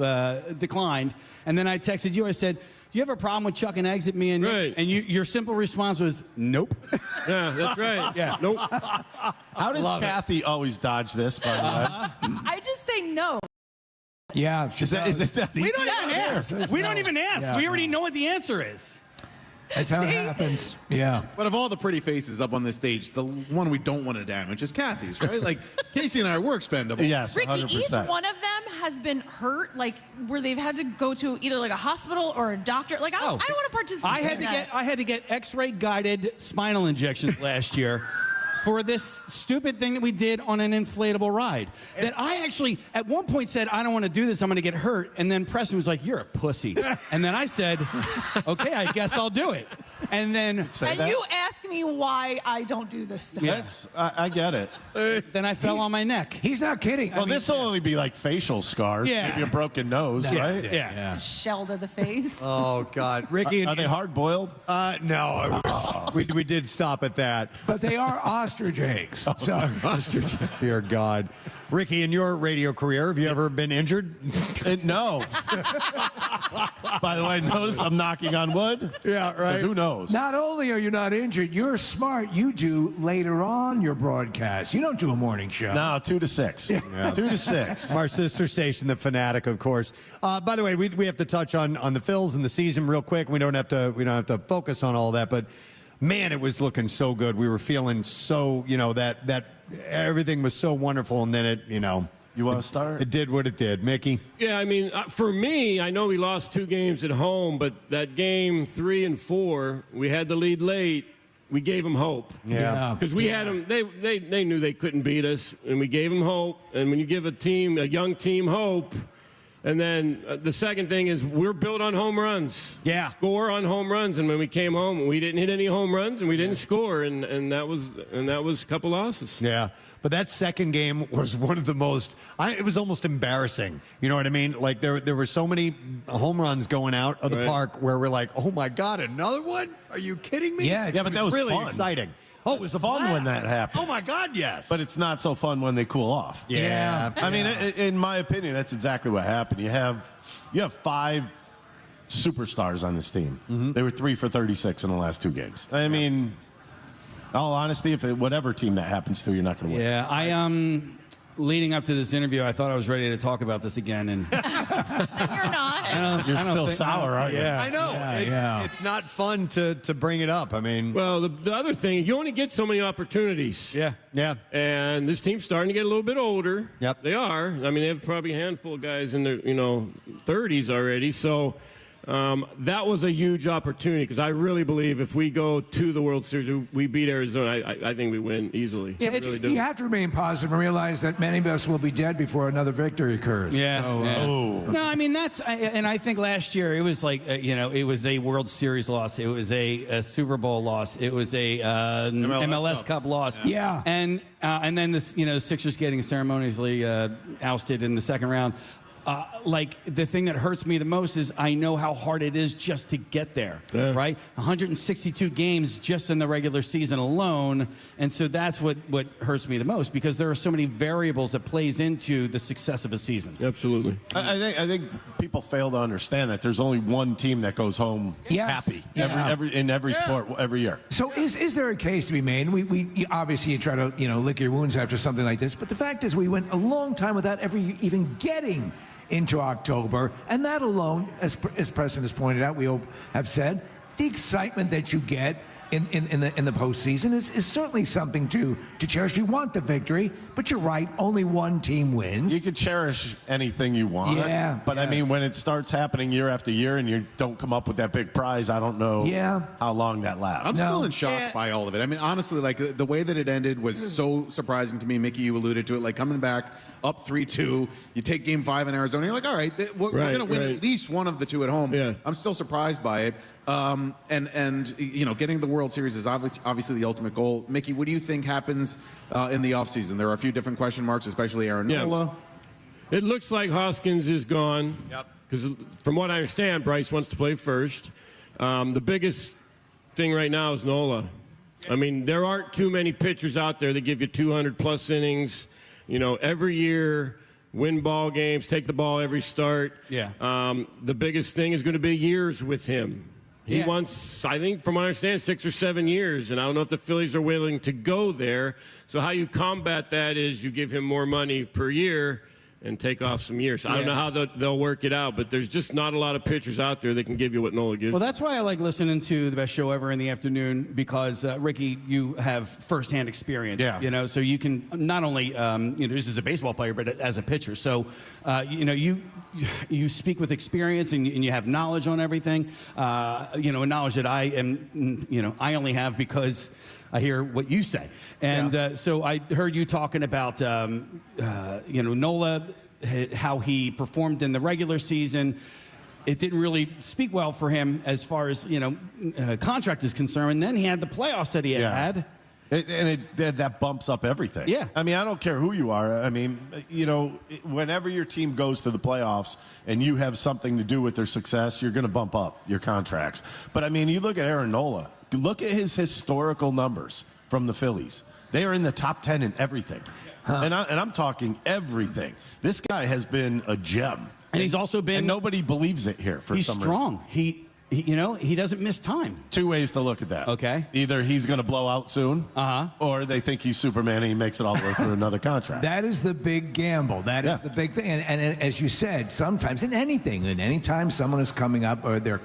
declined. And then I texted you. I said, "Do you have a problem with chucking eggs at me?" And Right. and your simple response was, "Nope." Yeah, that's right. Yeah. Nope. How does Love it. Kathy always dodge this, by the way? I just say no. Yeah. Is it that easy? We don't even ask. We don't even ask. Yeah, We already know what the answer is. That's how it happens. Yeah. But of all the pretty faces up on this stage, the one we don't want to damage is Kathy's, right? Like, Casey and I were expendable. Yes, Ricky, 100%. each one of them has been hurt, like where they've had to go to either like a hospital or a doctor. Like I don't want to participate. I had to get X-ray guided spinal injections last year for this stupid thing that we did on an inflatable ride. That I actually at one point said, "I don't want to do this. I'm going to get hurt." And then Preston was like, "You're a pussy." And then I said, "Okay, I guess I'll do it." And then you ask me why I don't do this stuff. That's, I get it. then I fell on my neck. He's not kidding. Well, this will only be like facial scars, Yeah. maybe a broken nose, right? Yeah. Shell to the face. Oh, God. Ricky. Are they hard-boiled? No. We did stop at that. But they are ostrich eggs. So Ostrich. Dear God. Ricky, in your radio career, have you ever been injured? No. By the way, notice I'm knocking on wood. Yeah, right. 'Cause who knows? not only are you not injured, you're smart. You do later on your broadcast. You don't do a morning show. No, 2 to 6. Yeah. 2 to 6. Our sister station, The Fanatic, of course. By the way, we have to touch on the Phils and the season real quick. We don't have to focus on all that, but man, it was looking so good. We were feeling so, that everything was so wonderful, and then it, You want to start? it did what it did. Mickey? Yeah, I mean, for me, I know we lost 2 games at home, but that game 3 and 4, we had the lead late. We gave them hope. Yeah. Because we had them, they knew they couldn't beat us, and we gave them hope. And when you give a young team hope, and then the second thing is we're built on home runs. Yeah. Score on home runs. And when we came home, we didn't hit any home runs, and we didn't score, and that was a couple losses. Yeah. But that second game was one of the most, it was almost embarrassing. You know what I mean? Like there were so many home runs going out of the park where we're like, oh my God, another one? Are you kidding me? Yeah, but that was really fun. exciting. Oh, it was fun when that happened. Oh my God, yes. But it's not so fun when they cool off. Yeah. I mean, in my opinion, that's exactly what happened. You have 5 superstars on this team. Mm-hmm. They were 3 for 36 in the last 2 games. I mean, all honesty, whatever team that happens to, you're not going to win. Yeah, leading up to this interview, I thought I was ready to talk about this again, and You're not. You're still sour, aren't you? I know. It's not fun to bring it up. I mean, Well, the other thing, you only get so many opportunities. yeah. yeah. And this team's starting to get a little bit older. Yep. They are. I mean, they have probably a handful of guys in their, 30s already. So that was a huge opportunity because I really believe if we go to the World Series, we beat Arizona, I think we win easily. Yeah, I really do. you have to remain positive and realize that many of us will be dead before another victory occurs. Yeah. So, yeah. No, I mean and I think last year it was like it was a World Series loss, it was a Super Bowl loss, it was a MLS Cup loss. Yeah. And then this Sixers getting ceremoniously ousted in the second round. like the thing that hurts me the most is I know how hard it is just to get there, right? 162 games just in the regular season alone, and so that's what hurts me the most because there are so many variables that plays into the success of a season. Absolutely. I think people fail to understand that there's only one team that goes home happy in every sport every year. So is there a case to be made? We obviously you try to lick your wounds after something like this, but the fact is we went a long time without ever even getting into October, and that alone, as Preston has pointed out, we all have said, the excitement that you get in the postseason is certainly something to cherish. You want the victory, but you're right, only one team wins. You can cherish anything you want. But I mean, when it starts happening year after year and you don't come up with that big prize, I don't know how long that lasts. I'm still in shock by all of it. I mean, honestly, like the way that it ended was so surprising to me. Mickey, you alluded to it, like coming back up 3-2. You take Game 5 in Arizona. You're like, all right, we're going to win at least one of the two at home. Yeah. I'm still surprised by it. And getting the World Series is obviously the ultimate goal. Mickey, what do you think happens in the offseason? There are a few different question marks, especially Aaron Nola. It looks like Hoskins is gone. Yep. Because from what I understand, Bryce wants to play first. The biggest thing right now is Nola. I mean, there aren't too many pitchers out there that give you 200-plus innings, every year, win ball games, take the ball every start. Yeah. The biggest thing is going to be years with him. He wants, I think, from what I understand, 6 or 7 years, and I don't know if the Phillies are willing to go there. So how you combat that is you give him more money per year and take off some years. I don't know how they'll work it out, but there's just not a lot of pitchers out there that can give you what Nola gives. Well, that's why I like listening to the best show ever in the afternoon because, Ricky, you have firsthand experience. Yeah. So you can not only, this is a baseball player, but as a pitcher. So, you speak with experience and you have knowledge on everything. Knowledge that I am, I only have because I hear what you say. And so I heard you talking about, Nola, how he performed in the regular season. It didn't really speak well for him as far as, contract is concerned. And then he had the playoffs that he had. That bumps up everything. Yeah. I mean, I don't care who you are. I mean, whenever your team goes to the playoffs and you have something to do with their success, you're going to bump up your contracts. But, I mean, you look at Aaron Nola. Look at his historical numbers from the Phillies. They are in the top 10 in everything. And I'm talking everything. This guy has been a gem. And he's also been... And nobody believes it here for some reason. He's strong. He doesn't miss time. Two ways to look at that. Okay. Either he's going to blow out soon, or they think he's Superman and he makes it all the way through another contract. That is the big gamble. That is the big thing. And as you said, sometimes in any time someone is coming up or their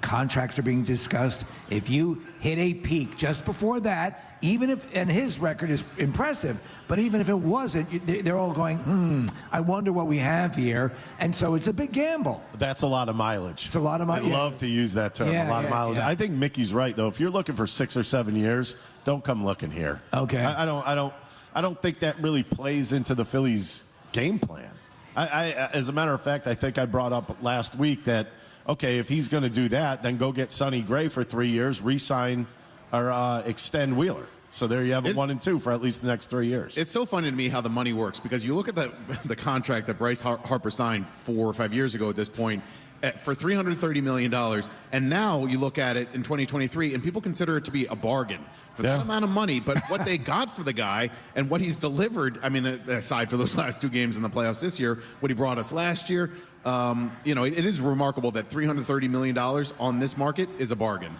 contracts are being discussed, if you hit a peak just before that, even if, and his record is impressive, but even if it wasn't, they're all going, I wonder what we have here. And so it's a big gamble. That's a lot of mileage. It's a lot of mileage. I love to use that term, a lot of mileage. I think Mickey's right, though. If you're looking for 6 or 7 years, don't come looking here. Okay. I don't think that really plays into the Phillies' game plan. As a matter of fact, I think I brought up last week that, okay, if he's going to do that, then go get Sonny Gray for 3 years, re-sign or extend Wheeler. So there you have a 1 and 2 for at least the next 3 years. It's so funny to me how the money works because you look at the contract that Bryce Harper signed 4 or 5 years ago at this point for $330 million, and now you look at it in 2023 and people consider it to be a bargain for that amount of money. But what they got for the guy and what he's delivered, I mean, aside for those last 2 games in the playoffs this year, what he brought us last year, it is remarkable that $330 million on this market is a bargain.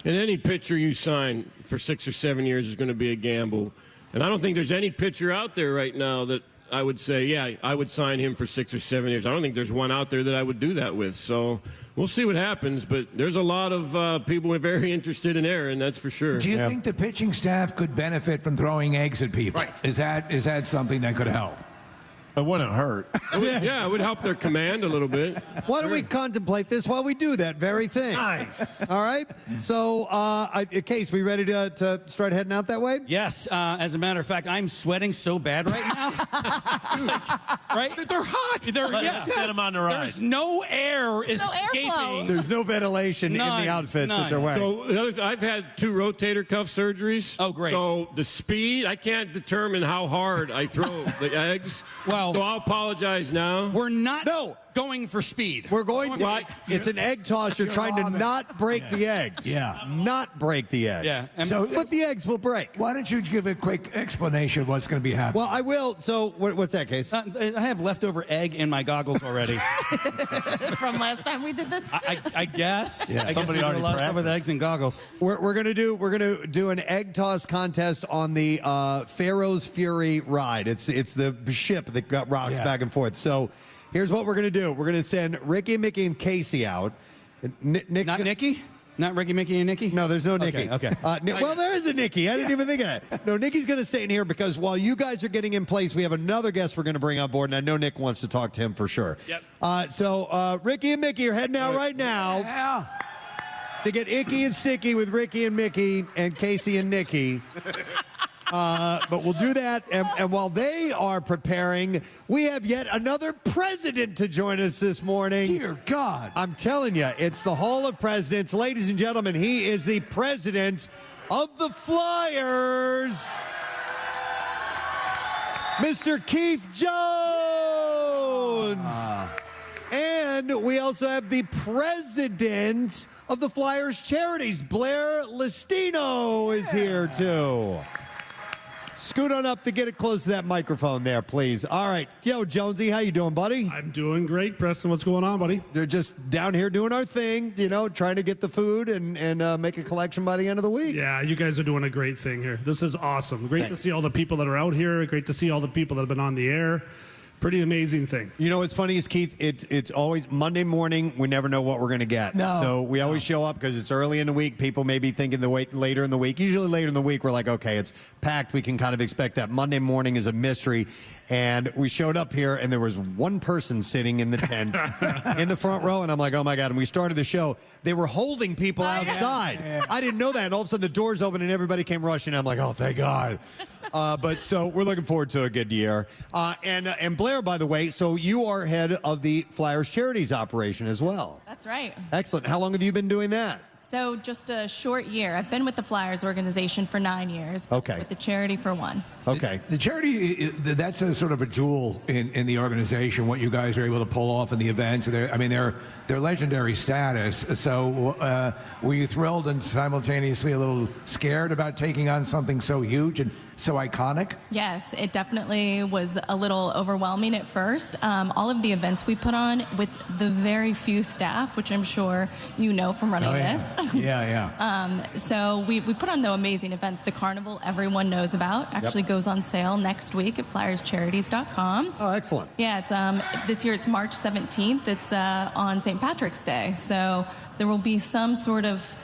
And any pitcher you sign for 6 or 7 years is going to be a gamble. And I don't think there's any pitcher out there right now that I would say, I would sign him for 6 or 7 years. I don't think there's one out there that I would do that with. So we'll see what happens. But there's a lot of people who are very interested in Aaron, that's for sure. Do you think the pitching staff could benefit from throwing eggs at people? Right. Is that something that could help? It wouldn't hurt. It would help their command a little bit. Why don't we contemplate this while we do that very thing? Nice. All right. So, Case, we ready to start heading out that way? Yes. As a matter of fact, I'm sweating so bad right now. Right? They're hot. Let's get them on the ride. There's no air escaping. There's no ventilation in the outfits that they're wearing. So I've had 2 rotator cuff surgeries. Oh, great. So the speed, I can't determine how hard I throw the eggs. Well, Well, so I'll apologize now. we're not going for speed. We're going to. It's an egg toss. You're trying to not break the eggs. Yeah. Not break the eggs. Yeah. But the eggs will break. Why don't you give a quick explanation of what's going to be happening? Well, I will. So, what's that, Case? I have leftover egg in my goggles already. From last time we did this. I guess. Yeah, I somebody guess already lost over the practiced. eggs and goggles. We're gonna do an egg toss contest on the Pharaoh's Fury ride. It's the ship that got rocks back and forth. So here's what we're gonna do. We're gonna send Ricky, Mickey, and Casey out. Nick's Not Nikki? Not Ricky, Mickey, and Nikki? No, there's no Nikki. Okay. Well, there is a Nikki. I didn't even think of that. No, Nikki's going to stay in here because while you guys are getting in place, we have another guest we're going to bring on board, and I know Nick wants to talk to him for sure. Yep. So Ricky and Mickey are heading out right now to get icky and sticky with Ricky and Mickey and Casey and Nikki. But we'll do that. And while they are preparing, we have yet another president to join us this morning. Dear God. I'm telling you, it's the Hall of Presidents. Ladies and gentlemen, he is the president of the Flyers, Mr. Keith Jones. And we also have the president of the Flyers Charities, Blair Listino, is here too. Scoot on up to get it close to that microphone there, please. All right. Yo, Jonesy, how you doing, buddy? I'm doing great. Preston, what's going on, buddy? They're just down here doing our thing, trying to get the food and make a collection by the end of the week. Yeah, you guys are doing a great thing here. This is awesome. Great to see all the people that are out here. Great to see all the people that have been on the air. Pretty amazing thing. You know what's funny is, Keith, it's always Monday morning. We never know what we're going to get. So we always show up because it's early in the week. People may be thinking later in the week. Usually later in the week, we're like, okay, it's packed. We can kind of expect that. Monday morning is a mystery. And we showed up here, and there was one person sitting in the tent in the front row. And I'm like, oh, my God. And we started the show. They were holding people outside. Yeah. I didn't know that. And all of a sudden, the doors opened, and everybody came rushing. I'm like, oh, thank God. But so we're looking forward to a good year. And Blair, by the way, so you are head of the Flyers Charities operation as well. That's right. Excellent. How long have you been doing that? So just a short year. I've been with the Flyers organization for 9 years. Okay. With the charity for 1. Okay. The charity, that's a sort of a jewel in the organization, what you guys are able to pull off in the events. They're legendary status. So were you thrilled and simultaneously a little scared about taking on something so huge and so iconic? Yes, it definitely was a little overwhelming at first. All of the events we put on with the very few staff, which I'm sure you know from running this. So we put on the amazing events. The Carnival everyone knows about actually goes on sale next week at flyerscharities.com. Oh, excellent. Yeah, it's this year it's March 17th. It's on St. Patrick's Day. So there will be some sort of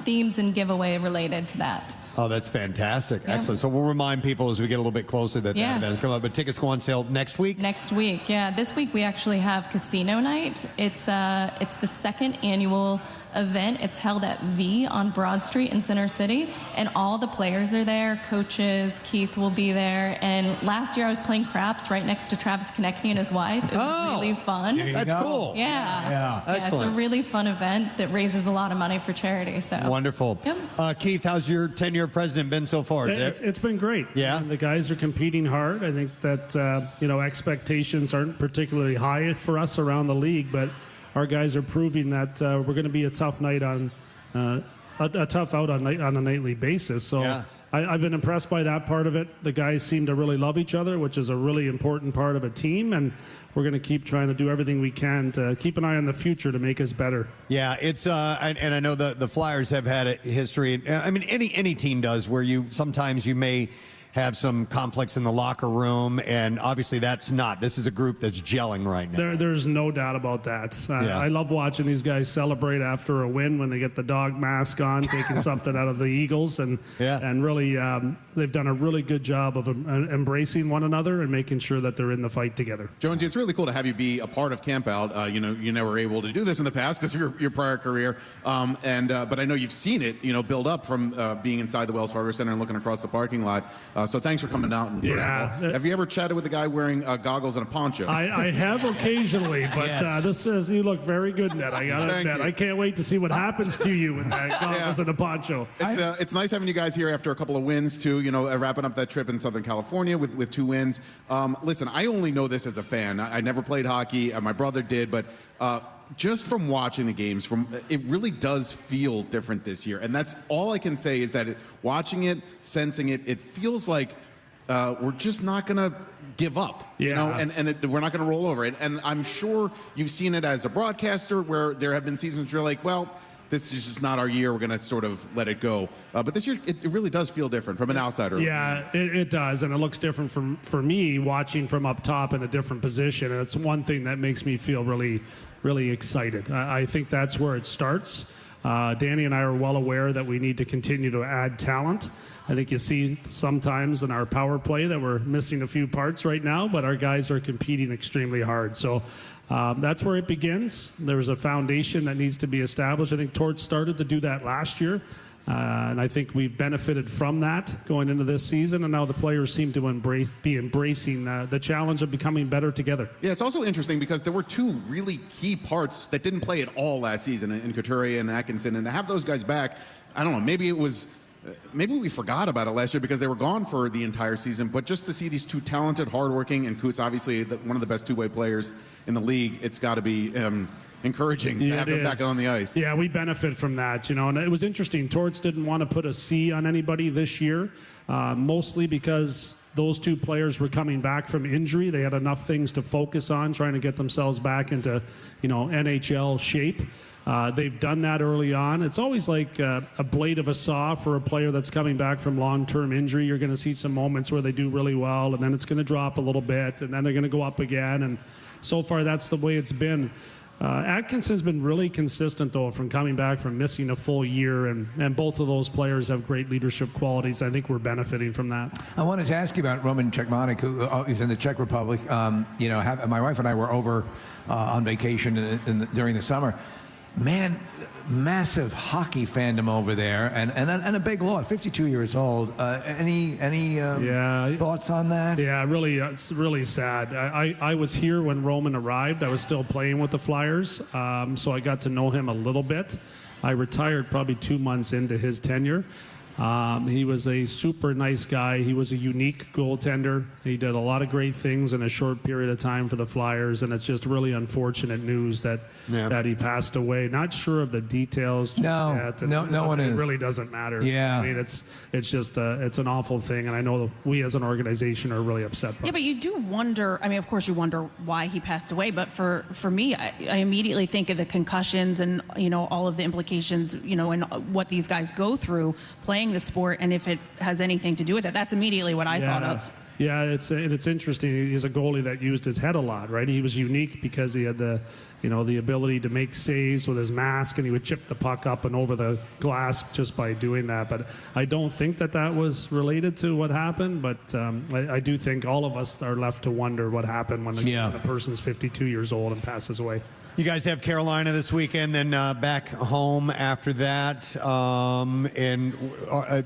themes and giveaway related to that. Oh, that's fantastic. Yeah. Excellent. So we'll remind people as we get a little bit closer that that event is coming up. But tickets go on sale next week? Next week, yeah. This week we actually have Casino Night. It's the second annual event. It's held at V on Broad Street in Center City, and all the players are there. Coaches, Keith will be there. And last year I was playing craps right next to Travis Konechny and his wife. It was really fun. That's cool. Yeah. Excellent. It's a really fun event that raises a lot of money for charity. So wonderful. Yep. Keith, how's your tenure president been so far? It's been great. Yeah. And the guys are competing hard. I think that expectations aren't particularly high for us around the league, but our guys are proving that we're going to be a tough night on a tough out on a nightly basis. So I've been impressed by that part of it. The guys seem to really love each other, which is a really important part of a team, and we're going to keep trying to do everything we can to keep an eye on the future to make us better. Yeah, it's and I know the Flyers have had a history. I mean, any team does, where sometimes you may have some conflicts in the locker room, and obviously that's not. This is a group that's gelling right now. There's no doubt about that. I love watching these guys celebrate after a win when they get the dog mask on, taking something out of the Eagles, and really they've done a really good job of embracing one another and making sure that they're in the fight together. Jonesy, it's really cool to have you be a part of Camp Out. You never were able to do this in the past because of your prior career, but I know you've seen it, build up from being inside the Wells Fargo Center and looking across the parking lot. So thanks for coming out. And have you ever chatted with a guy wearing goggles and a poncho? I have occasionally, but this says you look very good in that. I got to admit. I can't wait to see what happens to you in that goggles and a poncho. It's nice having you guys here after a couple of wins, too. You know, wrapping up that trip in Southern California with 2 wins. Listen, I only know this as a fan. I never played hockey. My brother did, but just from watching the games, it really does feel different this year. And that's all I can say is that watching it, sensing it, it feels like we're just not going to give up, you know, and we're not going to roll over. And I'm sure you've seen it as a broadcaster where there have been seasons where you're like, well, this is just not our year. We're going to sort of let it go. But this year, it really does feel different from an outsider. Yeah, it does. And it looks different for me watching from up top in a different position. And it's one thing that makes me feel really, really excited. I think that's where it starts. Danny and I are well aware that we need to continue to add talent. I think you see sometimes in our power play that we're missing a few parts right now, but our guys are competing extremely hard. So that's where it begins. There's a foundation that needs to be established. I think Torch started to do that last year, and I think we've benefited from that going into this season, and now the players seem to be embracing the challenge of becoming better together. Yeah, it's also interesting because there were 2 really key parts that didn't play at all last season in Couturier and Atkinson, and to have those guys back, I don't know, maybe we forgot about it last year because they were gone for the entire season, but just to see these 2 talented, hardworking, and Coots, obviously one of the best 2-way players in the league, it's got to be encouraging to have them back on the ice. Yeah, we benefit from that, you know, and it was interesting. Torts didn't want to put a C on anybody this year, mostly because those 2 players were coming back from injury. They had enough things to focus on, trying to get themselves back into, you know, NHL shape. They've done that early on. It's always like a blade of a saw for a player that's coming back from long-term injury. You're going to see some moments where they do really well, and then it's going to drop a little bit, and then they're going to go up again. And so far, that's the way it's been. Atkinson's been really consistent, though, from coming back from missing a full year, and both of those players have great leadership qualities. I think we're benefiting from that. I wanted to ask you about Roman Czechmanek, who is in the Czech Republic. You know, my wife and I were over on vacation during the summer. Man, massive hockey fandom over there, and a big lot. 52 years old. Any thoughts on that? Yeah, really, it's really sad. I was here when Roman arrived. I was still playing with the Flyers, so I got to know him a little bit. I retired probably 2 months into his tenure. He was a super nice guy. He was a unique goaltender. He did a lot of great things in a short period of time for the Flyers, and it's just really unfortunate news that he passed away. Not sure of the details just yet. No one is. It really doesn't matter. Yeah. I mean, it's just it's an awful thing, and I know we as an organization are really upset by it. Yeah, but you do wonder, I mean, of course you wonder why he passed away, but for me, I immediately think of the concussions and, you know, all of the implications, you know, and what these guys go through playing the sport, and if it has anything to do with it. That's immediately what I thought of. Yeah, it's interesting. He's a goalie that used his head a lot, right? He was unique because he had the ability to make saves with his mask, and he would chip the puck up and over the glass just by doing that. But I don't think that was related to what happened, but I do think all of us are left to wonder what happened when a person's 52 years old and passes away. You guys have Carolina this weekend, then back home after that. And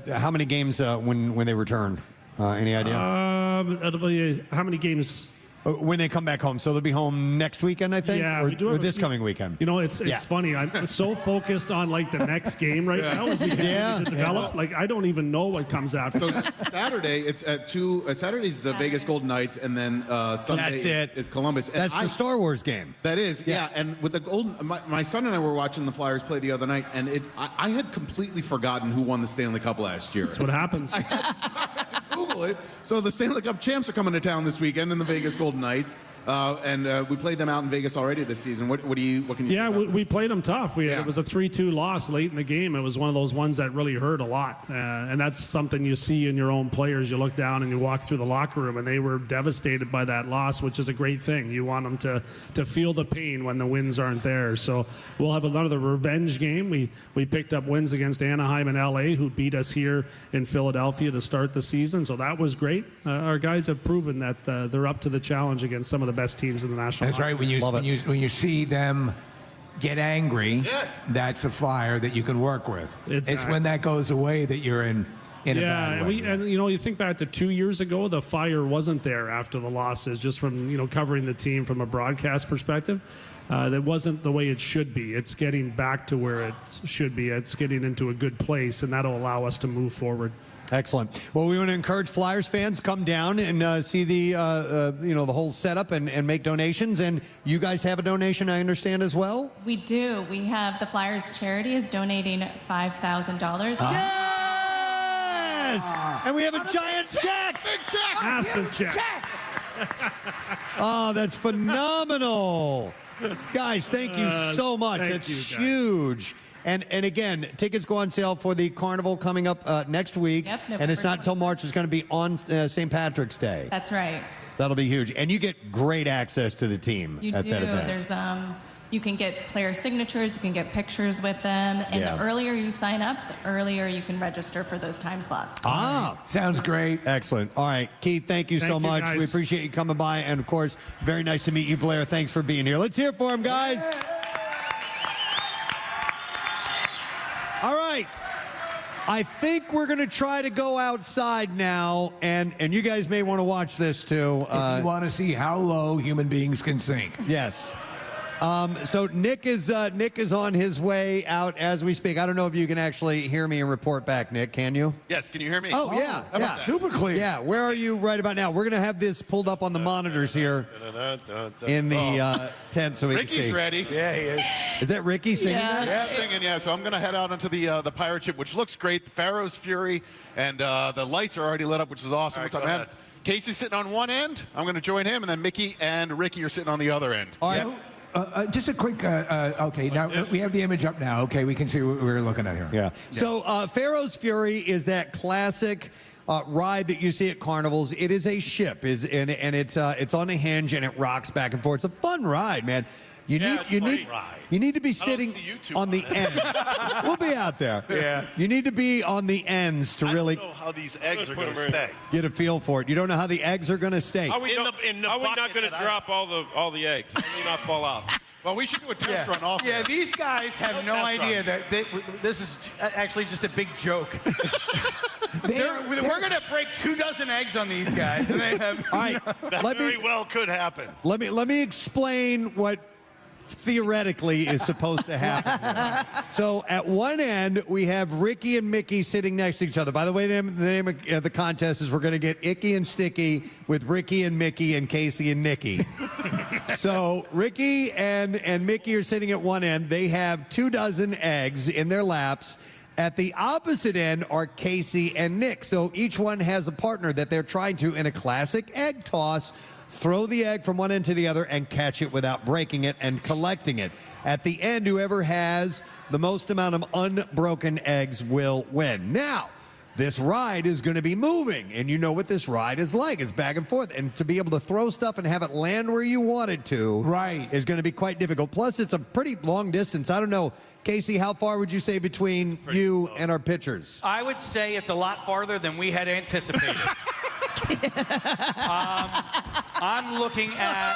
how many games when they return? Any idea? How many games? When they come back home. So they'll be home next weekend, I think? Yeah, or this coming weekend? You know, it's funny. I'm so focused on, like, the next game right now as we continue to develop. Like, I don't even know what comes after. So Saturday, it's at 2. Saturday's the Vegas Golden Knights, and then Sunday is Columbus. And That's the Star Wars game. That is, yeah. And with the Golden, my son and I were watching the Flyers play the other night, and I had completely forgotten who won the Stanley Cup last year. That's what happens. I had to Google it. So the Stanley Cup champs are coming to town this weekend in the Vegas Golden Knights. And we played them out in Vegas already this season. What can you say? Yeah, we played them tough. It was a 3-2 loss late in the game. It was one of those ones that really hurt a lot. And that's something you see in your own players. You look down and you walk through the locker room, and they were devastated by that loss, which is a great thing. You want them to feel the pain when the wins aren't there. So we'll have another revenge game. We picked up wins against Anaheim and LA, who beat us here in Philadelphia to start the season. So that was great. Our guys have proven that they're up to the challenge against some of the best teams in the National That's Hockey. Right. When you see them get angry, that's a fire that you can work with. Exactly. It's when that goes away that you're in in a bad way. And you think back to 2 years ago, the fire wasn't there after the losses, just from covering the team from a broadcast perspective. That wasn't the way it should be. It's getting back to where it should be. It's getting into a good place, and that'll allow us to move forward. Excellent. Well, we want to encourage Flyers fans, come down and see the the whole setup and make donations. And you guys have a donation, I understand, as well? We do. We have the Flyers charity is donating $5,000. Yes! And we have a giant check! Big check! Massive check. Oh, that's phenomenal. Guys, thank you so much. Thank It's you, guys. huge. And again, tickets go on sale for the Carnival coming up next week. Yep, and it's November not till March. It's going to be on St. Patrick's Day. That's right. That'll be huge. And you get great access to the team You at do. that event. There's you can get player signatures, you can get pictures with them, and Yeah. the earlier you sign up, the earlier you can register for those time slots. Sounds great. Excellent. All right, Keith, thank you Thank so you, much. guys. We appreciate you coming by. And, of course, very nice to meet you, Blair. Thanks for being here. Let's hear it for him, guys. All right. I think we're going to try to go outside now, and you guys may want to watch this, too. If you want to see how low human beings can sink. Yes. So Nick is on his way out as we speak. I don't know if you can actually hear me and report back, Nick. Can you? Yes, can you hear me? Oh, yeah. How about that? Super clear. Yeah, where are you right about now? We're going to have this pulled up on the monitors here in the tent so we can see. Ricky's ready. Yeah, he is. Is that Ricky singing that? Yeah, singing, yeah. So I'm going to head out onto the pirate ship, which looks great, the Pharaoh's Fury, and the lights are already lit up, which is awesome. What's up, man? Casey's sitting on one end. I'm going to join him, and then Mickey and Ricky are sitting on the other end. All right. Just a quick, okay, now we have the image up now. Okay, we can see what we're looking at here. Yeah. So Pharaoh's Fury is that classic ride that you see at carnivals. It is a ship, and it's on a hinge and it rocks back and forth. It's a fun ride, man. You need to be sitting on the end. We'll be out there. Yeah. You need to be on the ends to really I don't know how these eggs are going to stay. get a feel for it. You don't know how the eggs are going to stay. Are we not going to drop all the eggs? How do not fall out? Well, we should do a test run off. Yeah, these guys have no idea that this is actually just a big joke. We're going to break 24 eggs on these guys. And they have All right. That very well could happen. Let me explain what theoretically is supposed to happen here. So at one end, we have Ricky and Mickey sitting next to each other. By the way, the name of the contest is we're going to get Icky and Sticky with Ricky and Mickey and Casey and Nikki. So Ricky and Mickey are sitting at one end. They have 24 eggs in their laps. At the opposite end are Casey and Nick. So each one has a partner that they're trying to, in a classic egg toss, throw the egg from one end to the other and catch it without breaking it and collecting it. At the end, whoever has the most amount of unbroken eggs will win. Now, this ride is going to be moving, and you know what this ride is like. It's back and forth, and to be able to throw stuff and have it land where you want it to is going to be quite difficult. Plus, it's a pretty long distance. I don't know, Casey, how far would you say between you and our pitchers? I would say it's a lot farther than we had anticipated. I'm looking at,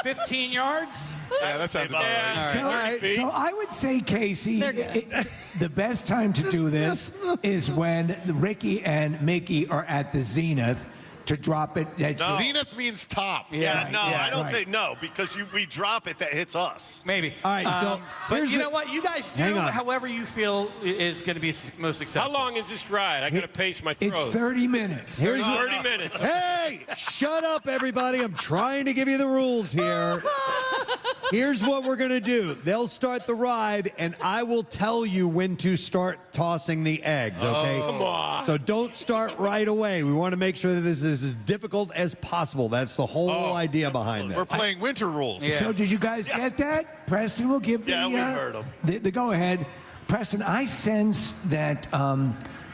15 yards? Yeah, that sounds about right. So I would say, Casey, the best time to do this is when Ricky and Mickey are at the zenith to drop it. No. Zenith means top. I don't think, because we drop it, that hits us. Maybe. All right, but you know what? You guys do however you feel is going to be most successful. How long is this ride? I got to pace my throat. It's 30 minutes. 30 minutes. Hey, shut up, everybody. I'm trying to give you the rules here. Here's what we're going to do. They'll start the ride, and I will tell you when to start tossing the eggs, okay? Come on. So don't start right away. We want to make sure that this is as difficult as possible. That's the whole idea behind this. We're playing winter rules. Yeah. So did you guys get that? Preston will give we heard them. The go-ahead. Preston, I sense that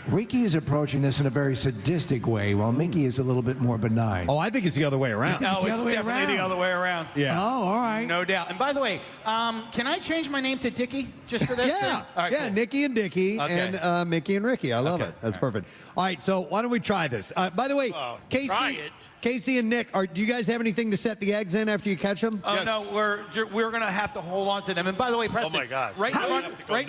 Ricky is approaching this in a very sadistic way, while Mickey is a little bit more benign. Oh, I think it's the other way around. No, it's definitely the other way around. Yeah. Oh, all right. No doubt. And by the way, can I change my name to Dickie just for this thing? Yeah, All right, cool. Nicky and Dickie Okay. and Mickey and Ricky. I love it. That's perfect. All right, so why don't we try this? By the way, Casey. Try it. Casey and Nick, do you guys have anything to set the eggs in after you catch them? Oh, no, we're going to have to hold on to them. And by the way, Preston, my gosh. right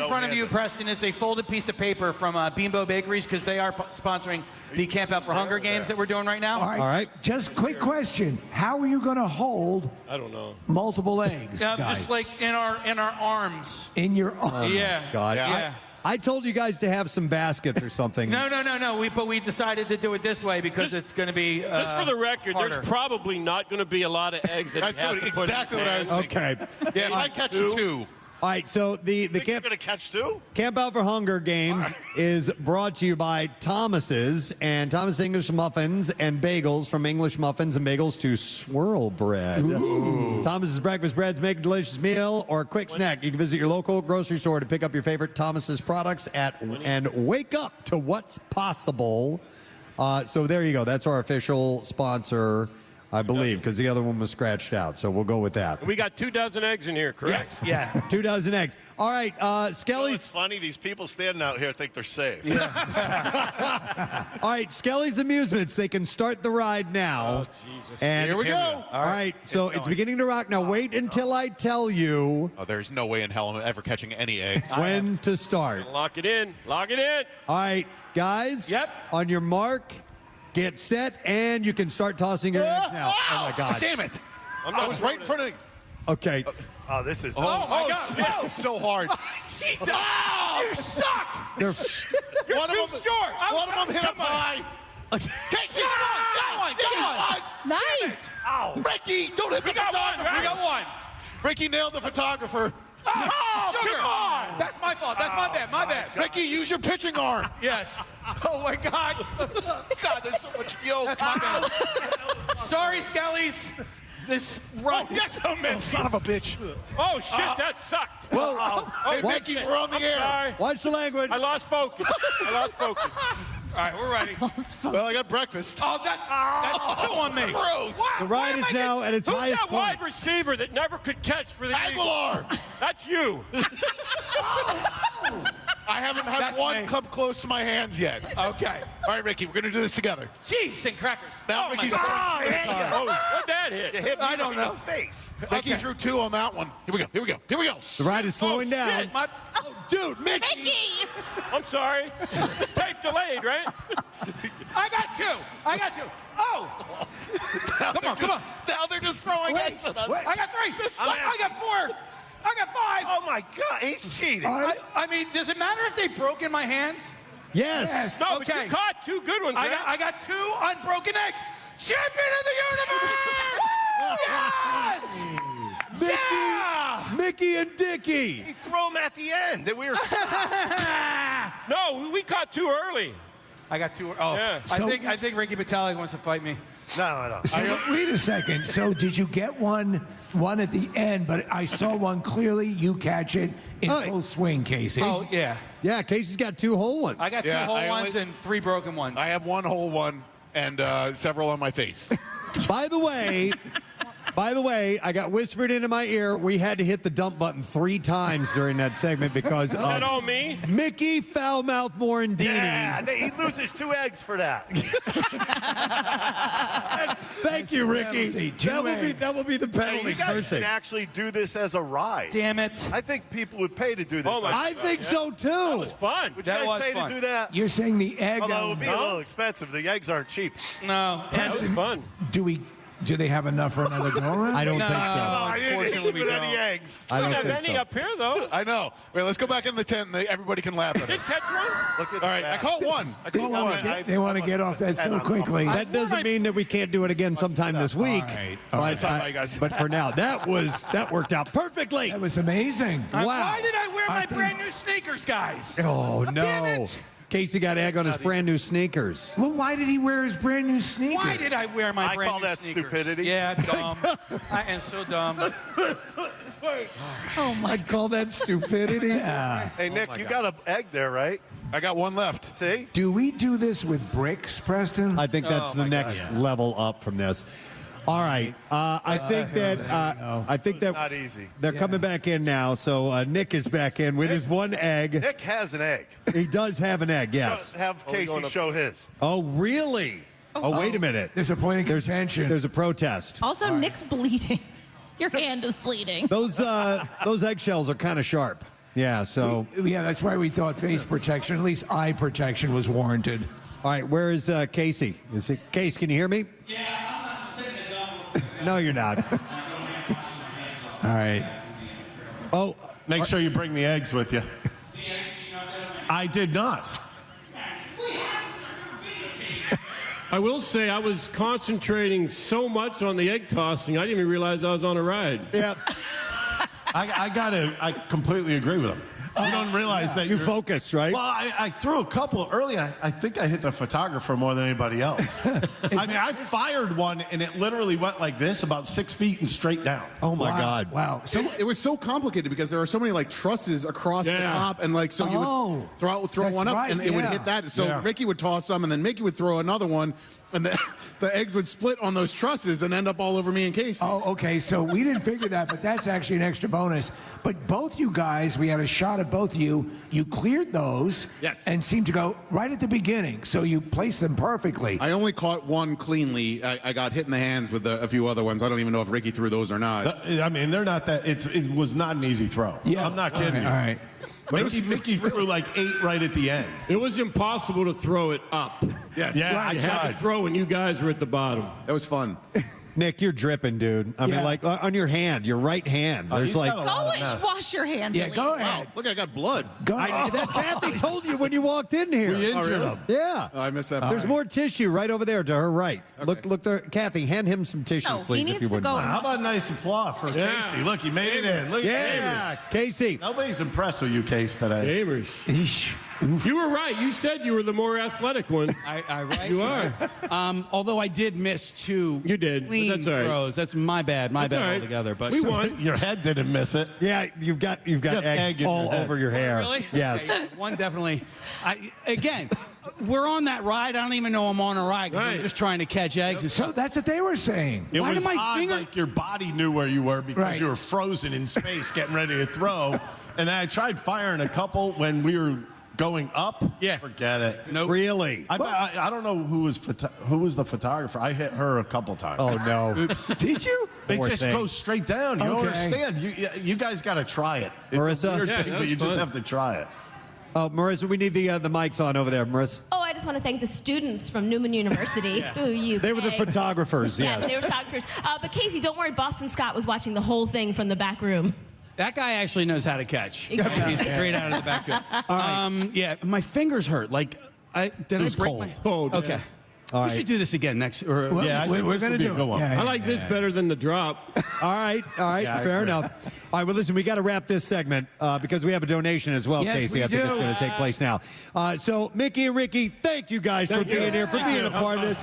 in front of you, Preston, is a folded piece of paper from Beanbo Bakeries because they are sponsoring the Camp Out for Hunger games that we're doing right now. All right. Just quick question. How are you going to hold I don't know. multiple eggs, guys? Just like in our arms. In your arms? Yeah. God. Yeah. I told you guys to have some baskets or something. No. But we decided to do it this way because it's going to be Just for the record, harder. there's probably not going to be a lot of eggs that That's you have to put exactly in what I was thinking. Okay. Yeah, if I catch two. All right, so the You're going to catch two? Camp Out for Hunger Games is brought to you by Thomas's and Thomas English Muffins and Bagels, from English Muffins and Bagels to Swirl Bread. Thomas's breakfast breads make a delicious meal or a quick snack. You can visit your local grocery store to pick up your favorite Thomas's products and wake up to what's possible. So there you go. That's our official sponsor, I believe, because the other one was scratched out. So we'll go with that. We got 2 dozen eggs in here, correct? Yes, yeah. 2 dozen eggs. All right, Skelly's. It's funny, these people standing out here think they're safe. All right, Skelly's Amusements. They can start the ride now. Oh, Jesus. And Here we go. All right, so it's beginning to rock. Now wait until I tell you Oh, there's no way in hell I'm ever catching any eggs. when to start. Lock it in. Lock it in. All right, guys. Yep. On your mark, get set, and you can start tossing your eggs now. Oh my God! Damn it! I was right in front of you. Okay. Oh, this is... Oh, my God. This is so hard. Jesus. Oh, you suck. They're One of them hit up high. Casey, Go on. Nice. Ow. Ricky, don't hit the photographer. We got one. Ricky nailed the photographer. Oh, sugar. come on. That's my fault. That's my bad. My bad. Ricky, use your pitching arm. Yes. Oh, my God. God, there's so much yolk. That's my bad. Sorry, Skellies. This run is so messy. Son of a bitch. Oh, shit, that sucked. Whoa. Hey, Mickey, we're on the air. Sorry. Watch the language. I lost focus. All right, we're ready. Well, I got breakfast. Oh, that's 2 on me. Gross. The ride is now at its Who's highest that point. wide receiver that never could catch for the Eagles? Aguilar. That's you. I haven't had That's one me. come close to my hands yet. Okay. All right, Ricky, we're going to do this together. Cheese and crackers. Now Oh, my Ricky's God. throwing Oh, what'd that hit? You hit me I don't right in know. the face. Ricky threw 2 on that one. Here we go. The ride is slowing down. Shit, my- Dude, Mickey. I'm sorry. It's tape delayed, right? I got you. Oh. Come on. Now they're just throwing eggs at us. I got 3. I got 4. I got 5. Oh, my God. He's cheating. I mean, does it matter if they broke in my hands? Yes. No, but Okay. you caught 2 good ones. I got 2 unbroken eggs. Champion of the universe! Yes! Mickey and Dickie. He threw him at the end. We were... No, we caught 2 early. I got 2. Oh, Yeah. I think Ricky Batali wants to fight me. No. So, wait a second. So did you get one at the end, but I saw one clearly. You catch it in full swing, Casey. Oh, yeah. Yeah, Casey's got 2 whole ones. I got 2 whole ones and 3 broken ones. I have 1 whole one and several on my face. By the way, I got whispered into my ear we had to hit the dump button 3 times during that segment because Is that all me? Mickey Foulmouth Morandini. Yeah, he loses 2 eggs for that. Thank you, Ricky. That will be the Hey, penalty. you guys Cursing. should actually do this as a ride. Damn it. I think people would pay to do this. Oh, my I think so too. That was fun. Would you guys pay to do that? You're saying the egg? Although it would be a little expensive. The eggs aren't cheap. No. That was fun. Do they have enough for another go around? I don't think so. I didn't Unfortunately, even we any don't. eggs. I We don't don't have think any so. up here, though. I know. Wait, let's go back in the tent and everybody can laugh at Did us. catch one? Look at All right, I caught 1. They want to get off that so quickly. That doesn't mean that we can't do it again sometime this week. All right. But for now, that worked out perfectly. That was amazing. Wow. Why did I wear my brand new sneakers, guys? Oh Damn no. it. Casey got egg on his brand new sneakers. Well, why did he wear his brand new sneakers? Why did I wear my I brand call new that sneakers? stupidity. Yeah, dumb. I am so dumb. I'd call that stupidity. Hey, Nick, you got an egg there, right? I got 1 left. See? Do we do this with bricks, Preston? I think that's the next level up from this. All right. I think that Not easy. they're coming back in now. So Nick is back in with his 1 egg. Nick has an egg. He does have an egg, yes. Have Casey show his. Oh, really? Oh, wait a minute. There's a point of contention. There's a protest. Also, Nick's bleeding. Your hand is bleeding. Those eggshells are kind of sharp. Yeah, so. Yeah, that's why we thought face protection, at least eye protection, was warranted. All right, where is Casey? Is it Case? Can you hear me? Yeah, I'm not just taking a dump. No, you're not. All right. Oh, make sure you bring the eggs with you. I did not. I will say I was concentrating so much on the egg tossing, I didn't even realize I was on a ride. Yeah. I completely agree with him. You don't realize that you focus, right? Well, I threw a couple early. I think I hit the photographer more than anybody else. I mean, I fired one, and it literally went like this, about 6 feet and straight down. Oh, my God. Wow. So it was so complicated because there are so many like trusses across the top, and like so you would throw one up, and it would hit that. So Ricky would toss some, and then Mickey would throw another one, and the eggs would split on those trusses and end up all over me and Casey. Oh, okay. So we didn't figure that, but that's actually an extra bonus. But both you guys, we had a shot at both of you. You cleared those, and seemed to go right at the beginning. So you placed them perfectly. I only caught one cleanly. I got hit in the hands with a few other ones. I don't even know if Ricky threw those or not. I mean, they're not that. It was not an easy throw. Yeah. I'm not kidding you. All right. Mickey threw like 8 right at the end. It was impossible to throw it up. Yes. Yeah, I You had tried. to throw when you guys were at the bottom. That was fun. Nick, you're dripping, dude. I mean, like on your hand, your right hand. There's like. Go wash your hand. Yeah, please. go ahead. Look, I got blood. Go That Kathy told you when you walked in here. We injured him. Yeah. Oh, I missed that. There's more tissue right over there to her right. Look there. Kathy, hand him some tissues, No, he please, needs if you to wouldn't go mind. How about a nice applause for Casey? Look, he made it in. Look Yeah, Casey. Nobody's impressed with you, Case, today. Gamers. You were right. You said you were the more athletic one. I right? You are. Although I did miss 2 You did, but clean that's all right. throws. That's my bad. My That's all bad right. altogether. But We won. Your head didn't miss it. Yeah, you've got got egg egg in all your head. over your hair. Really? Yes. Okay, one definitely. Again, we're on that ride. I don't even know I'm on a ride because I'm Right. just trying to catch eggs. So that's what they were saying. It Why was did my odd, finger- like your body knew where you were because Right. you were frozen in space getting ready to throw. And then I tried firing a couple when we were going up. Yeah. Forget it. Nope. Really? I don't know who was the photographer. I hit her a couple times. Oh no. Did you? They Poor just thing. go straight down. You don't Okay. understand. You guys got to try it. It's Marissa? a weird Yeah, thing, that but you was just fun. have to try it. Oh, Marissa, we need the mics on over there, Marissa. Oh, I just want to thank the students from Newman University who you They were the pegged. photographers. Yes, Yes. they were photographers. But Casey, don't worry. Boston Scott was watching the whole thing from the back room. That guy actually knows how to catch. Exactly. He's straight out of the backfield. Yeah, my fingers hurt. Like, did I was break cold. my? Cold, Okay. yeah. All We right. should do this again next. Or, Yeah, I think we're this gonna would be do a good it. one. Yeah, I like this better than the drop. All right, Yeah, I fair agree. enough. All right, well, listen, we got to wrap this segment because we have a donation as well, Yes, Casey. we I think do. it's going to take place now. So, Mickey and Ricky, thank you guys for being here, for being a part of this.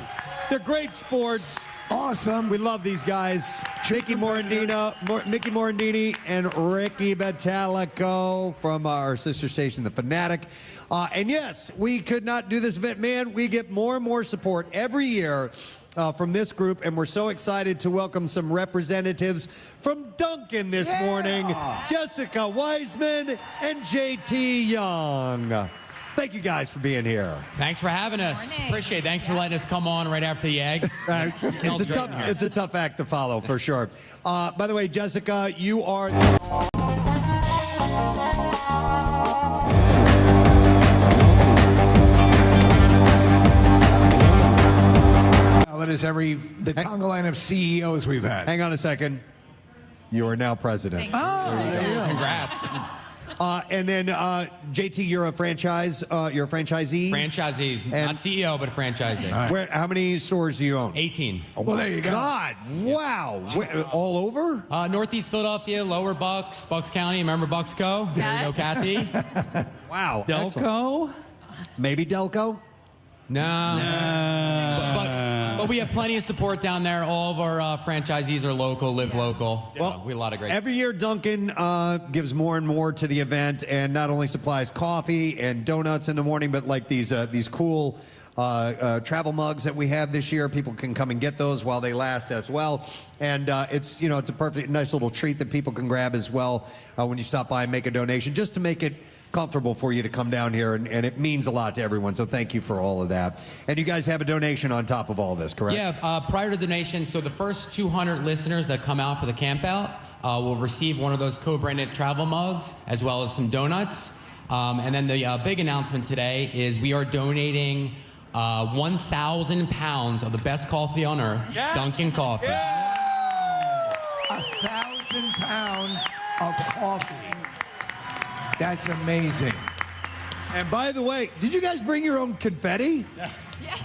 They're great sports. Awesome. We love these guys. Mickey Morandini and Ricky Batalico from our sister station, The Fanatic. And yes, we could not do this event, man. We get more and more support every year from this group, and we're so excited to welcome some representatives from Duncan this morning, Jessica Wiseman and JT Young. Thank you guys for being here. Thanks for having us. Appreciate it. Thanks for letting us come on right after the eggs. It's a tough act to follow, for sure. By the way, Jessica, you are... That is the Congo line of CEOs we've had. Hang on a second. You are now president. Oh, there you go. Congrats. And then, JT, you're a franchise. You're a franchisee. Franchisees, not CEO, but a franchisee. How many stores do you own? 18. Well, there you go. God, wow. All over? Northeast Philadelphia, Lower Bucks, Bucks County. Remember Bucks Co? Yes. There we go, Kathy. Wow. Delco? Maybe Delco? No. But we have plenty of support down there. All of our franchisees are local, live local. Well, we have a lot of great. Every year, Duncan gives more and more to the event, and not only supplies coffee and donuts in the morning, but like these cool travel mugs that we have this year. People can come and get those while they last as well. And it's a perfect, nice little treat that people can grab as well when you stop by and make a donation, just to make it comfortable for you to come down here, and it means a lot to everyone, so thank you for all of that. And you guys have a donation on top of all this, correct? Yeah, prior to donation, so the first 200 listeners that come out for the camp out will receive one of those co-branded travel mugs, as well as some donuts. And then the big announcement today is we are donating 1,000 pounds of the best coffee on earth, Duncan coffee. 1,000 pounds of coffee. That's amazing. And by the way, did you guys bring your own confetti? Yeah.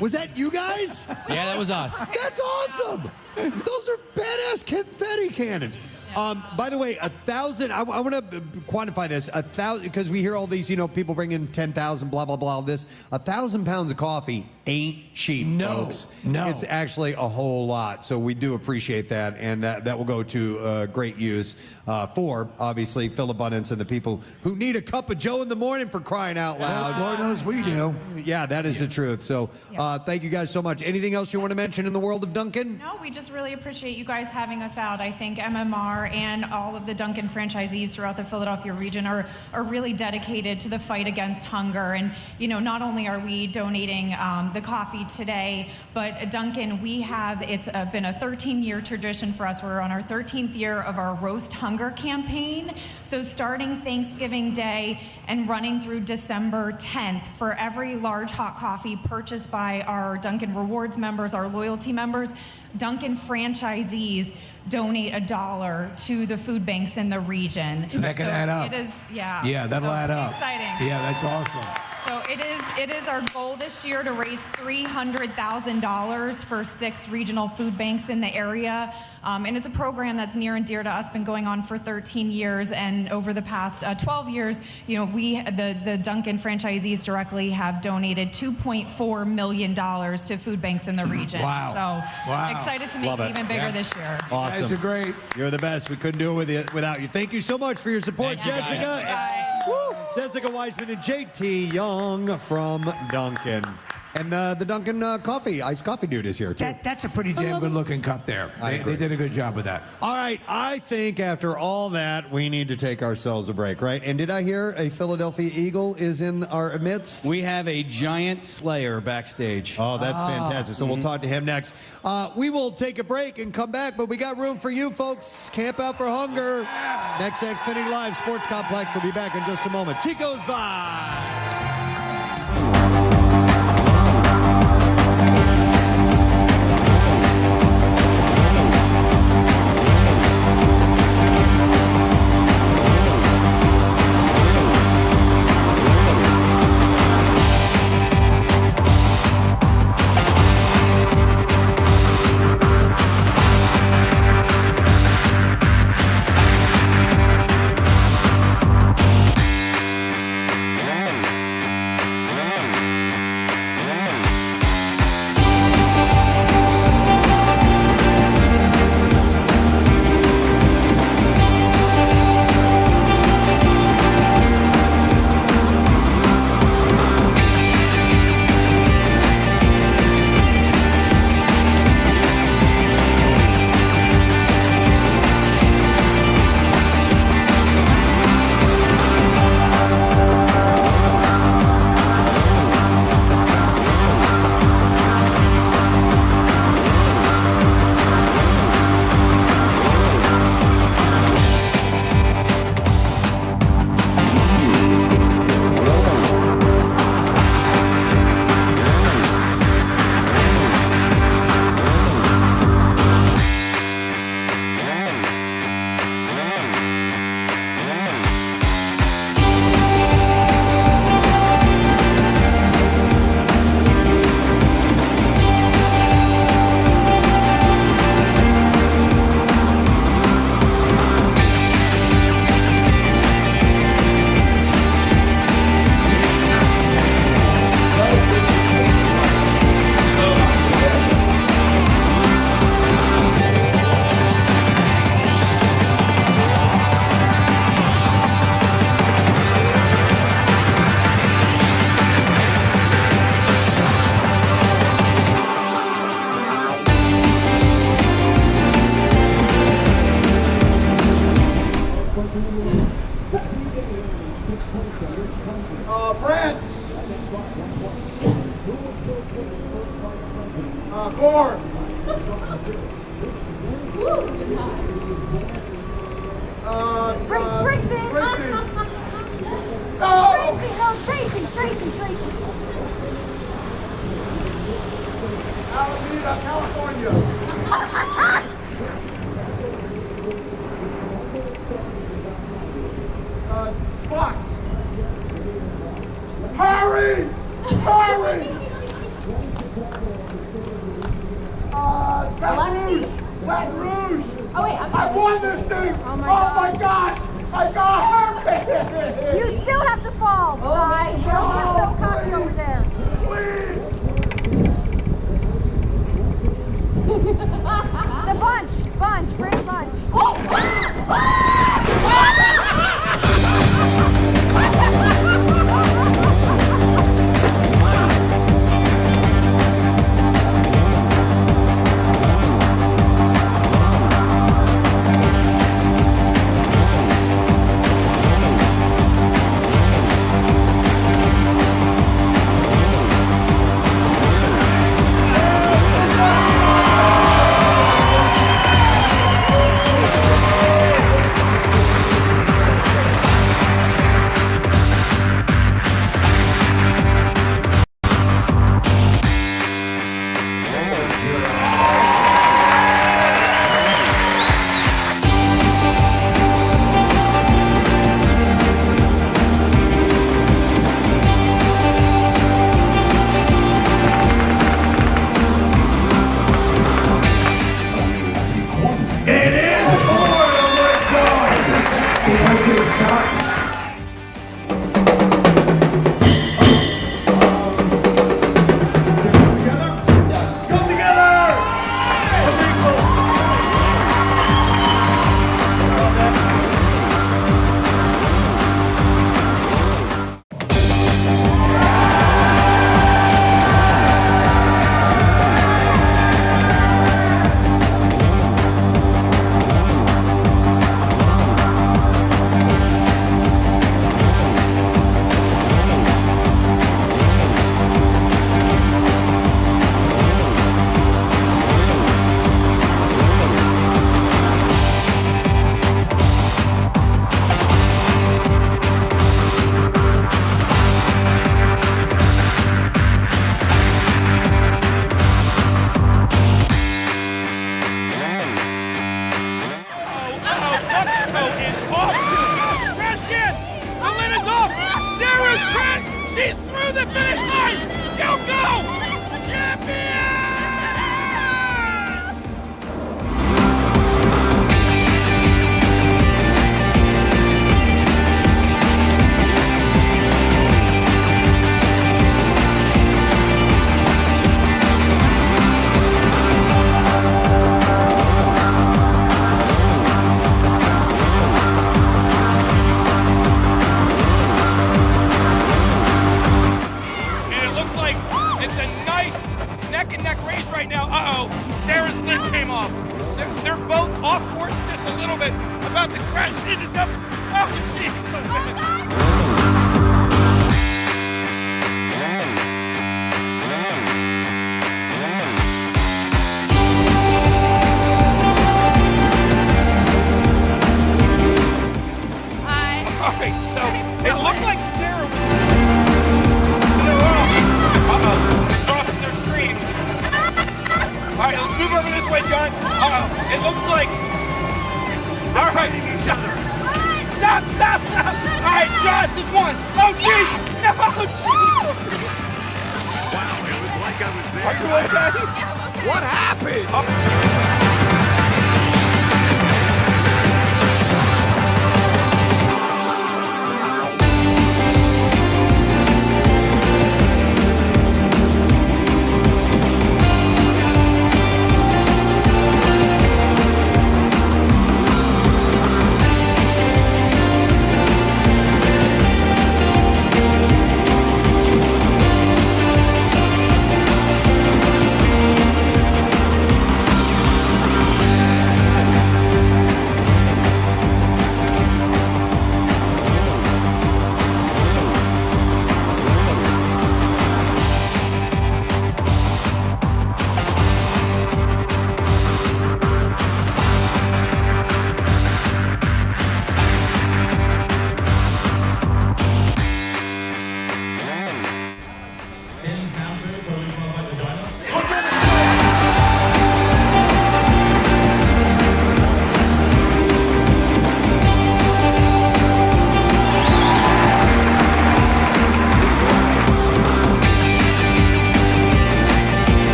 Was that you guys? Yeah, that was us. That's awesome. Those are badass confetti cannons. By the way, 1,000, I want to quantify this, 1,000, because we hear all these, people bring in 10,000, blah, blah, blah, this. 1,000 pounds of coffee ain't cheap, folks. No. It's actually a whole lot, so we do appreciate that, and that will go to great use for, obviously, Philabundance and the people who need a cup of joe in the morning, for crying out loud. Lord knows we do. Yeah, that is the truth. So thank you guys so much. Anything else you want to mention in the world of Duncan? No, we just really appreciate you guys having us out. I think MMR and all of the Duncan franchisees throughout the Philadelphia region are really dedicated to the fight against hunger. And, not only are we donating the coffee today, but Duncan, it's been a 13-year tradition for us. We're on our 13th year of our Roast Hunger campaign. So starting Thanksgiving Day and running through December 10th, for every large hot coffee purchased by our Duncan Rewards members, our loyalty members, Duncan franchisees donate $1 to the food banks in the region. That can add up. It is, yeah. Yeah, that'll add up. Exciting. Yeah, that's awesome. So it is our goal this year to raise $300,000 for 6 regional food banks in the area. And it's a program that's near and dear to us, been going on for 13 years. And over the past 12 years, the Duncan franchisees directly have donated $2.4 million to food banks in the region. Wow. So excited to make it even bigger this year. Awesome. You guys are great. You're the best. We couldn't do it without you. Thank you so much for your support, Jessica. Woo! Jessica Weisman and JT Young from Duncan. And the Duncan iced coffee dude is here, too. That's a pretty damn good-looking cup there. They did a good job with that. All right, I think after all that, we need to take ourselves a break, right? And did I hear a Philadelphia Eagle is in our midst? We have a giant slayer backstage. Oh, that's fantastic. So we'll talk to him next. We will take a break and come back, but we got room for you folks. Camp Out for Hunger. Next Xfinity Live Sports Complex will be back in just a moment. Chico's Vibe. Oh, wait, okay. I won this thing! Oh my God! I got her! You still have to fall, right? You're so cocky over there. The bunch, bring a bunch.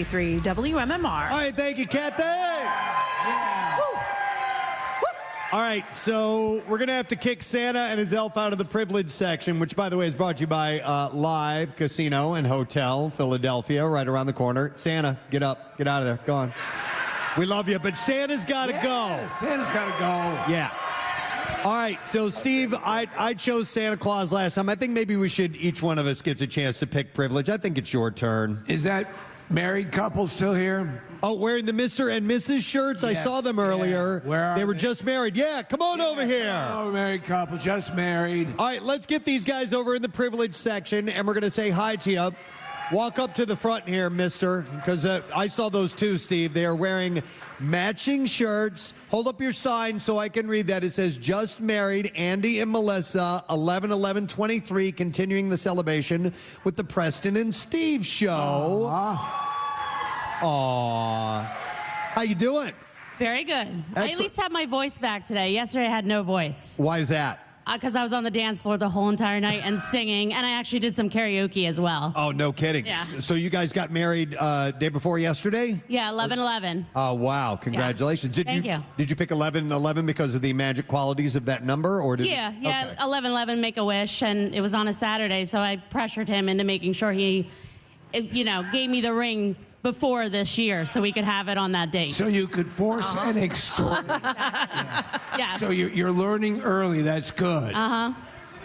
93.3 WMMR. All right, thank you, Kathy. Yeah. Woo. All right, so we're going to have to kick Santa and his elf out of the privilege section, which, by the way, is brought to you by Live Casino and Hotel, Philadelphia, right around the corner. Santa, get up. Get out of there. Go on. We love you, but Santa's got to go. Santa's got to go. Yeah. All right, so, Steve, I chose Santa Claus last time. I think maybe we should, each one of us gets a chance to pick privilege. I think it's your turn. Is that married couple still here? Oh, wearing the Mr. and Mrs. shirts? Yes. I saw them earlier. Yeah. Where are they were just married. Yeah, come on over here. Oh, married couple, just married. All right, let's get these guys over in the privilege section, and we're going to say hi to you. Walk up to the front here, mister, because I saw those two, Steve. They are wearing matching shirts. Hold up your sign so I can read that. It says, just married, Andy and Melissa, 11/11/23, continuing the celebration with the Preston and Steve show. Aww. How you doing? Very good. I at least have my voice back today. Yesterday I had no voice. Why is that? Because I was on the dance floor the whole entire night and singing, and I actually did some karaoke as well. Oh, no kidding. Yeah. So you guys got married day before yesterday? Yeah, 11/11. Oh, wow. Congratulations. Yeah. Thank you. Did you pick 11/11 because of the magic qualities of that number? Or did Yeah. 11/11, make a wish, and it was on a Saturday, so I pressured him into making sure he, gave me the ring before this year so we could have it on that date. So you could force and extort it. Yeah. So you're learning early. That's good. Uh-huh.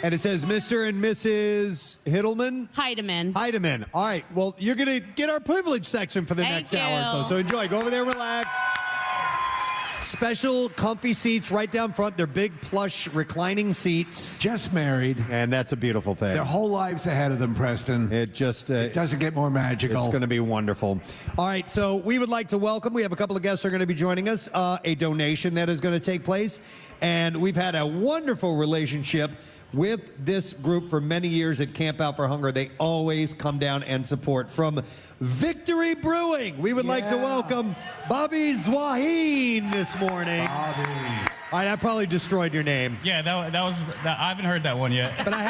And it says Mr. and Mrs. Hiddleman? Heidemann. Heidemann. All right. Well, you're going to get our privilege section for the next hour or so. So enjoy. Go over there, relax. Special comfy seats right down front. They're big, plush, reclining seats. Just married. And that's a beautiful thing. Their whole lives ahead of them, Preston. It just... it doesn't get more magical. It's going to be wonderful. All right, so we would like to welcome, we have a couple of guests who are going to be joining us, a donation that is going to take place. And we've had a wonderful relationship with this group for many years at Camp Out for Hunger. They always come down and support. From Victory Brewing, we would like to welcome Bobby Zwaheen this morning. Bobby. All right, I probably destroyed your name. Yeah, that was. I haven't heard that one yet. But I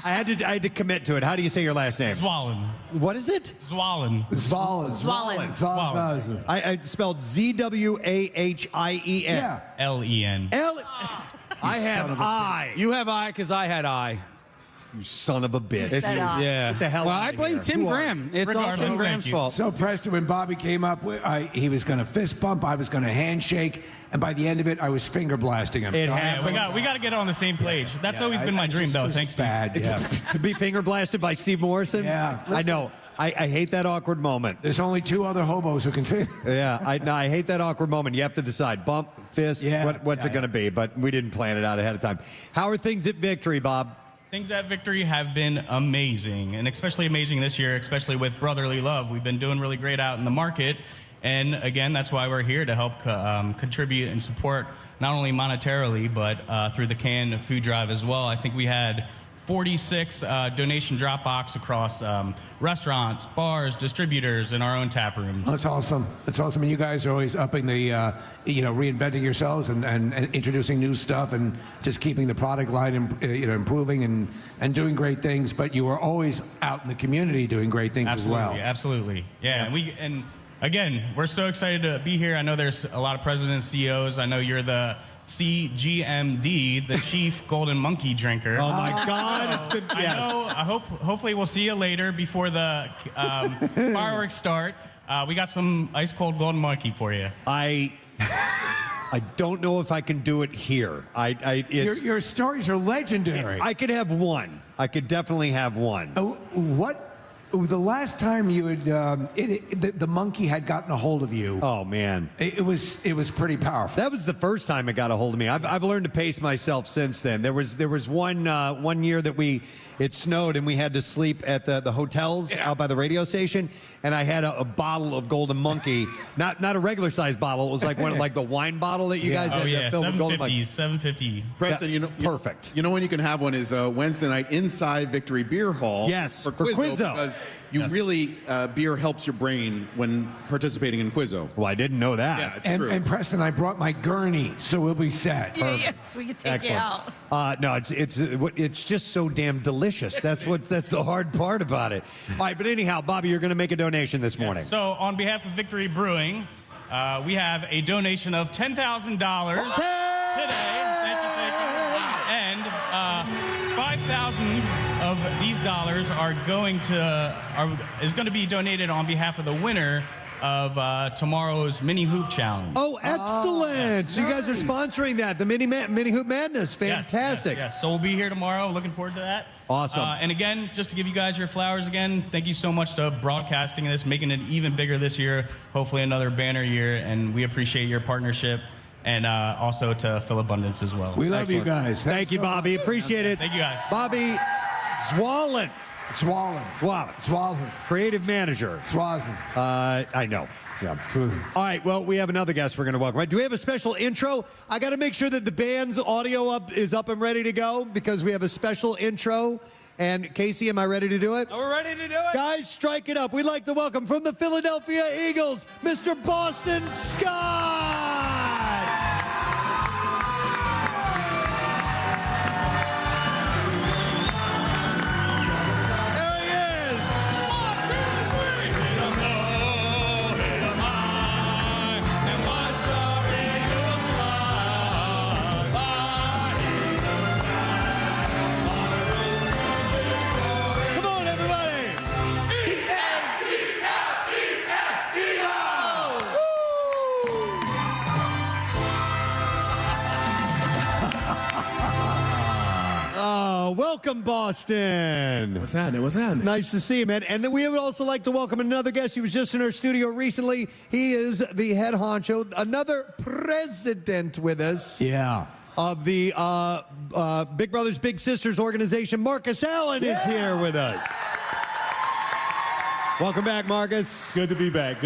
had to commit to it. How do you say your last name? Zwallen. What is it? Zwallen. Zwallen. I spelled Z-W-A-H-I-E-N. Yeah. L-E-N. I have I. You have I because I had I. You son of a bitch. Yeah. What the hell? Well, I blame Tim Graham. It's all Tim Graham's fault. So, Preston, when Bobby came up, he was going to fist bump, I was going to handshake, and by the end of it, I was finger blasting him. We got to get on the same page. That's always been my dream, though. Thanks, Dad. Yeah. To be finger blasted by Steve Morrison? Yeah. I know. I hate that awkward moment. There's only two other hobos who can say that. Yeah, I hate that awkward moment. You have to decide, bump, fist, what's it going to be? But we didn't plan it out ahead of time. How are things at Victory, Bob? Things at Victory have been amazing, and especially amazing this year, especially with Brotherly Love. We've been doing really great out in the market, and again, that's why we're here to help contribute and support not only monetarily, but through the canned food drive as well. I think we had 46 donation drop box across restaurants, bars, distributors, and our own tap rooms. That's awesome. That's awesome. And you guys are always upping the, reinventing yourselves and introducing new stuff and just keeping the product line, improving and doing great things. But you are always out in the community doing great things as well. Absolutely. Yeah. And again, we're so excited to be here. I know there's a lot of presidents, CEOs. I know you're the CGMD, the chief golden monkey drinker. Oh my God! Hopefully we'll see you later before the fireworks start. We got some ice cold golden monkey for you. I don't know if I can do it here. Your stories are legendary. I could have one. I could definitely have one. What? The last time you had the monkey had gotten a hold of you. Oh man, it was pretty powerful. That was the first time it got a hold of me. I've learned to pace myself since then. There was one year that it snowed and we had to sleep at the hotels out by the radio station, and I had a bottle of Golden Monkey, not a regular size bottle. It was like one like the wine bottle that you guys had. Filled with Golden Monkey. 750. Preston, perfect. You know when you can have one is Wednesday night inside Victory Beer Hall. Yes, for Quizzo. Because you really beer helps your brain when participating in Quizzo. Well, I didn't know that. Yeah, it's And, true. and Preston, I brought my gurney, so we'll be set. Yeah, so we can take you out. No, it's just so damn delicious. That's the hard part about it. All right, but anyhow, Bobby, you're going to make a donation this morning. So on behalf of Victory Brewing, we have a donation of $10,000 today. Thank you. And 5,000 of these dollars is going to be donated on behalf of the winner of tomorrow's Mini Hoop Challenge. Oh, excellent! So you guys are sponsoring that, the Mini Hoop Madness. Fantastic. Yes. So we'll be here tomorrow. Looking forward to that. Awesome. And again, just to give you guys your flowers again, thank you so much to broadcasting this, making it even bigger this year. Hopefully another banner year, and we appreciate your partnership. And also to Philabundance as well. We love you guys. Thank you, Bobby. Appreciate it. Thank you, guys. Bobby Zwollen. Swallen. Creative manager. Swazan. I know. Yeah. All right. Well, we have another guest we're going to welcome. Right? Do we have a special intro? I got to make sure that the band's audio is up and ready to go because we have a special intro. And Casey, am I ready to do it? We're ready to do it. Guys, strike it up. We'd like to welcome from the Philadelphia Eagles, Mr. Boston Scott. Welcome, Boston. What's happening? Nice to see you, man. And then we would also like to welcome another guest. He was just in our studio recently. He is the head honcho, another president with us. Yeah. Of the Big Brothers Big Sisters organization. Marcus Allen is here with us. Welcome back, Marcus. Good to be back.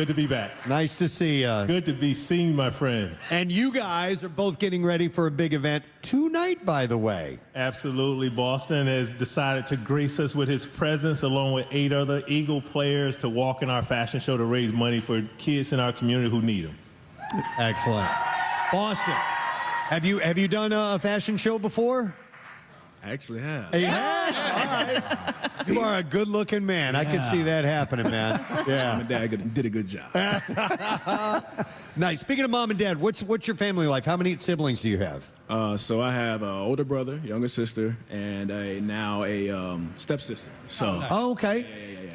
Nice to see you. Good to be seen, my friend. And you guys are both getting ready for a big event tonight, by the way. Absolutely. Boston has decided to grace us with his presence along with 8 other Eagle players to walk in our fashion show to raise money for kids in our community who need them. Excellent. Boston, have you done a fashion show before? I actually have. You have? All right. You are a good-looking man. I can see that happening, man. Yeah. Mom and Dad did a good job. Nice. Speaking of mom and dad, what's your family life? How many siblings do you have? So I have an older brother, younger sister, and now a stepsister. So. Oh, okay. Yeah.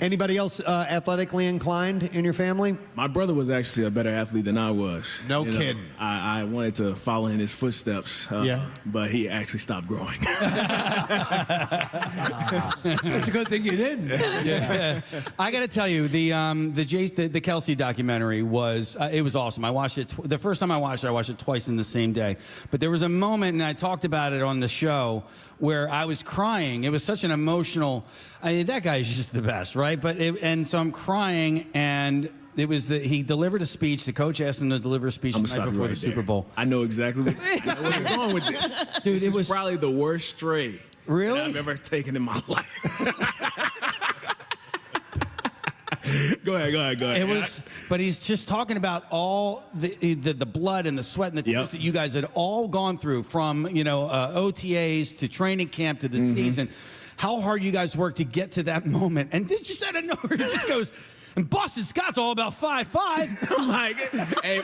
Anybody else athletically inclined in your family? My brother was actually a better athlete than I was. No kidding. I wanted to follow in his footsteps, but he actually stopped growing. It's a good thing you didn't. Yeah. I got to tell you, the Kelsey documentary was awesome. I watched it the first time I watched it twice in the same day. But there was a moment, and I talked about it on the show, where I was crying. It was such an emotional. I mean, that guy is just the best, right? And so I'm crying, and it was he delivered a speech. The coach asked him to deliver a speech the night before the Super Bowl. I know exactly where you're going with this. Dude, this is probably the worst stray really I've ever taken in my life. Go ahead. It was, but he's just talking about all the blood and the sweat and the tears that you guys had all gone through from OTAs to training camp to the season. How hard you guys worked to get to that moment, and this just out of nowhere, it just goes. And Boston Scott's all about 5'5". I'm like,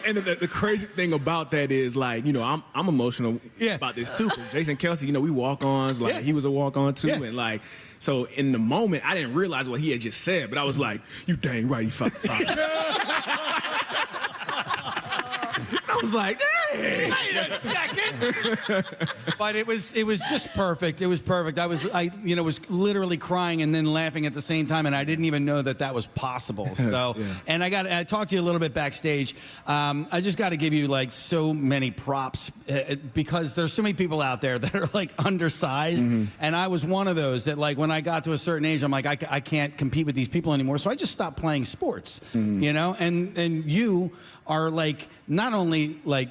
and the crazy thing about that is, like, I'm emotional about this too. Because Jason Kelsey, we walk-ons, like he was a walk-on too, and like, so in the moment, I didn't realize what he had just said, but I was like, you dang right, he 5'5". I was like, hey, wait a second. But it was just perfect. It was perfect. I was literally crying and then laughing at the same time, and I didn't even know that was possible. So, and I talked to you a little bit backstage. I just got to give you like so many props because there's so many people out there that are like undersized, and I was one of those that, like, when I got to a certain age, I'm like, I can't compete with these people anymore. So I just stopped playing sports, and you are like not only like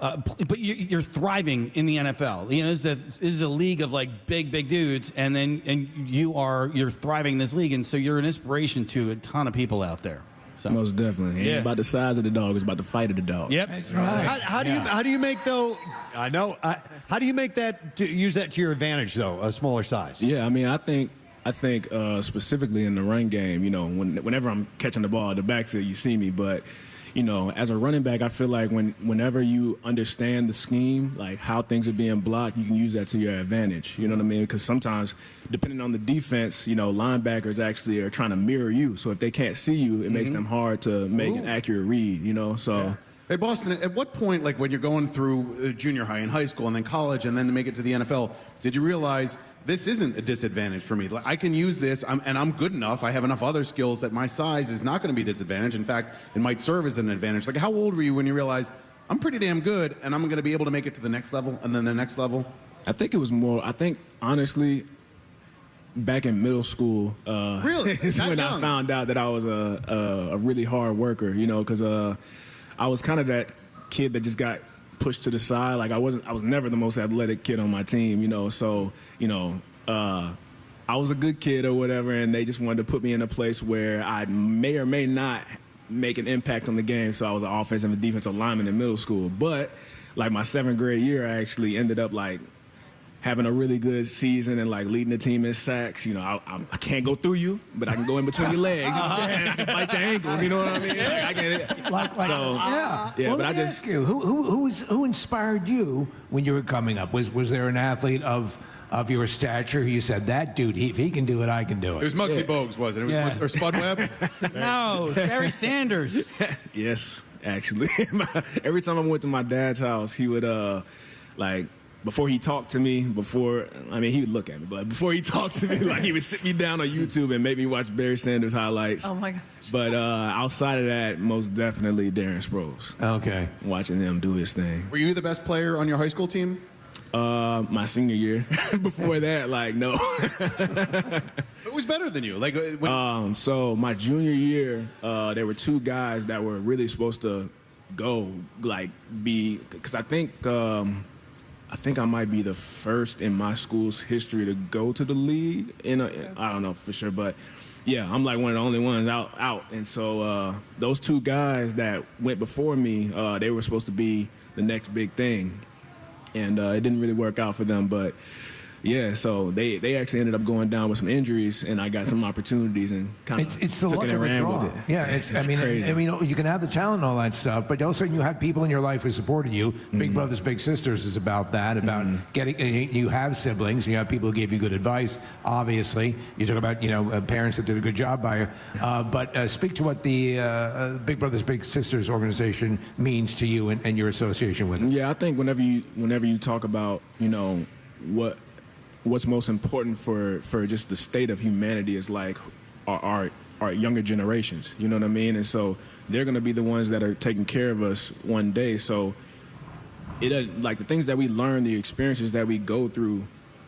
but you're thriving in the NFL. You know, this is a league of like big dudes, and you're thriving in this league, and so you're an inspiration to a ton of people out there. So. Most definitely. It ain't about the size of the dog. It's about the fight of the dog. Yep. That's right. How do you make though? I know. How do you make that use that to your advantage though? A smaller size. Yeah, I mean, I think specifically in the run game, you know, whenever I'm catching the ball at the backfield, you see me, but. You know, as a running back, I feel like whenever you understand the scheme, like how things are being blocked, you can use that to your advantage. You know what I mean? Because sometimes, depending on the defense, you know, linebackers actually are trying to mirror you. So if they can't see you, it makes them hard to make an accurate read, you know? So. Yeah. Hey, Boston, at what point, like when you're going through junior high and high school and then college and then to make it to the NFL, did you realize this isn't a disadvantage for me? Like, I can use this, and I'm good enough. I have enough other skills that my size is not going to be a disadvantage. In fact, it might serve as an advantage. Like, how old were you when you realized, I'm pretty damn good, and I'm going to be able to make it to the next level and then the next level? I think it was more, honestly, back in middle school, really? is when I found out that I was a really hard worker, you know, because I was kind of that kid that just got pushed to the side. Like I was never the most athletic kid on my team, you know. So, you know, I was a good kid or whatever, and they just wanted to put me in a place where I may or may not make an impact on the game. So I was an offensive and defensive lineman in middle school. But like my 7th grade year, I actually ended up like having a really good season and like leading the team in sacks. You know, I can't go through you, but I can go in between your legs. You know what I'm saying? I can bite your ankles. You know what I mean? Like, I can. Yeah. Yeah. Well, but let me ask you, who inspired you when you were coming up? Was there an athlete of your stature who you said, that dude, if he can do it, I can do it? It was Muggsy Bogues, wasn't it? It was or Spud Webb? No, it was Barry Sanders. Yes, actually. Every time I went to my dad's house, he would like. Before he talked to me, he would look at me, but before he talked to me, like he would sit me down on YouTube and make me watch Barry Sanders highlights. Oh my gosh. But outside of that, most definitely Darren Sproles. Okay. Watching him do his thing. Were you the best player on your high school team? My senior year. Before that, like, no. Who was better than you? Like, so my junior year, there were 2 guys that were really supposed to go, like, because I think I might be the first in my school's history to go to the league. I don't know for sure, but yeah, I'm like one of the only ones out. And so those 2 guys that went before me, they were supposed to be the next big thing. And it didn't really work out for them, but yeah, so they actually ended up going down with some injuries, and I got some opportunities and kind of it's the took luck it and of the ran draw. with it. Yeah, it's crazy. I mean, you can have the talent and all that stuff, but also you have people in your life who supported you. Big Brothers Big Sisters is about that, about getting. You have siblings, and you have people who gave you good advice. Obviously, you talk about parents that did a good job by you. But speak to what the Big Brothers Big Sisters organization means to you and your association with it. Yeah, I think whenever you talk about what's most important for just the state of humanity is like our younger generations, you know what I mean? And so they're going to be the ones that are taking care of us one day. So like the things that we learn, the experiences that we go through,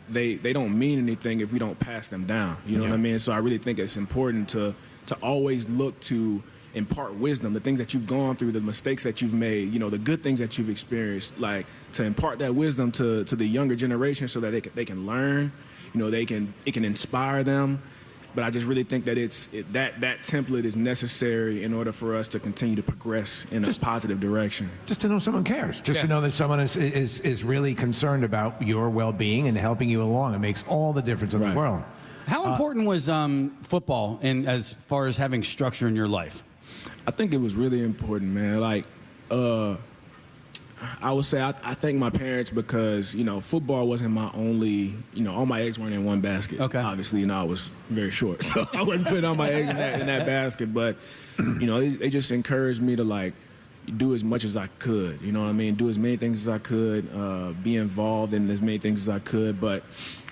they don't mean anything if we don't pass them down. You know what I mean? So I really think it's important to always look to impart wisdom, the things that you've gone through, the mistakes that you've made, the good things that you've experienced, like to impart that wisdom to the younger generation so that they can learn, it can inspire them. But I just really think that that template is necessary in order for us to continue to progress in a positive direction. Just to know someone cares. Just to know that someone is really concerned about your well-being and helping you along. It makes all the difference in the world. How important was football as far as having structure in your life? I think it was really important, man. Like, I would say I thank my parents because, football wasn't my only, all my eggs weren't in one basket. Okay. Obviously, I was very short, so I wasn't putting all my eggs in that basket. But, they just encouraged me to, like, do as much as I could. You know what I mean? Do as many things as I could, be involved in as many things as I could. But,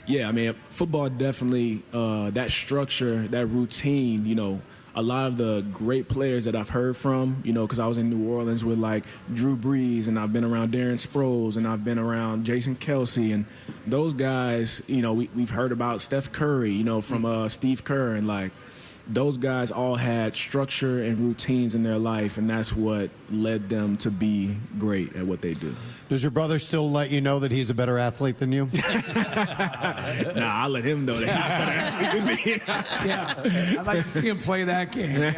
yeah, I mean, football definitely, that structure, that routine, a lot of the great players that I've heard from, because I was in New Orleans with like Drew Brees, and I've been around Darren Sproles, and I've been around Jason Kelsey, and those guys, we've heard about Steph Curry, from Steve Kerr, and like those guys all had structure and routines in their life, and that's what led them to be great at what they do. Does your brother still let you know that he's a better athlete than you? Nah, I let him know that he's a better athlete than me. Yeah, I'd like to see him play that game.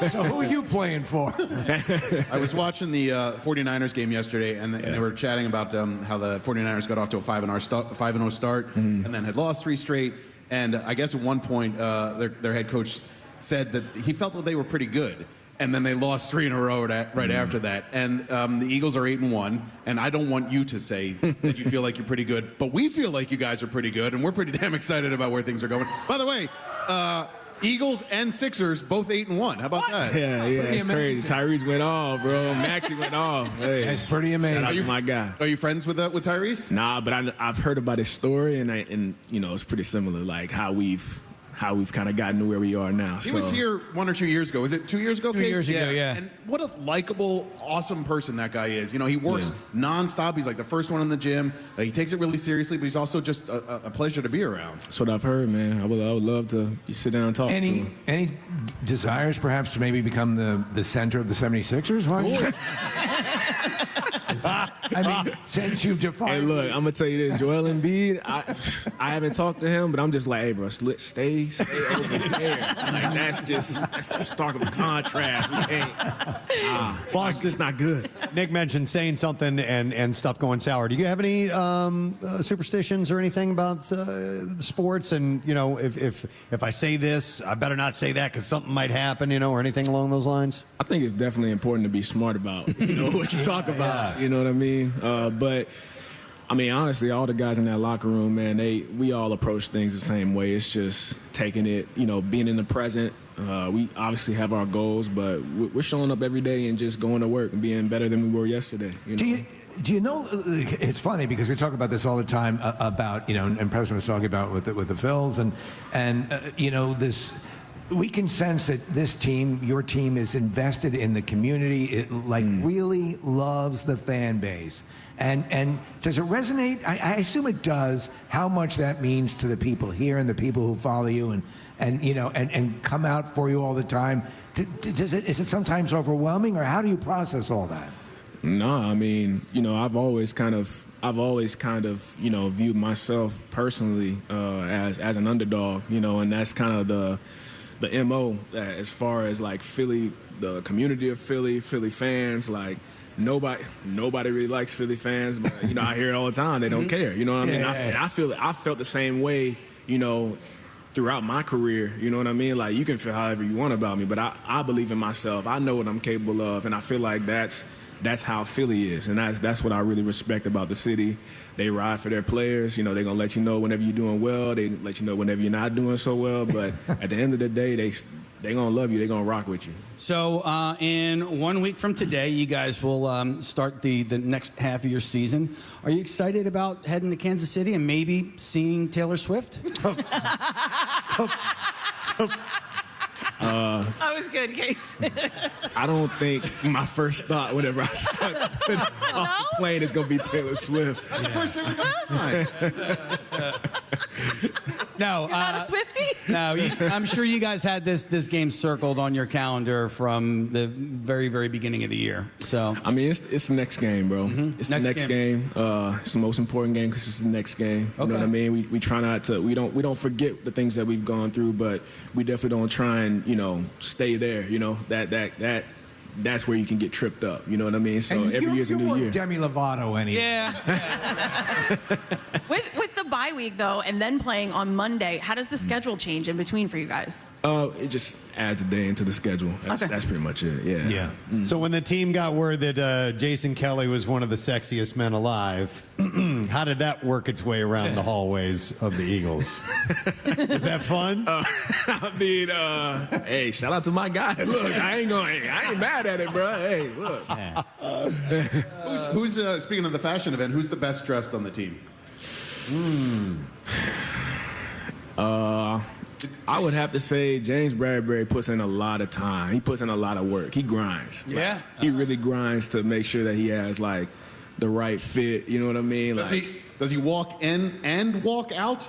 So who are you playing for? I was watching the 49ers game yesterday, and they were chatting about how the 49ers got off to a 5-0 start and then had lost 3 straight. And I guess at one point, their head coach said that he felt that they were pretty good. And then they lost 3 in a row right after that. And the Eagles are 8-1. And I don't want you to say that you feel like you're pretty good, but we feel like you guys are pretty good, and we're pretty damn excited about where things are going. By the way, Eagles and Sixers both 8-1. How about that? Yeah, it's crazy. Tyrese went off, bro. Maxey went off. Hey, that's pretty amazing. Shout out to my guy. Are you friends with Tyrese? Nah, but I've heard about his story, and you know, it's pretty similar, like how we've kind of gotten to where we are now. He was here 1 or 2 years ago. Was it 2 years ago? 2 years ago, yeah. And what a likable, awesome person that guy is. You know, he works nonstop. He's like the first one in the gym. He takes it really seriously, but he's also just a pleasure to be around. That's what I've heard, man. I would love to sit down and talk to him. Any desires, perhaps, to maybe become the center of the 76ers? I mean, since you've defined. Hey, look, I'm gonna tell you this, Joel Embiid. I haven't talked to him, but I'm just like, hey, bro, stay over there. Like that's too stark of a contrast. We can't. It's not good. Nick mentioned saying something and stuff going sour. Do you have any superstitions or anything about sports? And you know, if I say this, I better not say that because something might happen. You know, or anything along those lines. I think it's definitely important to be smart about what you talk about. You know what I mean? But I mean, honestly, all the guys in that locker room, man, we all approach things the same way. It's just taking it, being in the present. We obviously have our goals, but we're showing up every day and just going to work and being better than we were yesterday. Do you know, it's funny because we talk about this all the time about, and Preston was talking about with the Phils and this. We can sense that this team, your team, is invested in the community. It really loves the fan base. And does it resonate? I assume it does. How much that means to the people here and the people who follow you and come out for you all the time. Is it sometimes overwhelming, or how do you process all that? No, I mean, I've always kind of viewed myself personally as an underdog, and that's kind of the MO as far as like Philly, the community of Philly fans, like nobody really likes Philly fans, but I hear it all the time. They don't care, you know what I mean? And I felt the same way, throughout my career, you know what I mean? Like you can feel however you want about me, but I believe in myself. I know what I'm capable of, and I feel like that's how Philly is, and that's what I really respect about the city. They ride for their players. They're gonna let you know whenever you're doing well. They let you know whenever you're not doing so well. But at the end of the day, they gonna love you. They gonna rock with you. So in 1 week from today, you guys will start the next half of your season. Are you excited about heading to Kansas City and maybe seeing Taylor Swift? That was good, Case. I don't think my first thought whenever I step off the plane is going to be Taylor Swift. That's the first thing we got in mind. No, You're not a Swiftie? No, I'm sure you guys had this game circled on your calendar from the very, very beginning of the year. So I mean, it's the next game, bro. It's the next game. It's the most important game because it's the next game. You know what I mean? We try not to. We don't forget the things that we've gone through, but we definitely don't try and stay there. That's where you can get tripped up. You know what I mean? So every year's a new year. Demi Lovato anyway. Yeah. With the bye week, though, and then playing on Monday, how does the schedule change in between for you guys? It just adds a day into the schedule. That's pretty much it. Yeah. So when the team got word that Jason Kelly was one of the sexiest men alive, how did that work its way around the hallways of the Eagles? Was that fun? I mean, hey, shout out to my guy. Look, I ain't mad at it, bro. Hey, look. Who's speaking of the fashion event, who's the best dressed on the team? I would have to say James Bradbury puts in a lot of time. He puts in a lot of work. He grinds. Yeah. He really grinds to make sure that he has like the right fit. You know what I mean? Does he walk in and walk out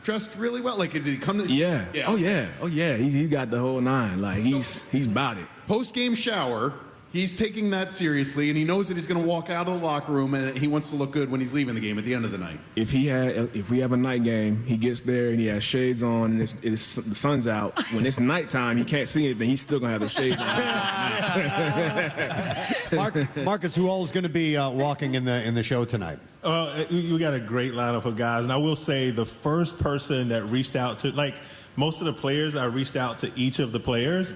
dressed really well? Like, did he come to? Yeah. Oh yeah. He got the whole nine. Like he's about it. Post game shower. He's taking that seriously, and he knows that he's going to walk out of the locker room, and he wants to look good when he's leaving the game at the end of the night. If we have a night game, he gets there and he has shades on, and the sun's out. When it's nighttime, he can't see anything. He's still going to have the shades on. Marcus, who all is going to be walking in the show tonight? We got a great lineup of guys, and I will say the first person that reached out to, like most of the players, I reached out to each of the players.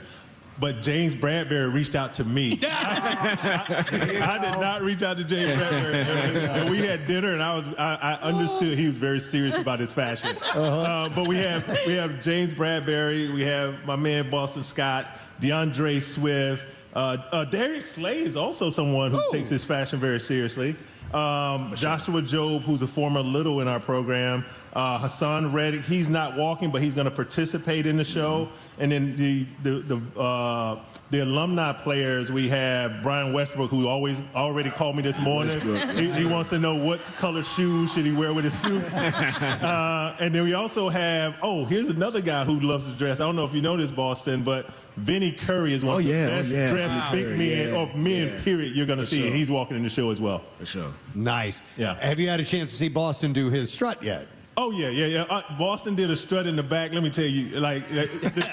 But James Bradbury reached out to me. I did not reach out to James Bradbury. And we had dinner, and I understood he was very serious about his fashion. But we have James Bradbury, we have my man Boston Scott, DeAndre Swift, Darius Slay is also someone who takes his fashion very seriously. Joshua Jobe, who's a former Little in our program. Hassan Reddick, he's not walking, but he's going to participate in the show. And then the alumni players, we have Brian Westbrook, who already called me this morning. He wants to know what color shoes should he wear with his suit. And then we also have, here's another guy who loves to dress. I don't know if you know this, Boston, but Vinny Curry is one of the best dressed big men, or men, period, you're going to see. And he's walking in the show as well. For sure. Nice. Yeah. Have you had a chance to see Boston do his strut yet? Oh, yeah. Boston did a strut in the back. Let me tell you,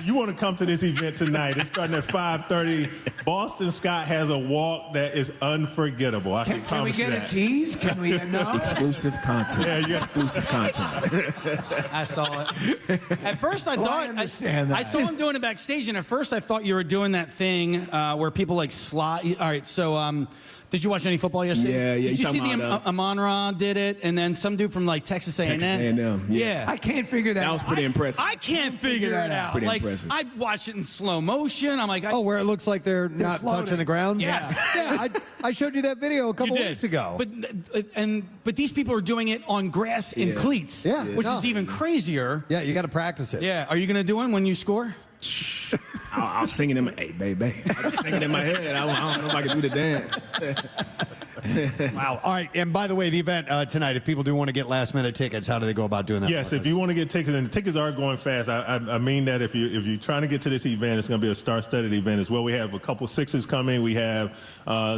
you want to come to this event tonight. It's starting at 5:30. Boston Scott has a walk that is unforgettable. Can we get a tease? Can we know? Exclusive content. Exclusive content. I saw it. At first, I thought I saw him doing it backstage, and at first I thought you were doing that thing where people like slide. All right, so did you watch any football yesterday? Yeah. Did you see the Amon-Ra did it, and then some dude from like Texas A&M? Texas A&M. Yeah. I can't figure that out. That was pretty impressive. I can't figure that out. Pretty like impressive. I watched it in slow motion. I'm like, where it looks like they're not floating. touching the ground? Yes. Yeah, I showed you that video a couple weeks ago. But these people are doing it on grass in cleats, which is even crazier. Yeah, you got to practice it. Yeah. Are you going to do one when you score? I was singing in my, hey, baby. I was singing in my head. I don't know if I can do the dance. Wow. All right. And by the way, the event tonight, if people do want to get last-minute tickets, how do they go about doing that? Yes, if you want to get tickets, and the tickets are going fast. I mean that if you're trying to get to this event, it's going to be a star-studded event as well. We have a couple Sixers coming. We have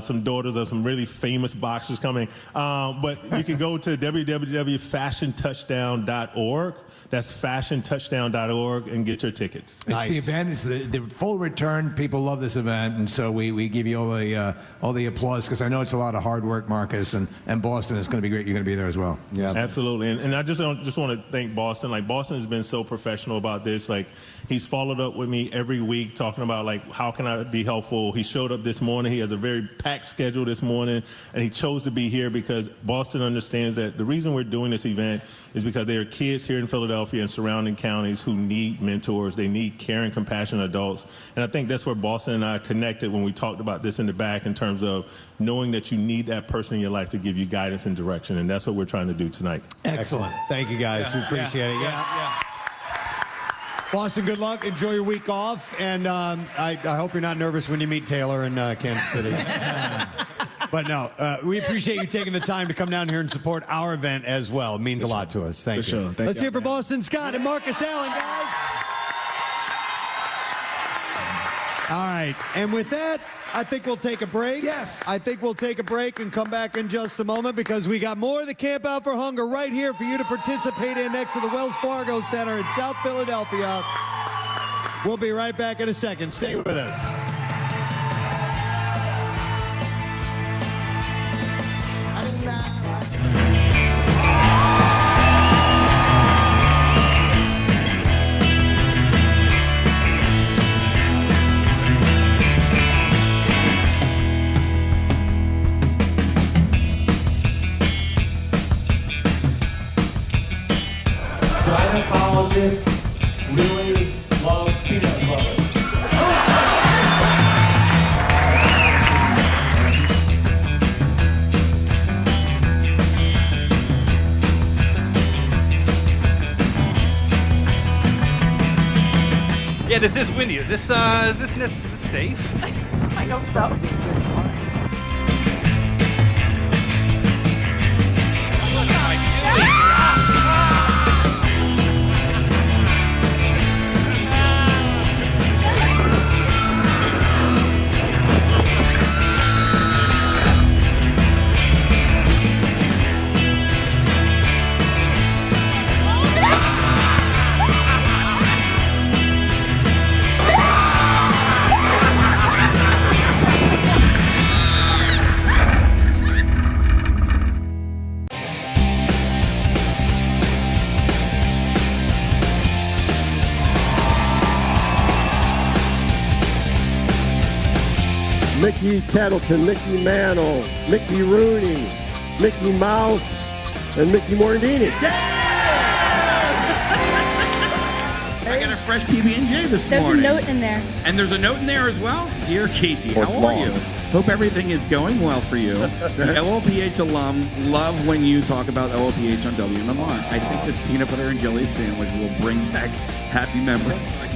some daughters of some really famous boxers coming. But you can go to www.fashiontouchdown.org. That's fashiontouchdown.org and get your tickets. It's the event. It's the full return. People love this event, and so we give you all the applause because I know it's a lot of hard work, Marcus, and Boston is going to be great. You're going to be there as well. Yeah, absolutely. And I just want to thank Boston. Like, Boston has been so professional about this. Like, he's followed up with me every week talking about, like, how can I be helpful. He showed up this morning. He has a very packed schedule this morning, and he chose to be here because Boston understands that the reason we're doing this event is because there are kids here in Philadelphia and surrounding counties who need mentors. They need caring, compassionate adults. And I think that's where Boston and I connected when we talked about this in the back in terms of knowing that you need that person in your life to give you guidance and direction. And that's what we're trying to do tonight. Excellent. Thank you, guys. We appreciate it. Yeah. Boston, good luck. Enjoy your week off. And I hope you're not nervous when you meet Taylor in Kansas City. But no, we appreciate you taking the time to come down here and support our event as well. It means a lot to us. Thank you. Sure. Let's hear for Boston Scott and Marcus Allen, guys. All right. And with that, I think we'll take a break. Yes. I think we'll take a break and come back in just a moment because we got more of the Camp Out for Hunger right here for you to participate in next to the Wells Fargo Center in South Philadelphia. We'll be right back in a second. Stay with us. Gynecologists really love peanut butter. Yeah, this is windy. Is this safe? I hope so. Mickey Kettleton, Mickey Mantle, Mickey Rooney, Mickey Mouse, and Mickey Morandini. I got a fresh PB&J this There's morning. a note in there. And there's a note in there as well? Dear Casey, how What's are long? you? Hope everything is going well for you. The OLPH alum love when you talk about OLPH on WMMR. I think this peanut butter and jelly sandwich will bring back happy memories.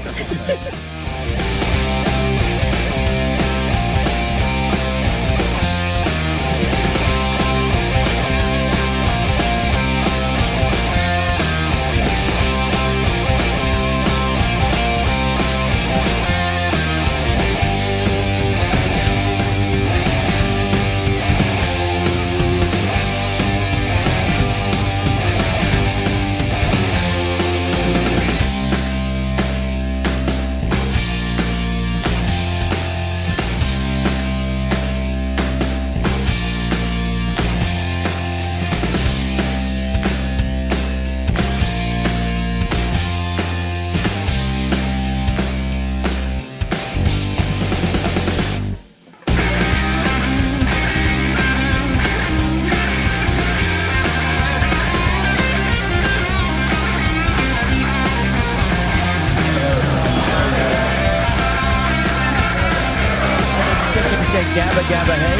Gabba Gabba Hey.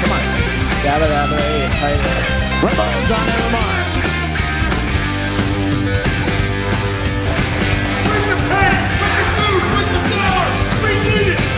Come on. Gabba Gabba Hey. Ramones on MMR. Bring the pants! Bring the food! Bring the flour! We need it!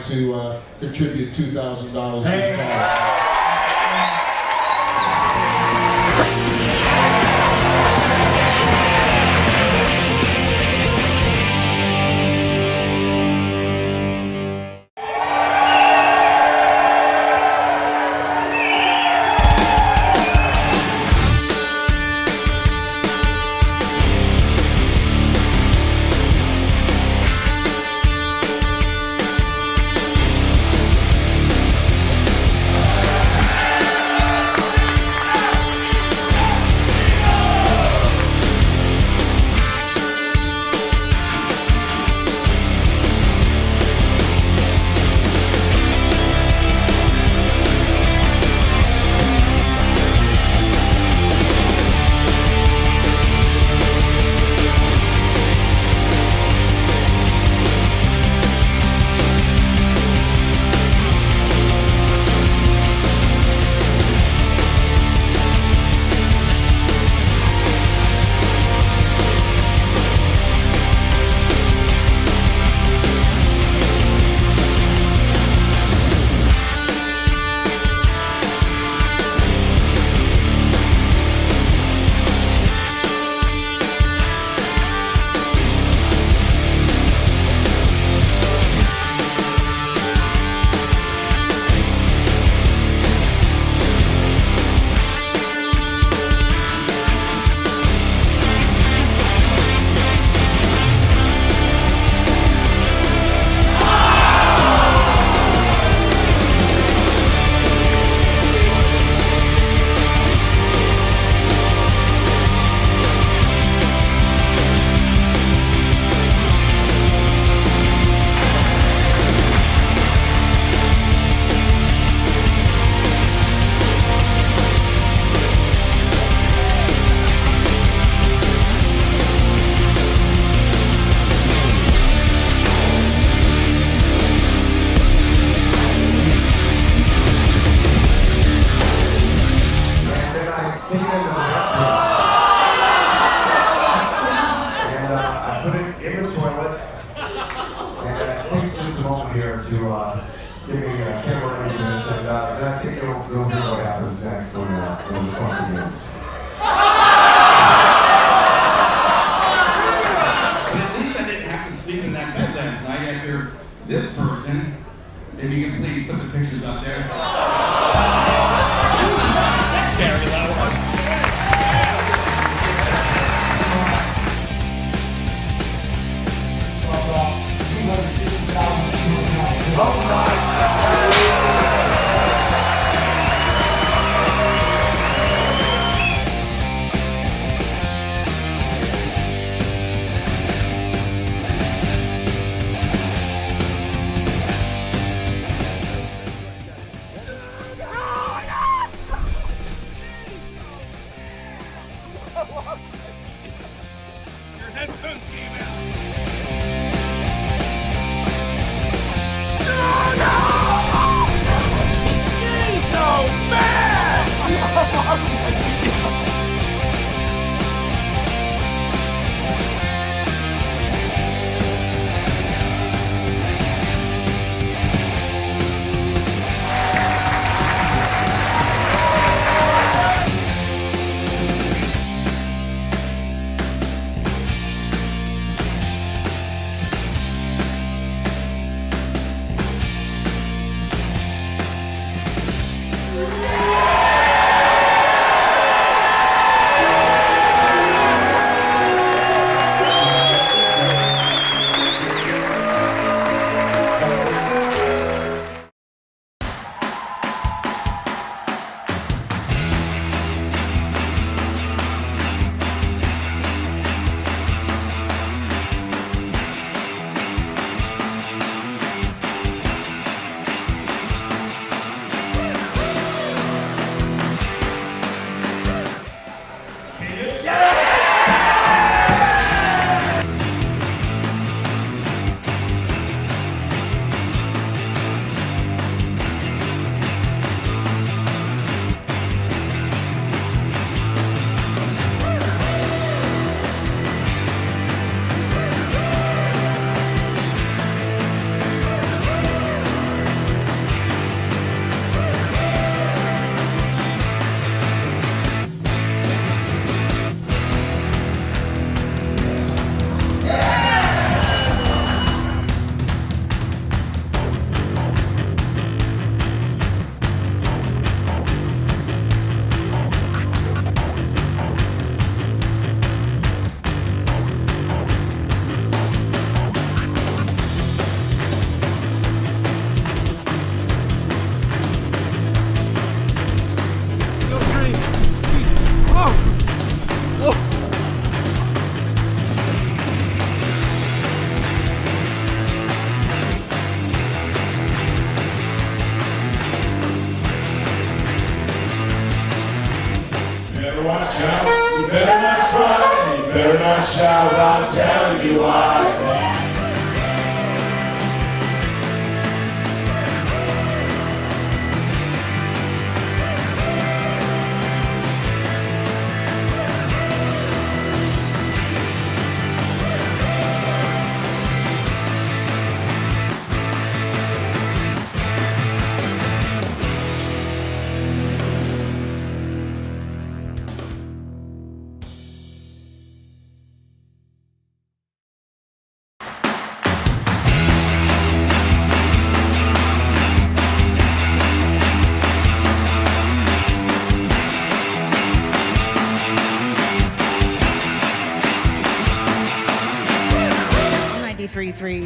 to contribute $2,000 to the cause. Watch out, you better not cry, you better not shout, I'm telling you why.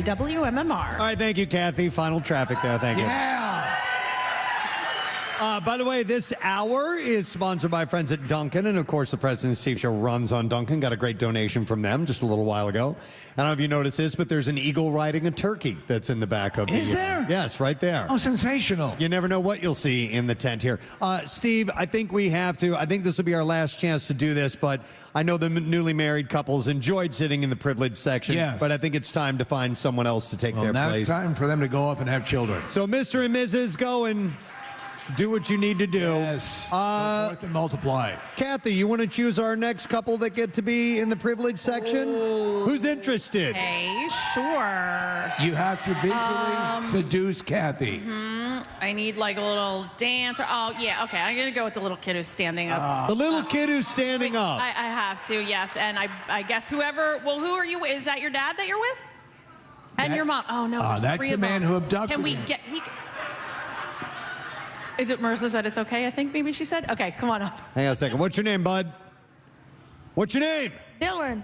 WMMR. All right, thank you, Kathy. Final traffic there. Thank you. Yeah. By the way, this hour is sponsored by friends at Duncan, and of course, the President Steve Show runs on Duncan. Got a great donation from them just a little while ago. I don't know if you noticed this, but there's an eagle riding a turkey that's in the back of the... Is there? Yes, right there. Oh, sensational. You never know what you'll see in the tent here. Steve, I think we have to... I think this will be our last chance to do this, but I know the newly married couples enjoyed sitting in the privileged section, Yes. but I think it's time to find someone else to take Well, their now place. it's time for them to go off and have children. So, Mr. and Mrs., go and do what you need to do. Yes. Go forth and multiply. Kathy, you want to choose our next couple that get to be in the privileged section? Who's interested? Okay, sure. You have to visually seduce Kathy. I need like a little dance. Oh, yeah, okay. I'm going to go with the little kid who's standing up. The little kid who's standing up. I have to, yes. And I guess whoever, well, who are you? Is that your dad that you're with? And your mom? Oh, no. there's that's three the of man them. who abducted Can we him. get, is it Marissa said it's okay, I think maybe she said? Okay, come on up. Hang on a second. What's your name, bud? What's your name? Dylan.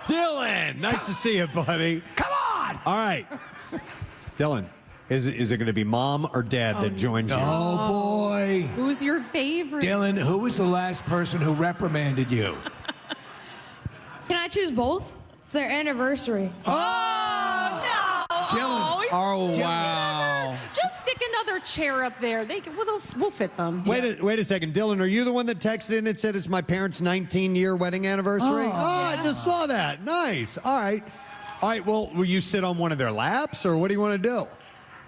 Dylan. Nice to see you, buddy. Come on. All right. Dylan, is it going to be mom or dad that joins you? Oh, boy. Who's your favorite? Dylan, who was the last person who reprimanded you? Can I choose both? It's their anniversary. Oh, no. Dylan. Oh, wow. Just stick another chair up there. We'll fit them. Wait a second. Dylan, are you the one that texted in and said it's my parents' 19-year wedding anniversary? I just saw that. Nice. All right. Well, will you sit on one of their laps, or what do you want to do?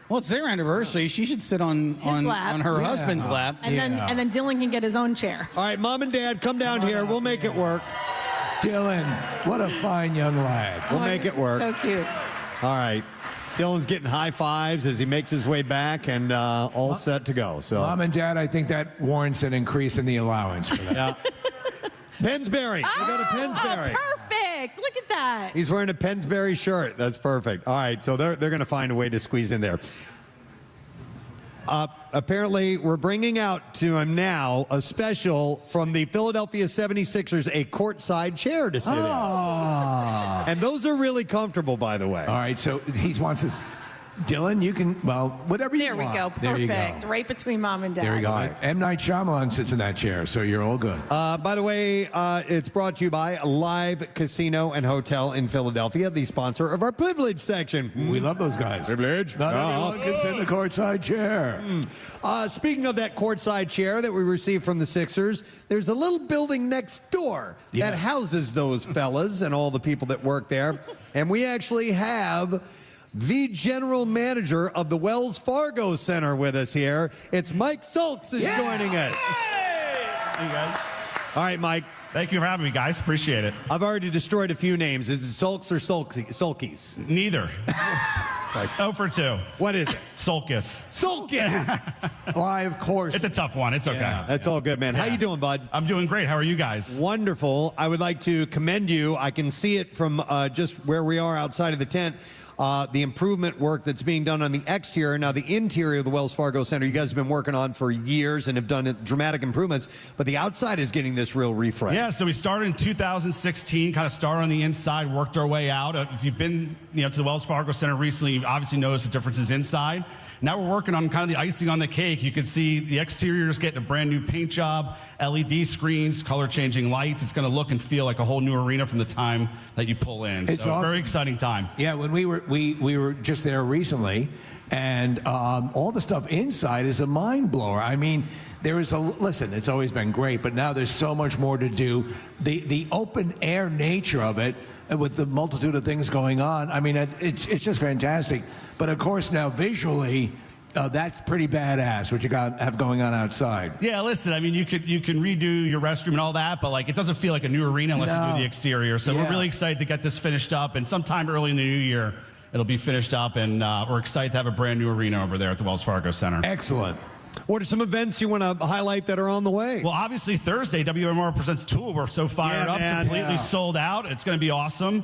Well, it's their anniversary. She should sit on her husband's lap. And then Dylan can get his own chair. All right, Mom and Dad, come down here. We'll make it work. Dylan, what a fine young lad. We'll make it work. So cute. All right. Dylan's getting high fives as he makes his way back, and all set to go. So, Mom and Dad, I think that warrants an increase in the allowance for that. Yeah. Pensbury. We got a Pensbury. Perfect. Look at that. He's wearing a Pensbury shirt. That's perfect. All right, so they're going to find a way to squeeze in there. Apparently, we're bringing out to him now a special from the Philadelphia 76ers, a courtside chair to sit in. And those are really comfortable, by the way. All right, so he wants his... Dylan, you can, well, whatever you There we want. go. There you go. Perfect. Right between mom and dad. There you go. Right. M. Night Shyamalan sits in that chair, so you're all good. By the way, it's brought to you by Live Casino and Hotel in Philadelphia, the sponsor of our Privilege section. We love those guys. Privilege. Not everyone can sit in the courtside chair. Speaking of that courtside chair that we received from the Sixers, there's a little building next door that houses those fellas and all the people that work there. And we actually have the general manager of the Wells Fargo Center with us here. It's Mike Sulks is joining us. Hey, you guys. All right, Mike. Thank you for having me, guys. Appreciate it. I've already destroyed a few names. Is it Sulks or Sulkies? Neither. 0 for 2. What is it? Sulcus. Sulcus. Why, of course. It's a tough one. It's okay. Yeah, that's all good, man. How you doing, bud? I'm doing great. How are you guys? Wonderful. I would like to commend you. I can see it from just where we are outside of the tent. The improvement work that's being done on the exterior. Now, the interior of the Wells Fargo Center, you guys have been working on for years and have done dramatic improvements, but the outside is getting this real refresh. Yeah, so we started in 2016, kind of started on the inside, worked our way out. If you've been to the Wells Fargo Center recently, you've obviously noticed the differences inside. Now we're working on kind of the icing on the cake. You can see the exterior is getting a brand new paint job, LED screens, color-changing lights. It's going to look and feel like a whole new arena from the time that you pull in. It's so awesome. Very exciting time. Yeah, when we were just there recently, and all the stuff inside is a mind blower. I mean, there is listen, it's always been great, but now there's so much more to do. The open air nature of it, with the multitude of things going on, I mean, it's just fantastic. But of course now visually, that's pretty badass what you have going on outside. Yeah, listen, I mean, you can redo your restroom and all that, but like it doesn't feel like a new arena unless you do the exterior. So we're really excited to get this finished up, and sometime early in the new year, it'll be finished up, and we're excited to have a brand new arena over there at the Wells Fargo Center. Excellent. What are some events you want to highlight that are on the way? Well, obviously Thursday, WMR presents Tool. We're so fired up, completely sold out. It's going to be awesome.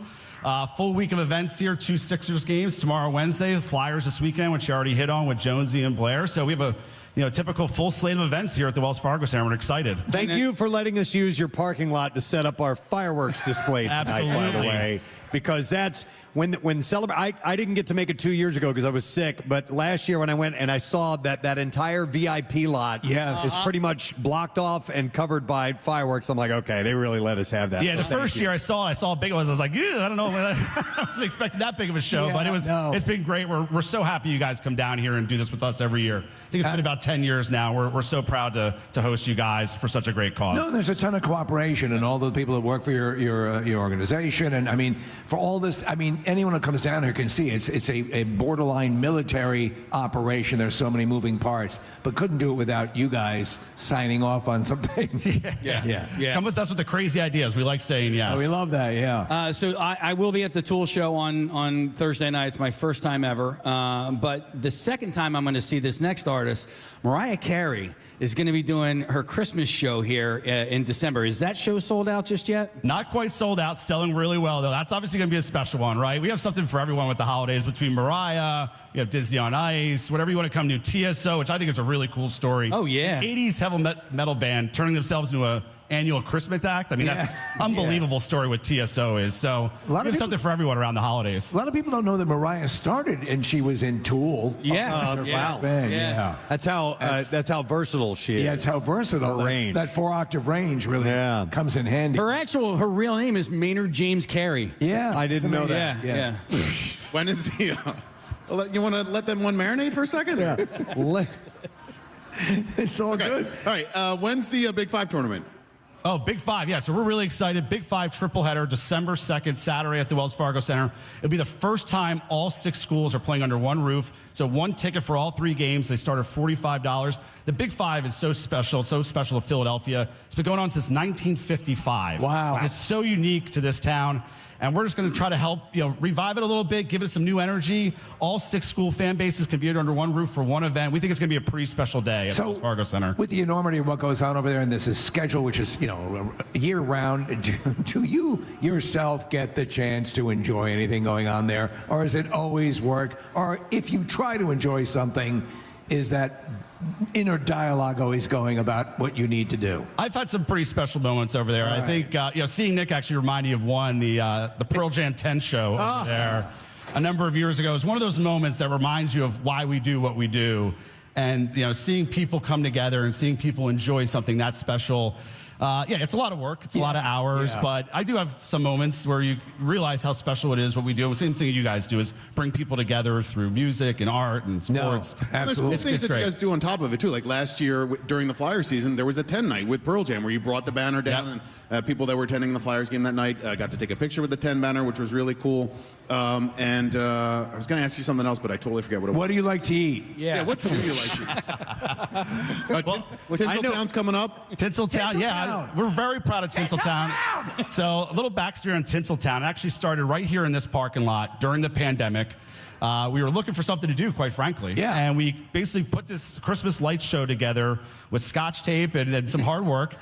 Full week of events here, 2 Sixers games tomorrow, Wednesday. The Flyers this weekend, which you already hit on with Jonesy and Blair. So we have a typical full slate of events here at the Wells Fargo Center. We're excited. Thank you for letting us use your parking lot to set up our fireworks display tonight, by the way. Because that's when celebrate. I didn't get to make it 2 years ago because I was sick. But last year when I went and I saw that entire VIP lot is pretty much blocked off and covered by fireworks, I'm like, okay, they really let us have that. Yeah, the first year I saw how big it was. I was like, I don't know. I wasn't expecting that big of a show, but it's been great. We're so happy you guys come down here and do this with us every year. I think it's been about 10 years now. We're so proud to host you guys for such a great cause. No, there's a ton of cooperation and all the people that work for your organization, and I mean, for all this, I mean, anyone who comes down here can see it's a borderline military operation. There's so many moving parts, but couldn't do it without you guys signing off on something. Yeah. Come with us with the crazy ideas. We like saying yes. Oh, we love that. Yeah. So I will be at the Tool Show on Thursday night. It's my first time ever. But the second time I'm going to see this next artist, Mariah Carey, is going to be doing her Christmas show here in December. Is that show sold out just yet? Not quite sold out, selling really well, though. That's obviously going to be a special one, right? We have something for everyone with the holidays between Mariah, you have Disney on Ice, whatever you want to come to, TSO, which I think is a really cool story. Oh, yeah. An 80s heavy metal band turning themselves into a annual Christmas act. I mean, that's unbelievable story what TSO is. So we have something for everyone around the holidays. A lot of people don't know that Mariah started and she was in Tool. Wow. Yeah. That's how versatile she is. Yeah, it's how versatile. Her range. That 4-octave range really comes in handy. Her real name is Maynard James Carey. Yeah. I didn't know that. Yeah. When is the... you want to let that one marinate for a second? Yeah. It's all good. All right. When's the Big Five tournament? Oh, Big Five, yeah. So we're really excited. Big Five triple header, December 2nd, Saturday at the Wells Fargo Center. It'll be the first time all 6 schools are playing under one roof. So one ticket for all 3 games. They start at $45. The Big Five is so special to Philadelphia. It's been going on since 1955. Wow. It's so unique to this town. And we're just going to try to help, revive it a little bit, give it some new energy. All 6 school fan bases can be under one roof for one event. We think it's going to be a pretty special day at the Wells Fargo Center. With the enormity of what goes on over there, and this is schedule, which is year round, do you yourself get the chance to enjoy anything going on there, or is it always work? Or if you try to enjoy something, is that inner dialogue always going about what you need to do? I've had some pretty special moments over there. All I think seeing Nick actually reminded me of one, the Pearl Jam 10 show over there. a number of years ago. It's one of those moments that reminds you of why we do what we do. And, seeing people come together and seeing people enjoy something that special, it's a lot of work. It's a lot of hours, but I do have some moments where you realize how special it is what we do. The same thing you guys do is bring people together through music and art and sports. There's cool things that you guys do on top of it, too. Like last year during the Flyers season, there was a 10 night with Pearl Jam where you brought the banner down and people that were attending the Flyers game that night got to take a picture with the 10 banner, which was really cool. I was going to ask you something else, but I totally forgot what it was. What do you like to eat? Yeah, what do you like to eat? Tinseltown's coming up. Tinseltown, we're very proud of Tinseltown. So a little backstory on Tinseltown. It actually started right here in this parking lot during the pandemic. We were looking for something to do, quite frankly. Yeah. And we basically put this Christmas lights show together with Scotch tape and some hard work.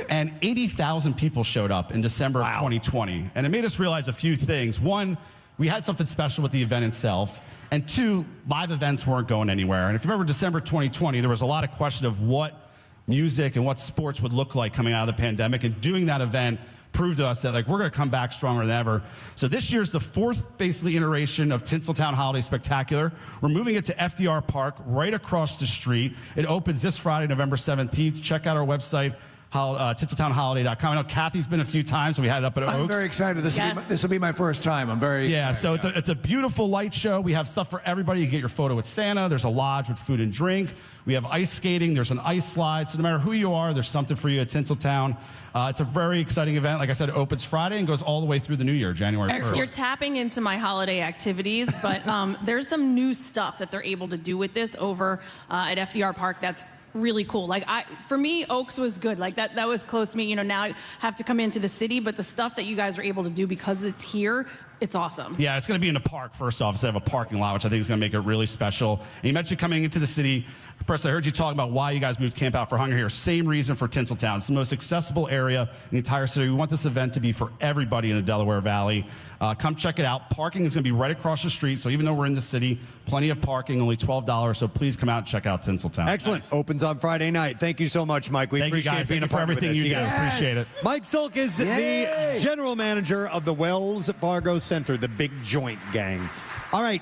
And 80,000 people showed up in December of 2020. And it made us realize a few things. One, we had something special with the event itself. And two, live events weren't going anywhere. And if you remember December 2020, there was a lot of question of what music and what sports would look like coming out of the pandemic. And doing that event proved to us that we're going to come back stronger than ever. So this year's the fourth basically iteration of Tinseltown Holiday Spectacular. We're moving it to FDR Park right across the street. It opens this Friday, November 17th. Check out our website, tinseltownholiday.com. I know Kathy's been a few times. We had it up at Oaks. I'm very excited. This will be my first time. I'm very excited. So it's a beautiful light show. We have stuff for everybody. You can get your photo with Santa. There's a lodge with food and drink. We have ice skating. There's an ice slide. So no matter who you are, there's something for you at Tinseltown. It's a very exciting event. Like I said, it opens Friday and goes all the way through the new year, January 1st. You're tapping into my holiday activities, but there's some new stuff that they're able to do with this over at FDR Park that's really cool. For me, Oaks was good. That was close to me. Now I have to come into the city, but the stuff that you guys are able to do because it's here, it's awesome. Yeah, it's going to be in the park first off instead of a parking lot, which I think is going to make it really special. And you mentioned coming into the city. Preston, I heard you talk about why you guys moved Camp Out for Hunger here. Same reason for Tinseltown. It's the most accessible area in the entire city. We want this event to be for everybody in the Delaware Valley. Come check it out. Parking is going to be right across the street. So even though we're in the city, plenty of parking, only $12. So please come out and check out Tinseltown. Excellent. Nice. Opens on Friday night. Thank you so much, Mike. We appreciate being a part of everything you do. Appreciate it. Mike Silk is the general manager of the Wells Fargo Center, the Big Joint Gang. All right,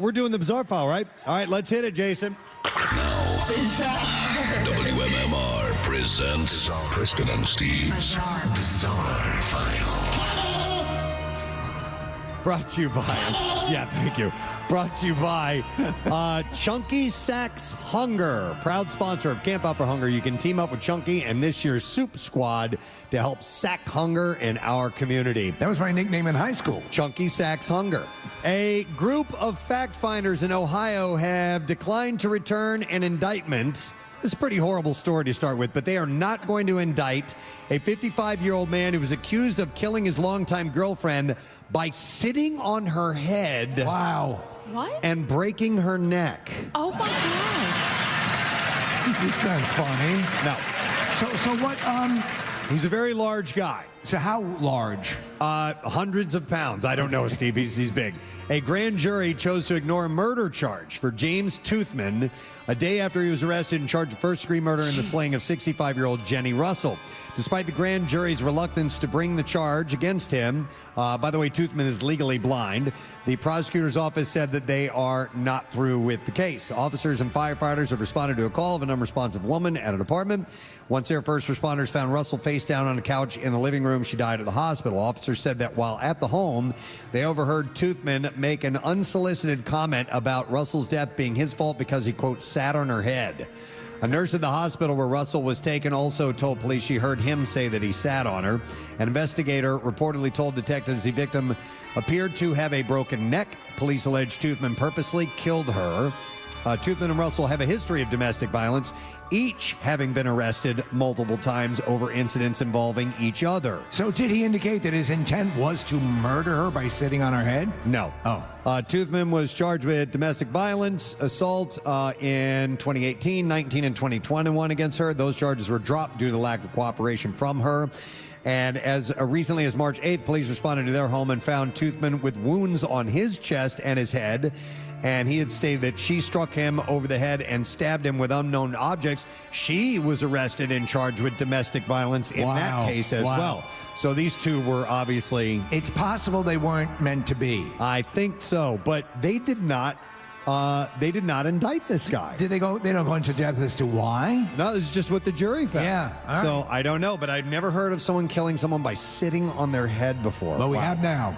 we're doing the Bizarre File, right? All right, let's hit it, Jason. WMMR presents Preston and Steve's Bizarre File. Brought to you by, thank you. Brought to you by Chunky Sacks Hunger, proud sponsor of Camp Out for Hunger. You can team up with Chunky and this year's Soup Squad to help sack hunger in our community. That was my nickname in high school. Chunky Sacks Hunger. A group of fact finders in Ohio have declined to return an indictment. This is a pretty horrible story to start with, but they are not going to indict a 55-year-old man who was accused of killing his longtime girlfriend by sitting on her head. Wow. What? And breaking her neck. Oh, my God. This sounds funny. No. So what, He's a very large guy. So how large? Hundreds of pounds. I don't know, Steve. He's big. A grand jury chose to ignore a murder charge for James Toothman a day after he was arrested and charged of first-degree murder in the slaying of 65-year-old Jenny Russell. Despite the grand jury's reluctance to bring the charge against him, by the way, Toothman is legally blind, the prosecutor's office said that they are not through with the case. Officers and firefighters have responded to a call of an unresponsive woman at an apartment. Once their first responders found Russell face down on a couch in the living room, she died at the hospital. Officers said that while at the home, they overheard Toothman make an unsolicited comment about Russell's death being his fault because he, quote, sat on her head. A nurse at the hospital where Russell was taken also told police she heard him say that he sat on her. An investigator reportedly told detectives the victim appeared to have a broken neck. Police allege Toothman purposely killed her. Toothman and Russell have a history of domestic violence, each having been arrested multiple times over incidents involving each other. So did he indicate that his intent was to murder her by sitting on her head? No. Oh. Toothman was charged with domestic violence, assault in 2018, 19, and 2021 against her. Those charges were dropped due to lack of cooperation from her. And as recently as March 8th, police responded to their home and found Toothman with wounds on his chest and his head. and he had stated that she struck him over the head and stabbed him with unknown objects. She was arrested and charged with domestic violence in that case as well. So these two were obviously... It's possible they weren't meant to be. I think so, but they did not indict this guy. Did they go? They don't go into depth as to why. No, this is just what the jury found. Yeah. All So right. I don't know, but I've never heard of someone killing someone by sitting on their head before. Well, we have now.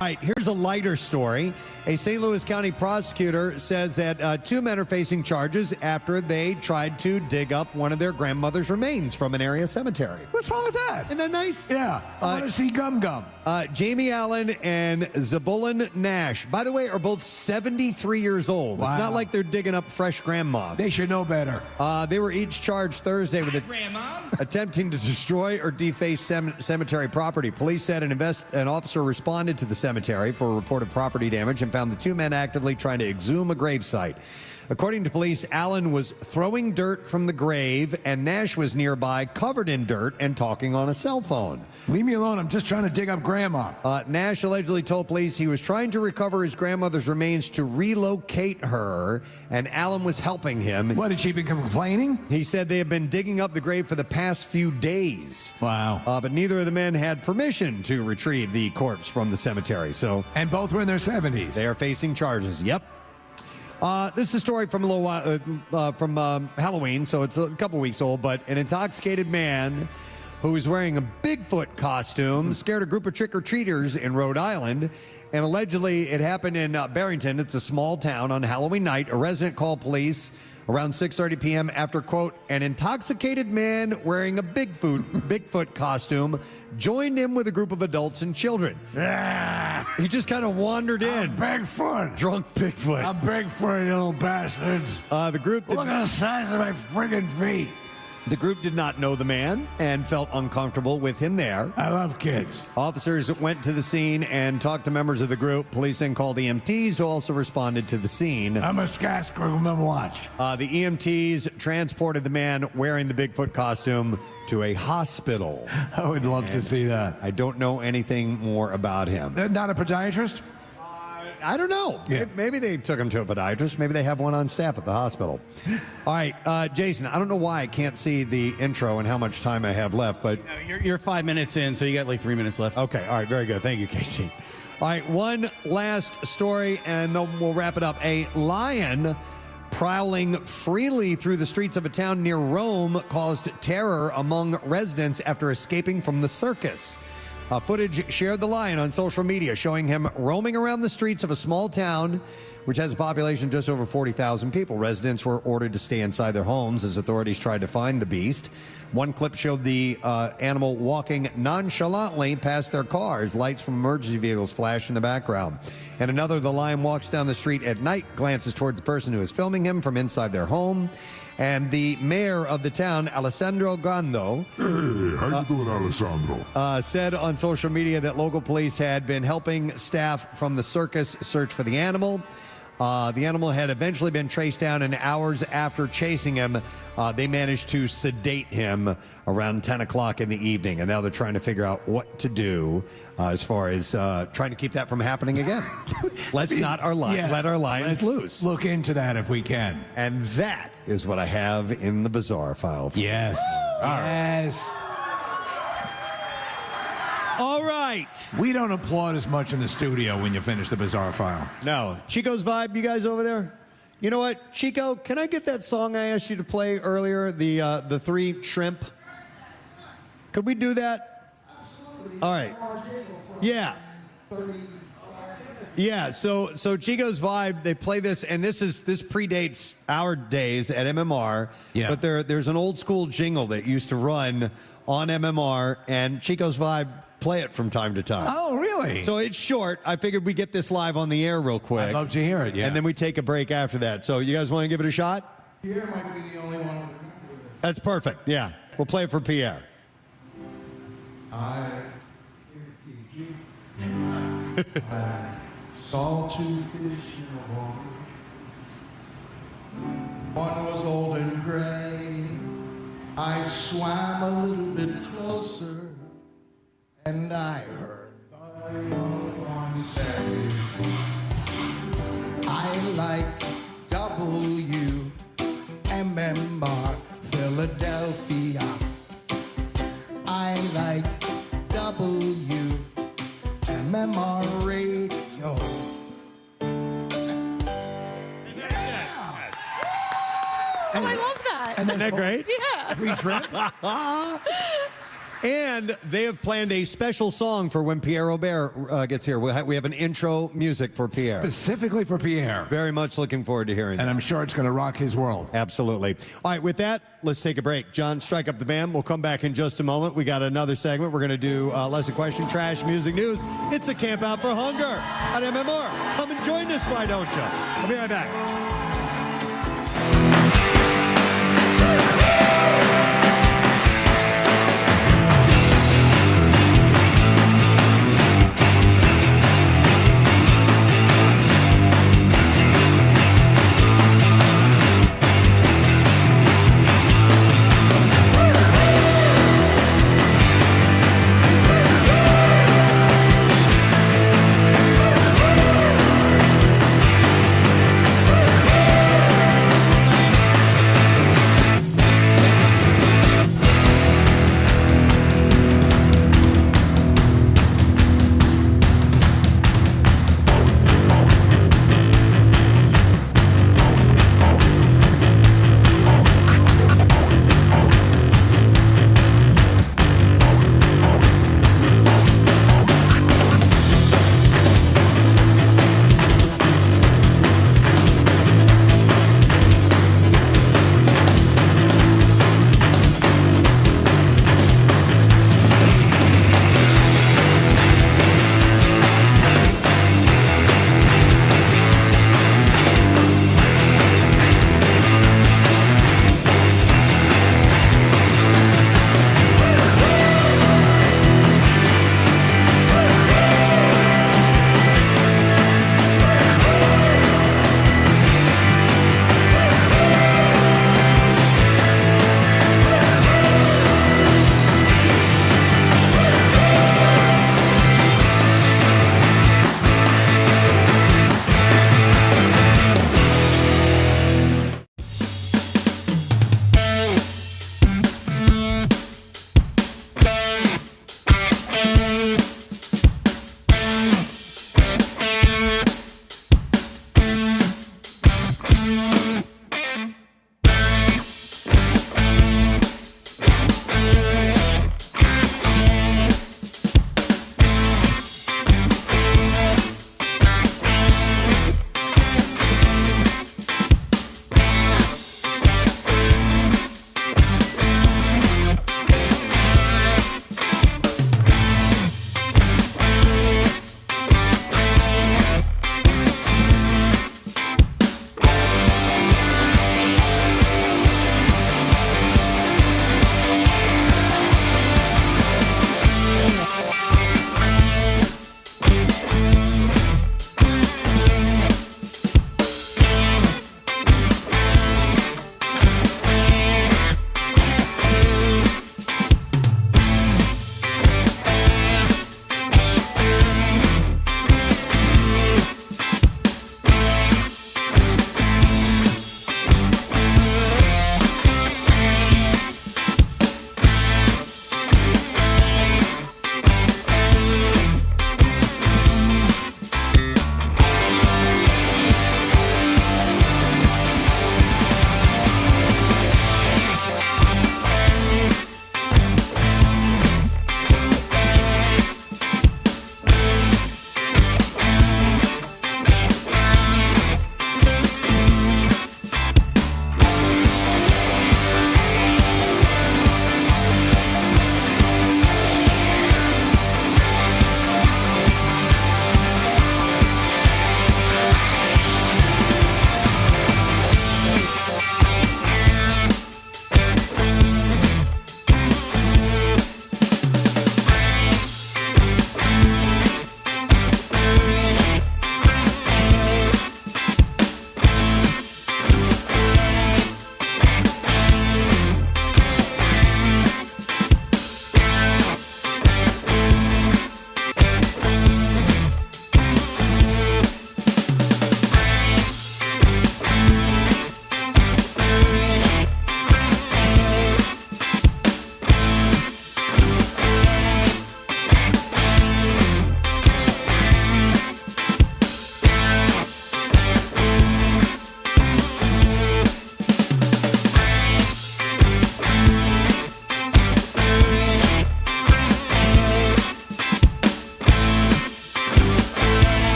All right, here's a lighter story. A St. Louis County prosecutor says that 2 men are facing charges after they tried to dig up one of their grandmother's remains from an area cemetery. What's wrong with that? Isn't that nice? Yeah. I want to see Gum Gum. Jamie Allen and Zebulon Nash, by the way, are both 73 years old. Wow. It's not like they're digging up fresh grandma. They should know better. They were each charged Thursday with attempting to destroy or deface cemetery property. Police said an officer responded to the cemetery for a report of property damage and found the 2 men actively trying to exhume a gravesite. According to police, Allen was throwing dirt from the grave and Nash was nearby covered in dirt and talking on a cell phone. Leave me alone. I'm just trying to dig up grandma. Nash allegedly told police he was trying to recover his grandmother's remains to relocate her, and Allen was helping him. What, did she become complaining? He said they have been digging up the grave for the past few days. Wow. But neither of the men had permission to retrieve the corpse from the cemetery. And both were in their 70s. They are facing charges. Yep. This is a story from a little while, from Halloween, so it's a couple weeks old. But an intoxicated man who was wearing a Bigfoot costume scared a group of trick-or-treaters in Rhode Island. And allegedly, it happened in Barrington. It's a small town on Halloween night. A resident called police around 6:30 p.m. after, quote, an intoxicated man wearing a Bigfoot costume joined him with a group of adults and children. He just kind of wandered in. Bigfoot. Drunk Bigfoot. I'm Bigfoot, you little bastards. The group... Look at the size of my friggin' feet. The group did not know the man and felt uncomfortable with him there. I love kids. Officers went to the scene and talked to members of the group. Police then called EMTs, who also responded to the scene. I'm a Skaskroom watch. The EMTs transported the man wearing the Bigfoot costume to a hospital. I would love to see that. I don't know anything more about him. Not a podiatrist? I don't know. Yeah. Maybe they took him to a podiatrist. Maybe they have one on staff at the hospital. All right, Jason, I don't know why I can't see the intro and how much time I have left, but... No, you're 5 minutes in, so you got like 3 minutes left. Okay, all right, very good. Thank you, Casey. All right, one last story, and then we'll wrap it up. A lion prowling freely through the streets of a town near Rome caused terror among residents after escaping from the circus. Footage shared the lion on social media, showing him roaming around the streets of a small town, which has a population of just over 40,000 people. Residents were ordered to stay inside their homes as authorities tried to find the beast. One clip showed the animal walking nonchalantly past their cars. Lights from emergency vehicles flash in the background. And another, the lion walks down the street at night, glances towards the person who is filming him from inside their home. And the mayor of the town, Alessandro Gando, Hey, how you doing, Alessandro? Said on social media that local police had been helping staff from the circus search for the animal. The animal had eventually been traced down, and hours after chasing him, they managed to sedate him around 10 o'clock in the evening. And now they're trying to figure out what to do as far as trying to keep that from happening again. Let's not let our lions loose. Look into that if we can. And that is what I have in the bizarre file. Yes. Yes. All right. We don't applaud as much in the studio when you finish the bizarre file. No. Chico's Vibe, you guys over there? You know what? Chico, can I get that song I asked you to play earlier, the Three Shrimp? Could we do that? All right. Yeah. Yeah, so Chico's Vibe, they play this, and this predates our days at MMR. Yeah. But there's an old school jingle that used to run on MMR, and Chico's Vibe play it from time to time. Oh, really? So it's short. I figured we'd get this live on the air real quick. I'd love to hear it, yeah. And then we take a break after that. So you guys want to give it a shot? Pierre might be the only one. That's perfect, yeah. We'll play it for Pierre. I saw two fish in the water. One was old and gray. I swam a little bit closer, and I heard the other one say, I like WMMR Philadelphia. I like WMMR Radio. Oh, I love that. Isn't that great? Yeah. Free trip. And they have planned a special song for when Pierre Robert gets here. We have an intro music for Pierre. Specifically for Pierre. Very much looking forward to hearing And that. I'm sure it's going to rock his world. Absolutely. All right, with that, let's take a break. John, strike up the band. We'll come back in just a moment. We got another segment. We're going to do Lesson Question, Trash, Music, News. It's a Camp Out for Hunger on MMR. Come and join us, why don't you? I'll be right back.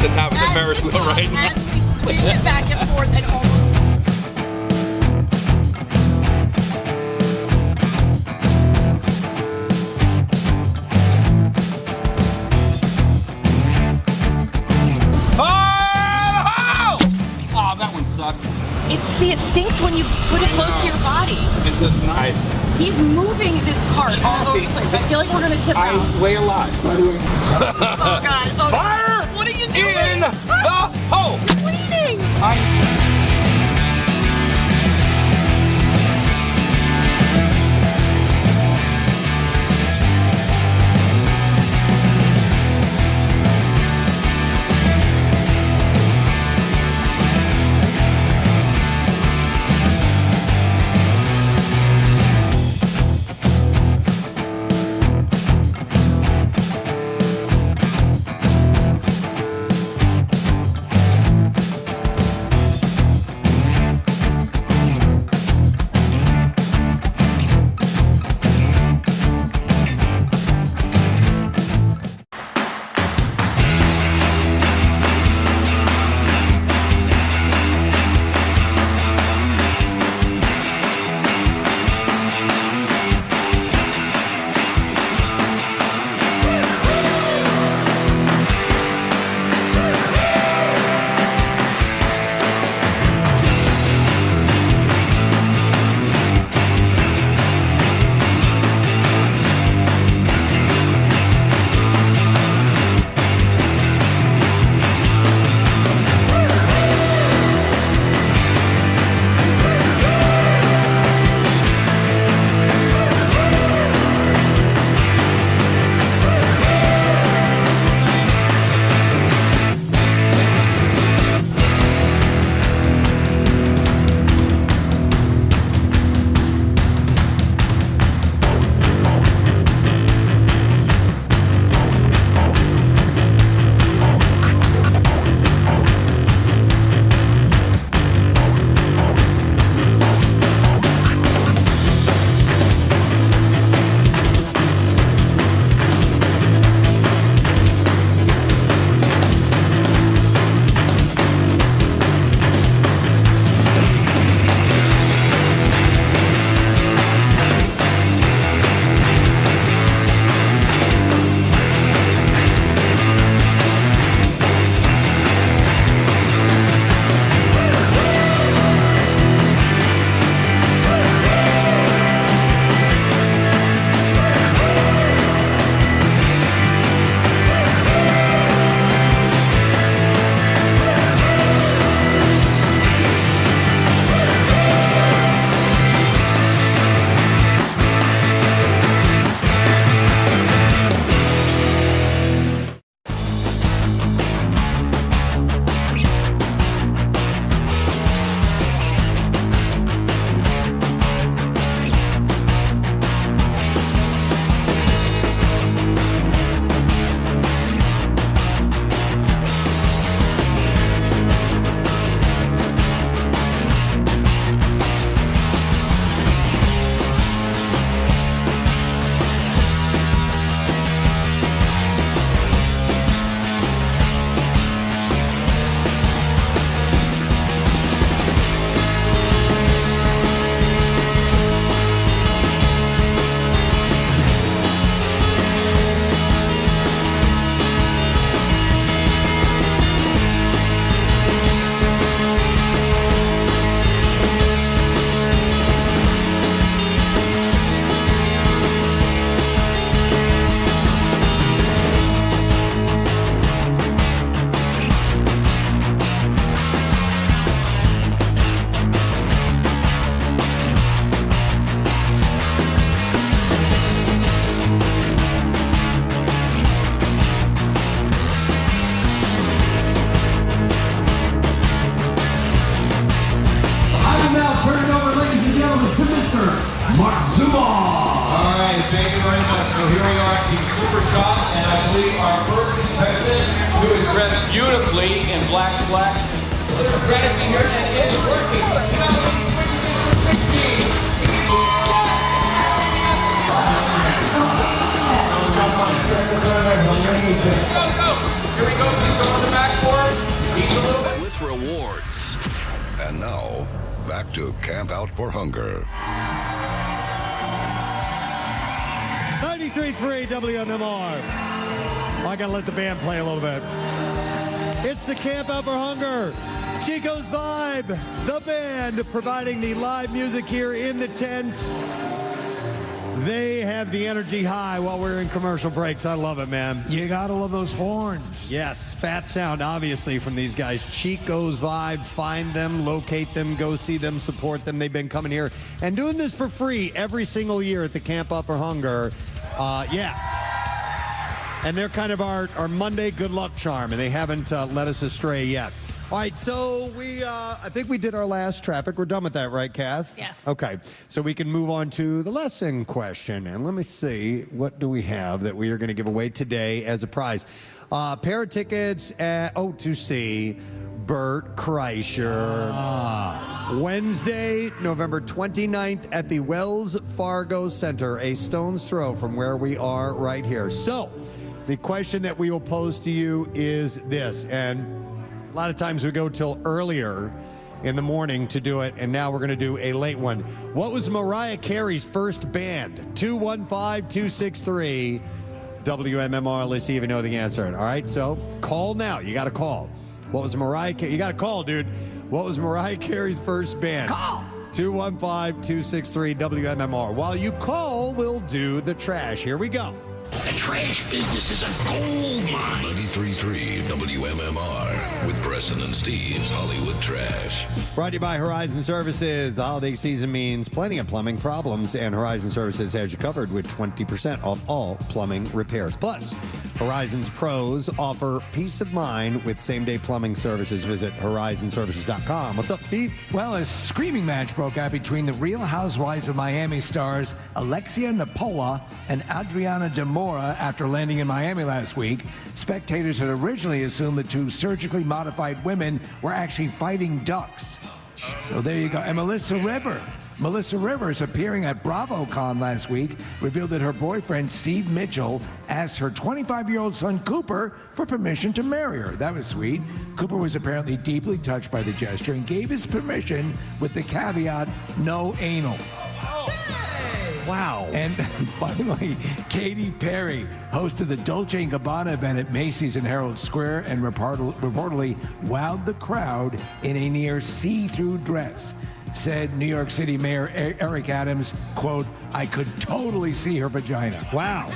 the top of the Ferris wheel right now. As we swing it back and forth and almost. Oh, that one sucked. See, it stinks when you put it close to your body. It's just nice. He's moving this cart all over the place. I feel like we're gonna tip out. I weigh a lot, by the way. Oh God! Oh, Fire! What are you doing? In the hole! You're bleeding! dressed beautifully in black slacks. There's strategy here, and it's working. Go, go! Here we go. Please go on the back board. rewards. And now, back to Camp Out for Hunger. 93.3 WMMR. I gotta let the band play a little bit. It's the Camp Out for Hunger. Chico's Vibe, the band providing the live music here in the tent. They have the energy high while we're in commercial breaks. I love it, man. You gotta love those horns. Yes, fat sound, obviously, from these guys. Chico's Vibe. Find them, locate them, go see them, support them. They've been coming here and doing this for free every single year at the Camp Out for Hunger. And they're kind of our Monday good luck charm, and they haven't led us astray yet. All right, so I think we did our last traffic. We're done with that, right, Kath? Yes. Okay, so we can move on to the lesson question. And let me see, what do we have that we are going to give away today as a prize? Pair of tickets to see Bert Kreischer. Wednesday, November 29th at the Wells Fargo Center, a stone's throw from where we are right here. So the question that we will pose to you is this, and a lot of times we go till earlier in the morning to do it, and now we're going to do a late one. What was Mariah Carey's first band? 215-263 WMMR. Let's see if you know the answer. All right, so call now. You got to call. What was Mariah Carey? You got to call, dude. What was Mariah Carey's first band? Call. 215-263 WMMR. While you call, we'll do the trash. Here we go. The trash business is a gold mine. 93.3 WMMR with Preston and Steve's Hollywood Trash. Brought to you by Horizon Services. The holiday season means plenty of plumbing problems, and Horizon Services has you covered with 20% off all plumbing repairs. Plus, Horizon's pros offer peace of mind with same-day plumbing services. Visit horizonservices.com. What's up, Steve? Well, a screaming match broke out between the Real Housewives of Miami stars Alexia Napola and Adriana De Mora after landing in Miami last week. Spectators had originally assumed the two surgically modified women were actually fighting ducks. So there you go. And Melissa Rivers, appearing at BravoCon last week, revealed that her boyfriend, Steve Mitchell, asked her 25-year-old son, Cooper, for permission to marry her. That was sweet. Cooper was apparently deeply touched by the gesture and gave his permission with the caveat, no anal. Wow. And finally, Katy Perry hosted the Dolce & Gabbana event at Macy's in Herald Square and reportedly wowed the crowd in a near see-through dress. Said New York City Mayor Eric Adams, quote, I could totally see her vagina. Wow.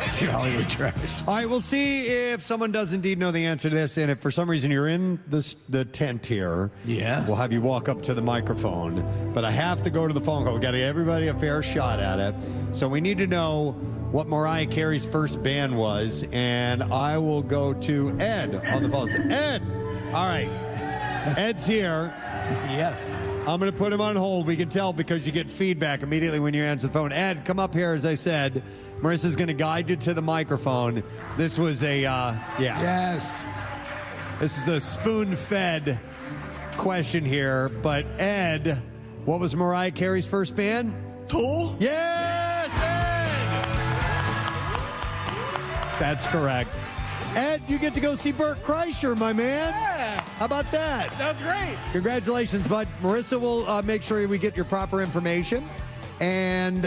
It's your Hollywood Trash. All right, we'll see if someone does indeed know the answer to this, and if for some reason you're in the tent here, we'll have you walk up to the microphone. But I have to go to the phone call. We've got to give everybody a fair shot at it. So we need to know what Mariah Carey's first band was, and I will go to Ed on the phone. So Ed, all right, Ed's here. Yes. I'm going to put him on hold. We can tell because you get feedback immediately when you answer the phone. Ed, come up here. As I said, Marissa's going to guide you to the microphone. This was a, Yes. This is a spoon-fed question here. But Ed, what was Mariah Carey's first band? Tool? Yes, Ed! That's correct. Ed, you get to go see Bert Kreischer, my man. Yeah. How about that? Sounds great. Congratulations, bud. Marissa will make sure we get your proper information, and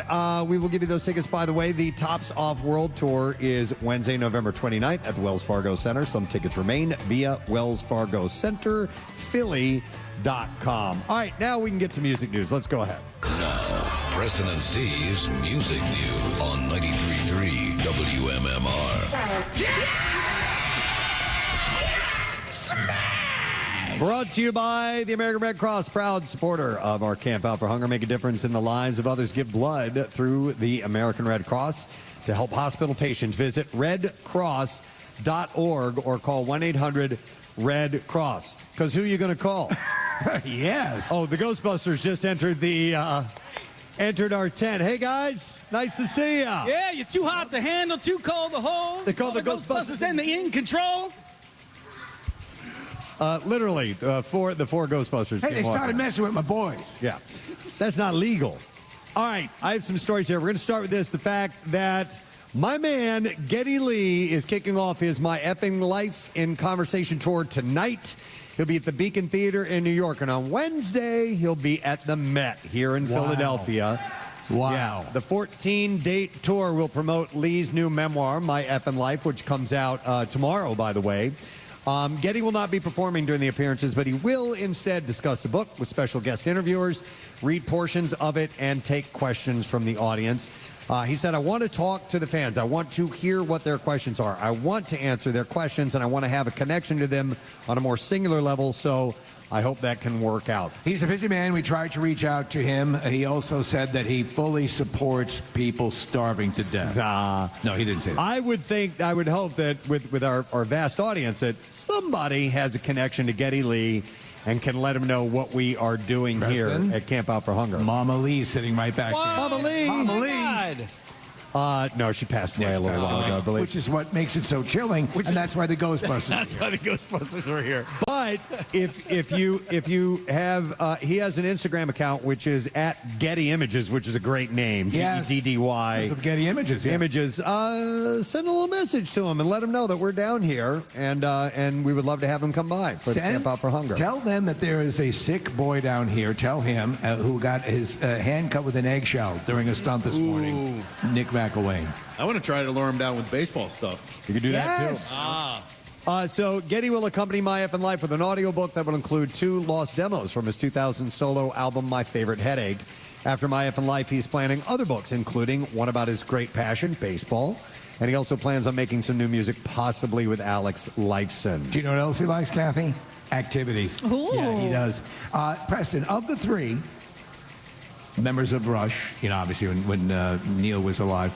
we will give you those tickets. By the way, the Tops Off World Tour is Wednesday, November 29th at the Wells Fargo Center. Some tickets remain via Wells Fargo Center, Philly.com. All right, now we can get to music news. Let's go ahead. Now, Preston and Steve's Music News on 93.3 WMMR. Brought to you by the American Red Cross, proud supporter of our Camp Out for Hunger. Make a difference in the lives of others. Give blood through the American Red Cross to help hospital patients. Visit redcross.org or call 1-800-RED-CROSS. Because who are you going to call? Yes. Oh, the Ghostbusters just entered our tent. Hey, guys. Nice to see ya. Yeah, you're too hot to handle, too cold to hold. They call the Ghostbusters and the in control. Literally, the four Ghostbusters. Hey, they started messing with my boys. Yeah, that's not legal. All right, I have some stories here. We're going to start with this. The fact that My man, Geddy Lee, is kicking off his My Effing Life in Conversation tour tonight. He'll be at the Beacon Theater in New York, and on Wednesday, he'll be at the Met here in Philadelphia. Wow. Yeah, the 14-date tour will promote Lee's new memoir, My Effing Life, which comes out tomorrow, by the way. Geddy will not be performing during the appearances, but he will instead discuss the book with special guest interviewers, read portions of it, and take questions from the audience. He said, I want to talk to the fans. I want to hear what their questions are. I want to answer their questions, and I want to have a connection to them on a more singular level, so I hope that can work out. He's a busy man. We tried to reach out to him. He also said that he fully supports people starving to death. No, he didn't say that. I would hope that with our vast audience that somebody has a connection to Geddy Lee and can let him know what we are doing Preston? here at Camp Out for Hunger. Mama Lee sitting right back there. Mama Lee! Mama Lee! No, she passed away a little while ago, I believe. Which is what makes it so chilling, and that's why the Ghostbusters That's why the Ghostbusters are here. But if you have, he has an Instagram account which is at Getty Images, which is a great name. Yes. GEDDY. Of Getty Images, yeah. Images. Send a little message to him and let him know that we're down here, and we would love to have him come by for the Camp Out for Hunger. Tell them that there is a sick boy down here. Tell him who got his hand cut with an eggshell during a stunt this morning. Nick McElwain. I want to try to lure him down with baseball stuff. You can do that too. So Geddy will accompany My Effing Life with an audiobook that will include 2 lost demos from his 2000 solo album, My Favorite Headache. After My Effing Life, he's planning other books, including one about his great passion, baseball. And he also plans on making some new music, possibly with Alex Lifeson. Do you know what else he likes, Kathy? Activities. Ooh. Yeah, he does. Preston, of the 3 members of Rush, obviously when Neil was alive,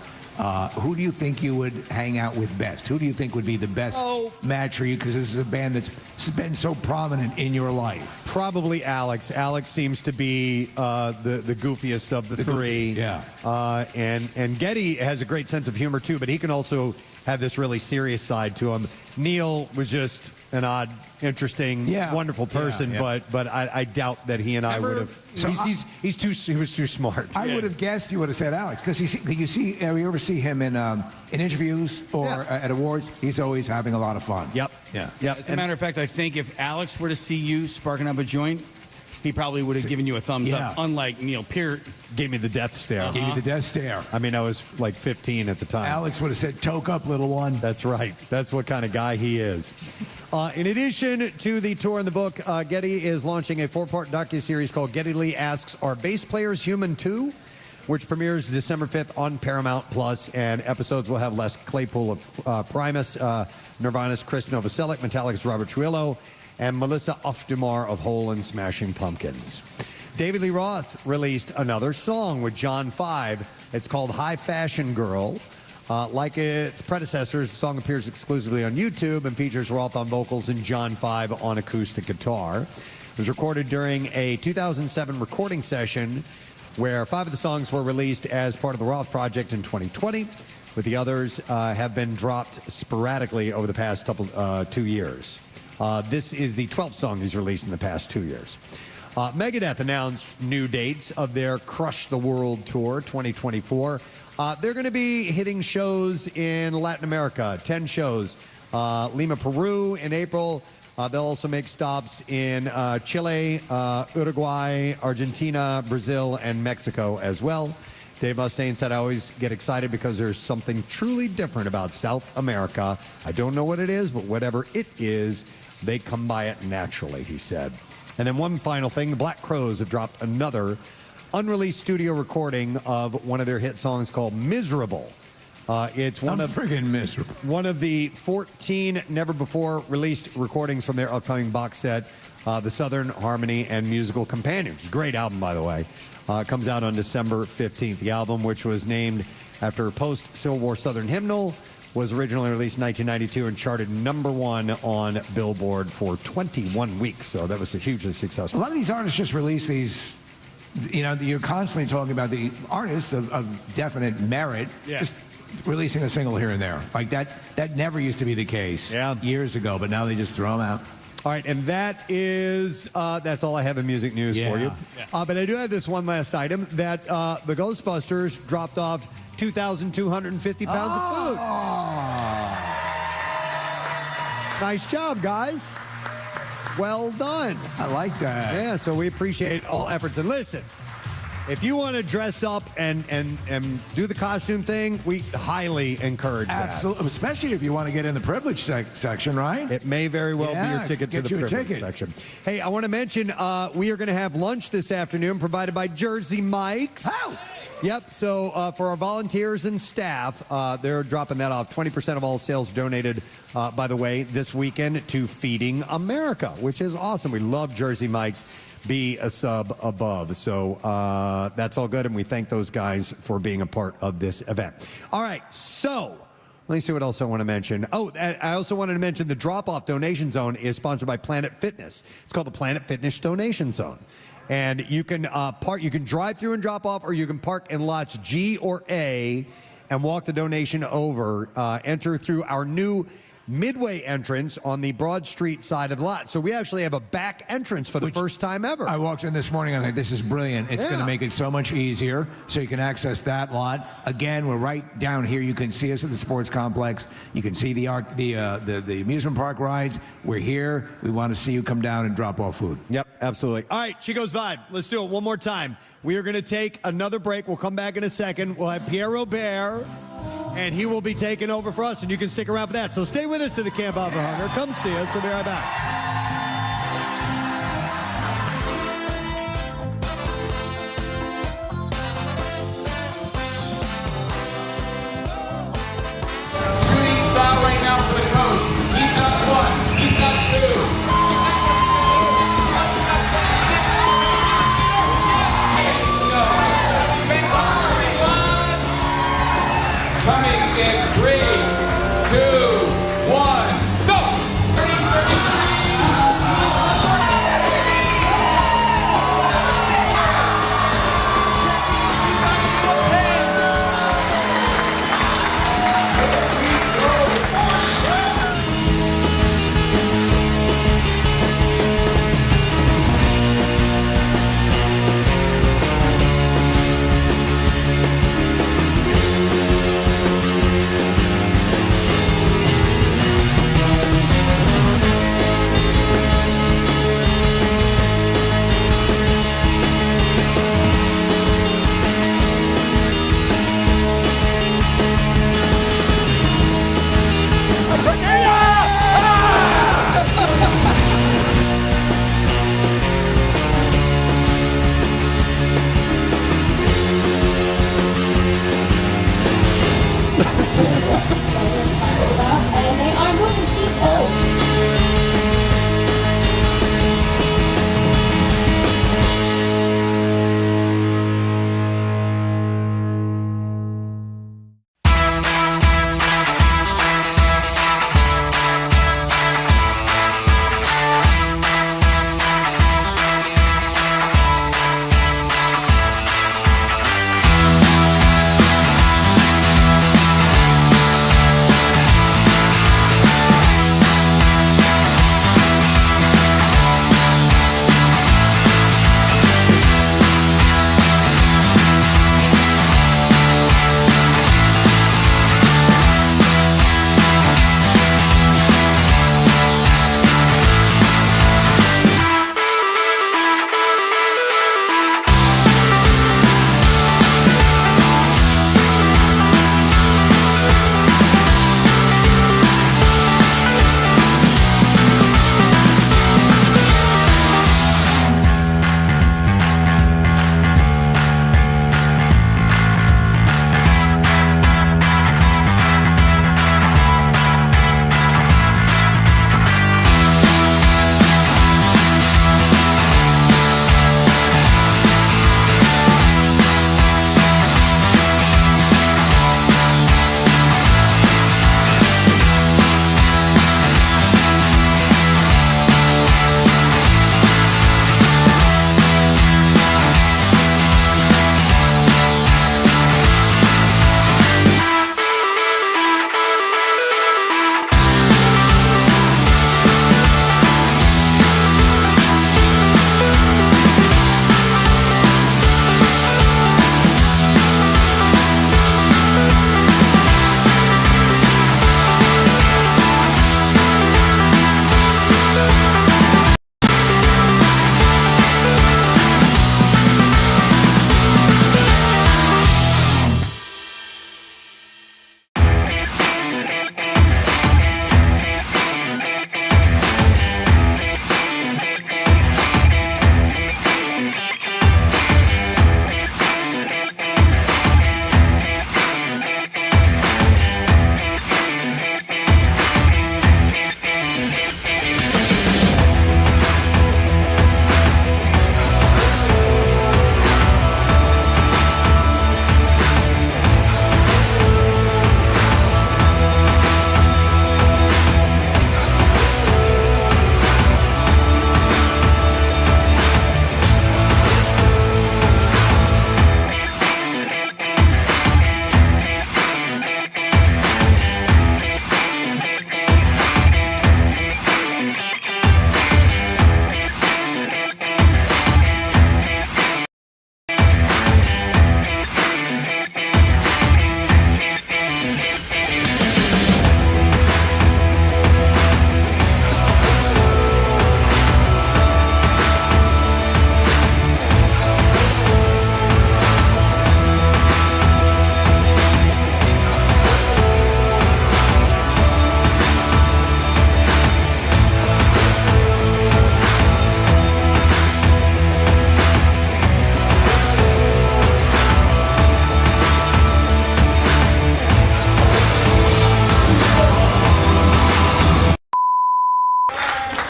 who do you think you would hang out with best? Who do you think would be the best match for you? Because this is a band that's been so prominent in your life. Probably Alex. Alex seems to be the goofiest of the 3. Yeah. And Geddy has a great sense of humor too, but he can also have this really serious side to him. Neil was just an odd, interesting, wonderful person, but I doubt that he and I would have. He was too smart. I would have guessed you would have said Alex, because you ever see him in interviews or at awards? He's always having a lot of fun. Yep. Yeah. As a matter of fact, I think if Alex were to see you sparking up a joint, he probably would have given you a thumbs up, unlike Neil Peart. Gave me the death stare. Gave you the death stare. I mean, I was like 15 at the time. Alex would have said, "Toke up, little one." That's right. That's what kind of guy he is. In addition to the tour and the book, Geddy is launching a 4-part docuseries called Geddy Lee Asks, Are Bass Players Human Too?, which premieres December 5th on Paramount+, and episodes will have Les Claypool of Primus, Nirvana's Chris Novoselic, Metallica's Robert Trujillo, and Melissa Aufdemar of Hole and Smashing Pumpkins. David Lee Roth released another song with John 5. It's called High Fashion Girl. Like its predecessors, the song appears exclusively on YouTube and features Roth on vocals and John 5 on acoustic guitar. It was recorded during a 2007 recording session where 5 of the songs were released as part of the Roth project in 2020, with the others have been dropped sporadically over the past 2 years. This is the 12th song he's released in the past 2 years. Megadeth announced new dates of their Crush the World Tour 2024. They're going to be hitting shows in Latin America, 10 shows. Lima, Peru in April. They'll also make stops in Chile, Uruguay, Argentina, Brazil, and Mexico as well. Dave Mustaine said, I always get excited because there's something truly different about South America. I don't know what it is, but whatever it is, they come by it naturally, he said. And then one final thing, the Black Crowes have dropped another unreleased studio recording of one of their hit songs called Miserable. It's one of friggin' miserable. One of the 14 never-before released recordings from their upcoming box set, The Southern Harmony and Musical Companions. Great album, by the way. Comes out on December 15th. The album, which was named after a post-Civil War Southern hymnal, was originally released in 1992 and charted #1 on Billboard for 21 weeks. So that was a hugely successful. A lot of these artists just release these, you're constantly talking about the artists of definite merit, just releasing a single here and there. Like that never used to be the case years ago, but now they just throw them out. All right, and that's all I have in music news for you. Yeah. But I do have this one last item that the Ghostbusters dropped off 2,250 pounds of food. Nice job, guys. Well done. I like that. Yeah, so we appreciate all efforts. And listen, if you want to dress up and do the costume thing, we highly encourage that. Absolutely, especially if you want to get in the privilege section, right? It may very well be your ticket to the privilege section. Hey, I want to mention we are going to have lunch this afternoon provided by Jersey Mike's. Oh! Yep, so for our volunteers and staff, they're dropping that off. 20% of all sales donated, by the way, this weekend to Feeding America, which is awesome. We love Jersey Mike's. Be a sub above. So that's all good, and we thank those guys for being a part of this event. All right, so let me see what else I want to mention. Oh, I also wanted to mention the drop-off donation zone is sponsored by Planet Fitness. It's called the Planet Fitness Donation Zone. And you can you can drive through and drop off, or you can park in lots G or A and walk the donation over. Enter through our new midway entrance on the Broad Street side of the lot. So we actually have a back entrance for the first time ever. I walked in this morning and I'm like, this is brilliant. It's going to make it so much easier so you can access that lot. Again, we're right down here. You can see us at the sports complex. You can see the amusement park rides. We're here. We want to see you come down and drop off food. Yep, absolutely. All right, Chico's Vibe. Let's do it one more time. We are going to take another break. We'll come back in a second. We'll have Pierre Robert, and he will be taking over for us, and you can stick around for that. So stay with us to the Camp Out for Hunger. Come see us. We'll be right back. Fouling out for the coach. He's got 1. He's got 2. Coming in 3, 2, 1, go!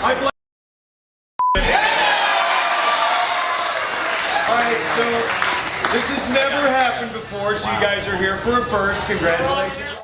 I blame. All right, so this has never happened before, so you guys are here for a first. Congratulations.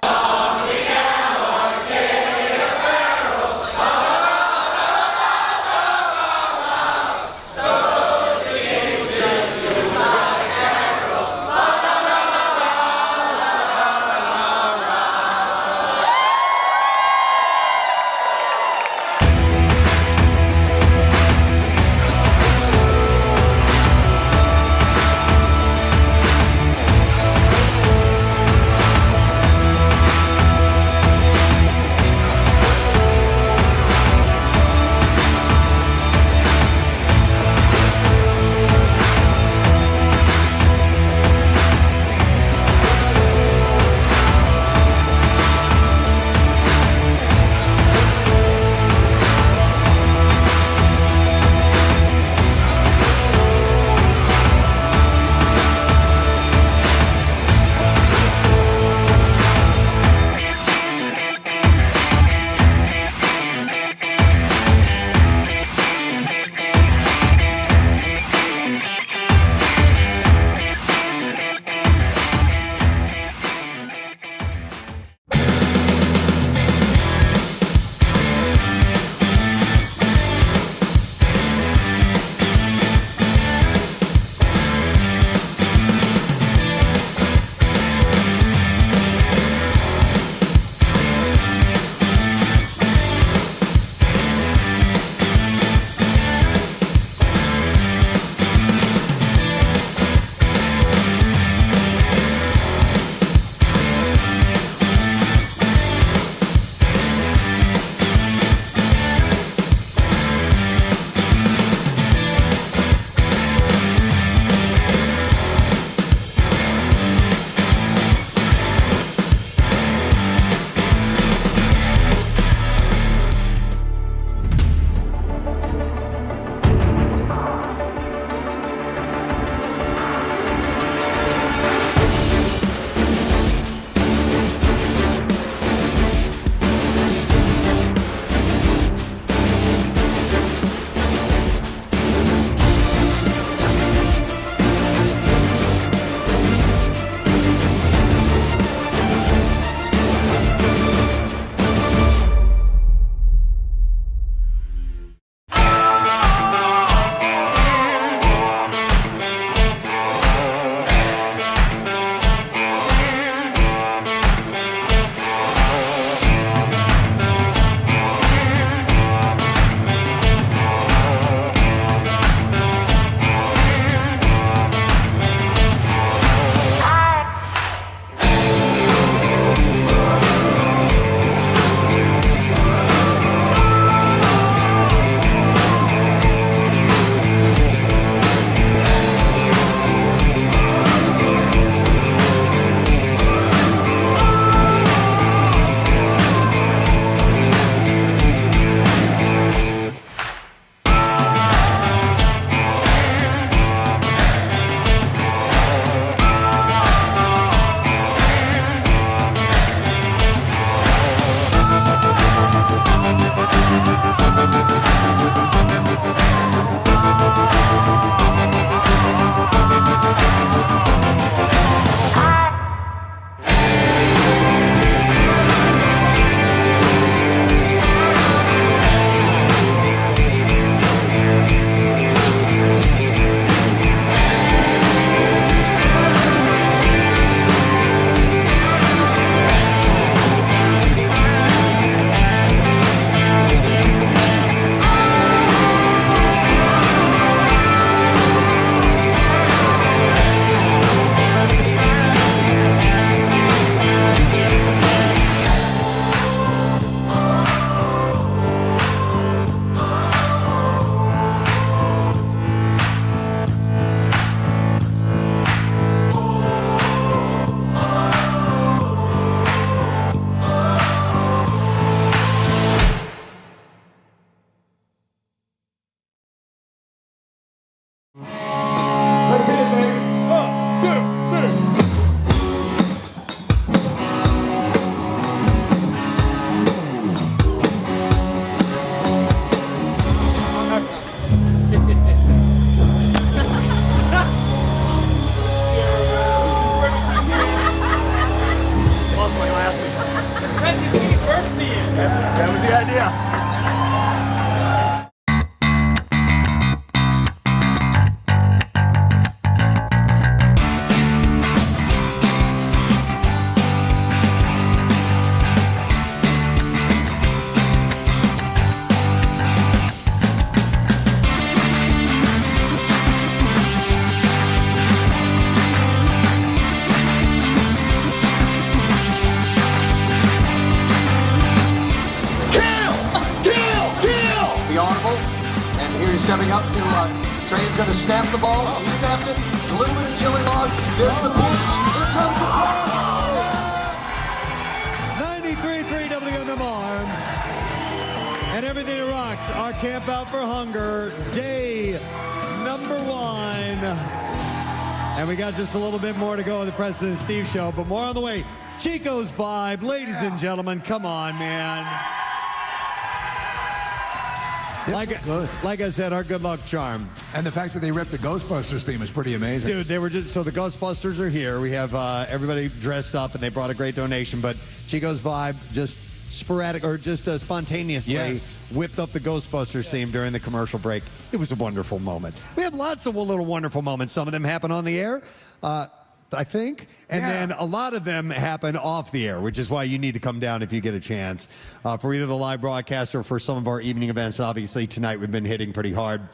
Stepping up to Train's going to snap the ball. He snaps it. A little bit of chili log. There's the pitch. Here comes the ball. 93.3 WMMR. And everything that rocks. Our Camp Out for Hunger, day number 1. And we got just a little bit more to go on the Preston and Steve show, but more on the way. Chico's Vibe, ladies and gentlemen, come on, man. Like I said, our good luck charm. And the fact that they ripped the Ghostbusters theme is pretty amazing. Dude, they were just, so the Ghostbusters are here. We have everybody dressed up, and they brought a great donation, but Chico's Vibe just sporadic, or just spontaneously whipped up the Ghostbusters theme during the commercial break. It was a wonderful moment. We have lots of little wonderful moments. Some of them happen on the air. I think. And then a lot of them happen off the air, which is why you need to come down if you get a chance for either the live broadcast or for some of our evening events. Obviously, tonight we've been hitting pretty hard,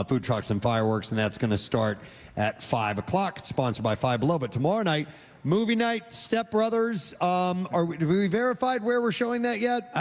food trucks and fireworks, and that's going to start at 5 o'clock. It's sponsored by Five Below. But tomorrow night, movie night, Step Brothers. Have we verified where we're showing that yet?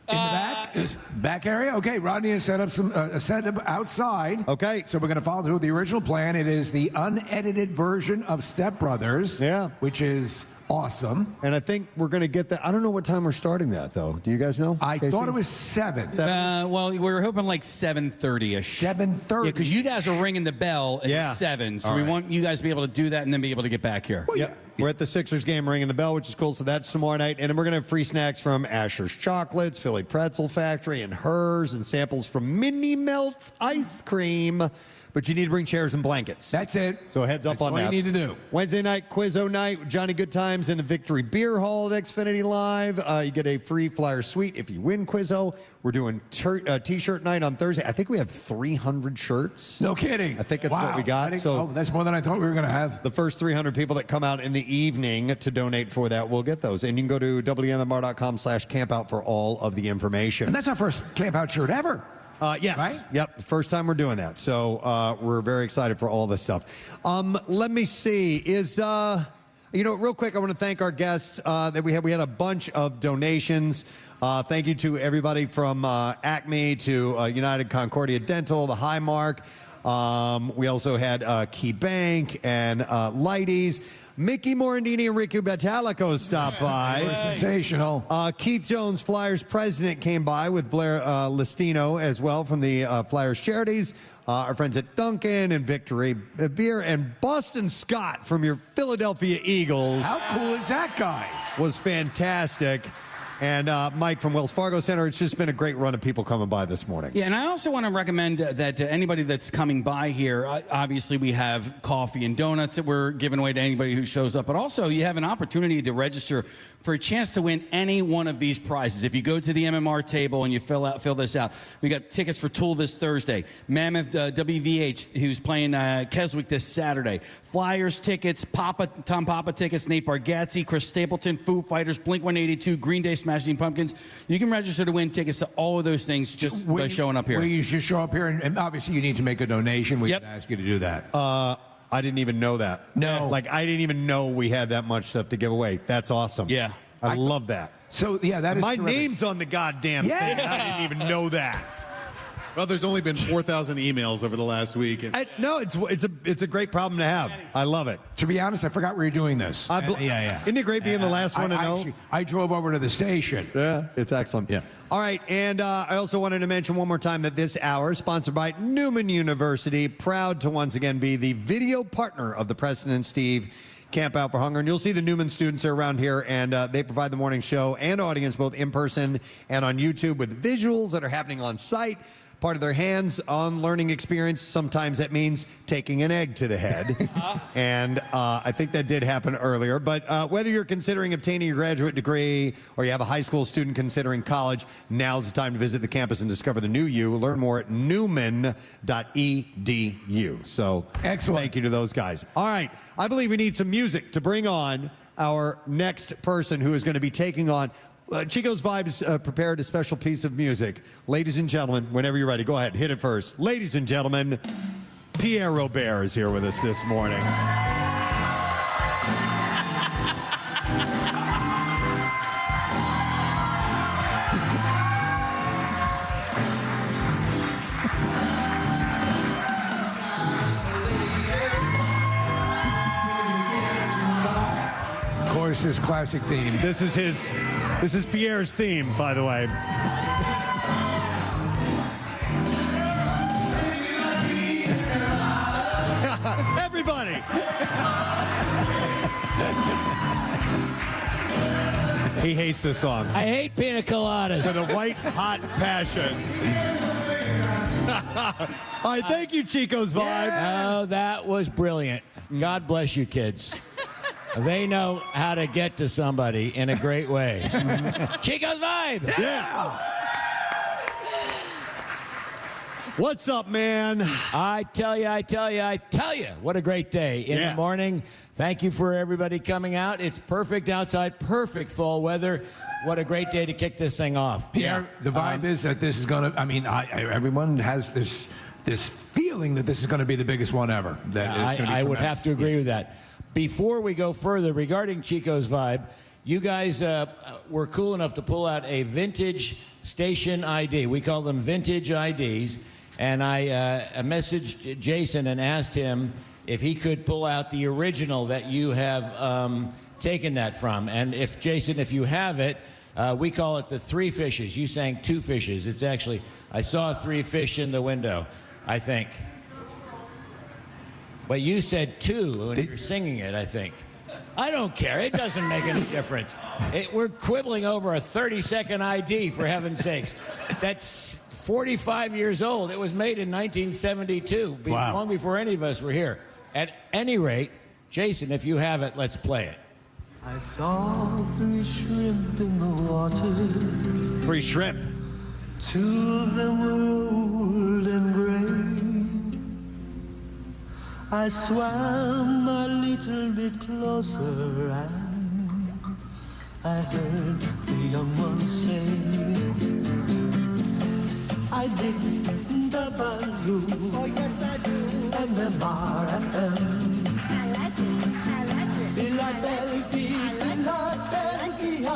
In the back? Back area? Okay, Rodney has set up some set up outside. Okay. So we're going to follow through the original plan. It is the unedited version of Step Brothers. Yeah. Which is awesome. And I think we're going to get that. I don't know what time we're starting that, though. Do you guys know? I Casey? thought it was 7. Well, we were hoping like 7:30ish. 7:30. Yeah, because you guys are ringing the bell at 7, so All we right. want you guys to be able to do that and then be able to get back here. Well, we're at the Sixers game, ringing the bell, which is cool. So that's tomorrow night. And then we're going to have free snacks from Asher's Chocolates, Philly Pretzel Factory, and Hers, and samples from Mini Melts Ice Cream. But you need to bring chairs and blankets. That's it. So heads up on that. That's all you need to do. Wednesday night, Quizzo night, Johnny Good Times in the Victory Beer Hall at Xfinity Live. You get a free flyer suite if you win Quizzo. We're doing T-shirt night on Thursday. I think we have 300 shirts. No kidding. I think that's what we got. So that's more than I thought we were going to have. the first 300 people that come out in the evening to donate for that will get those. And you can go to WMMR.com/campout for all of the information. And that's our first camp out shirt ever. Yes. Right? Yep. The first time we're doing that. So we're very excited for all this stuff. Let me see. Real quick, I want to thank our guests that we had. We had a bunch of donations. Thank you to everybody from Acme to United Concordia Dental, the Highmark. We also had Key Bank and Lighties. Mickey Morandini and Ricky Batalico stopped by. Sensational. Keith Jones, Flyers president, came by with Blair Listino as well from the Flyers Charities. Our friends at Duncan and Victory Beer, and Boston Scott from your Philadelphia Eagles. How cool is that guy? Was fantastic. And Mike from Wells Fargo Center. It's just been a great run of people coming by this morning. Yeah, and I also want to recommend that anybody that's coming by here, obviously we have coffee and donuts that we're giving away to anybody who shows up, but also you have an opportunity to register for a chance to win any one of these prizes. If you go to the MMR table and you fill this out, we got tickets for Tool this Thursday, Mammoth WVH, who's playing Keswick this Saturday, Flyers tickets, Tom Papa tickets, Nate Bargatze, Chris Stapleton, Foo Fighters, Blink-182, Green Day, Smashing Pumpkins. You can register to win tickets to all of those things just by showing up here. Well, you should show up here, and obviously you need to make a donation. We can ask you to do that. I didn't even know that. No. I didn't even know we had that much stuff to give away. That's awesome. Yeah. I love that. So, yeah, that is My terrific. name's on the goddamn thing. I didn't even know that. Well, there's only been 4,000 emails over the last week. No, it's a great problem to have. I love it. To be honest, I forgot we were doing this. Yeah. Isn't it great being the last one to know? I drove over to the station. Yeah, it's excellent. Yeah. All right, and I also wanted to mention one more time that this hour is sponsored by Neumann University, proud to once again be the video partner of the Preston and Steve Camp Out for Hunger. And you'll see the Neumann students are around here, and they provide the morning show and audience both in person and on YouTube with visuals that are happening on site. Part of their hands-on learning experience. Sometimes that means taking an egg to the head. And I think that did happen earlier. But whether you're considering obtaining your graduate degree or you have a high school student considering college, now's the time to visit the campus and discover the new you. Learn more at newman.edu. So excellent. Thank you to those guys. All right. I believe we need some music to bring on our next person who is going to be taking on Chico's Vibes prepared a special piece of music. Ladies and gentlemen, whenever you're ready, go ahead, hit it first. Ladies and gentlemen, Pierre Robert is here with us this morning. establish his classic theme. This is Pierre's theme, by the way. Everybody. He hates this song. I hate pina coladas. With a white hot passion. All right, thank you, Chico's Vibe. Oh, that was brilliant. God bless you, kids. They know how to get to somebody in a great way. Chico's Vibe. Yeah. What's up, man? I tell you, what a great day in the morning. Thank you for everybody coming out. It's perfect outside, perfect fall weather. What a great day to kick this thing off. Pierre, the vibe is that this is going to, everyone has this feeling that this is going to be the biggest one ever. I would have to agree with that. Before we go further, regarding Chico's Vibe, you guys were cool enough to pull out a vintage station ID. We call them vintage IDs. And I messaged Jason and asked him if he could pull out the original that you have taken that from. And if, Jason, if you have it, we call it the three fishes. You sang two fishes. It's actually, I saw three fish in the window, I think. But you said two when you were singing it, I think. I don't care. It doesn't make any difference. We're quibbling over a 30-second ID, for heaven's sakes. That's 45 years old. It was made in 1972, long before any of us were here. At any rate, Jason, if you have it, let's play it. I saw three shrimp in the water. Three shrimp. Two of them were old and gray. I swam a little bit closer and I heard the young one say, I dig the balloon, oh yes I do, and the RFM. I like it, Philadelphia,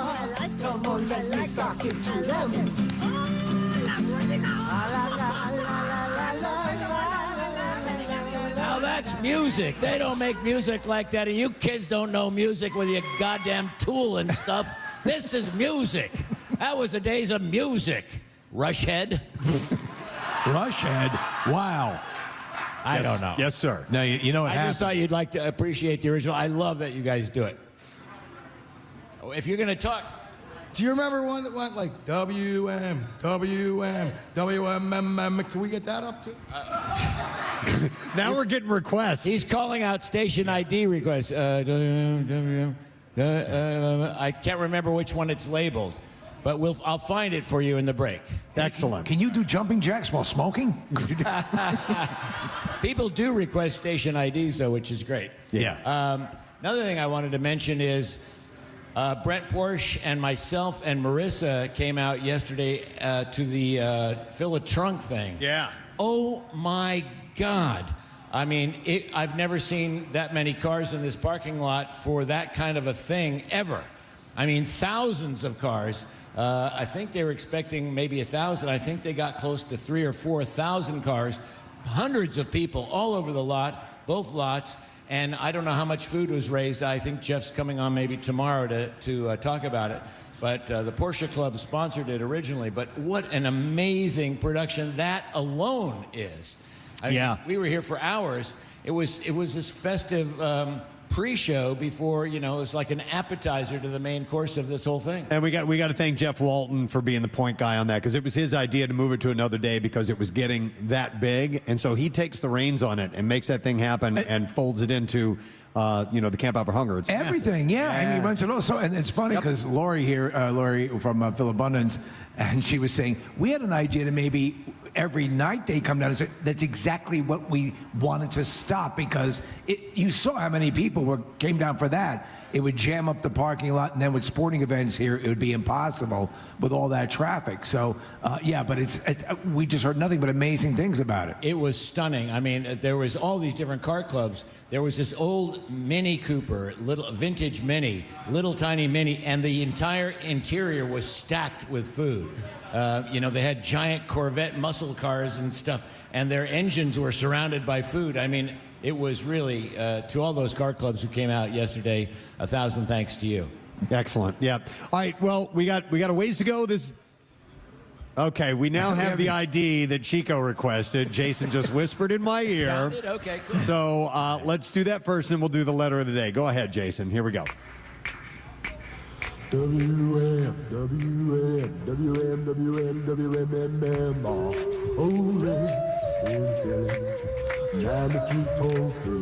come on, let me talk it to them. Now that's music. They don't make music like that, and you kids don't know music with your goddamn tool and stuff. This is music. That was the days of music. Rushhead. Rushhead? Wow. I don't know. Yes, sir. No, you know what happened? I just thought you'd like to appreciate the original. I love that you guys do it. If you're going to talk... Do you remember one that went like WM, WM, WMMM? Can we get that up too? Now we're getting requests. He's calling out station ID requests. I can't remember which one it's labeled, but I'll find it for you in the break. Excellent. Can you do jumping jacks while smoking? People do request station IDs, though, which is great. Yeah. Another thing I wanted to mention is Brent Porsche and myself and Marissa came out yesterday to the Fill a Trunk thing. Yeah. Oh, my God. I mean, I've never seen that many cars in this parking lot for that kind of a thing ever. I mean, thousands of cars. I think they were expecting maybe 1,000. I think they got close to 3,000 or 4,000 cars. Hundreds of people all over the lot, both lots. And I don't know how much food was raised. I think Jeff's coming on maybe tomorrow to talk about it. But the Porsche Club sponsored it originally. But what an amazing production that alone is. I mean, we were here for hours. It was this festive pre-show before, it was like an appetizer to the main course of this whole thing. And we got to thank Jeff Walton for being the point guy on that, because it was his idea to move it to another day because it was getting that big. And so he takes the reins on it and makes that thing happen and folds it into the Camp Out for Hunger. It's everything, massive. And he runs it all. So, and it's funny because Lori here, Lori from Philabundance, and she was saying, we had an idea to maybe every night they come down and say, that's exactly what we wanted to stop, because you saw how many people came down for that. It would jam up the parking lot, and then with sporting events here, it would be impossible with all that traffic. So, but we just heard nothing but amazing things about it. It was stunning. I mean, there was all these different car clubs. There was this old Mini Cooper, little vintage Mini, little tiny Mini, and the entire interior was stacked with food. They had giant Corvette muscle cars and stuff, and their engines were surrounded by food. I mean, it was really, to all those car clubs who came out yesterday, 1,000 thanks to you. Excellent. Yeah. All right. Well, we got a ways to go. Okay, we now have the ID that Chico requested. Jason just whispered in my ear. Found it? Okay, cool. So let's do that first, and we'll do the letter of the day. Go ahead, Jason. Here we go. WM, WM, WM, WM, WM, ole, Nancy Toki,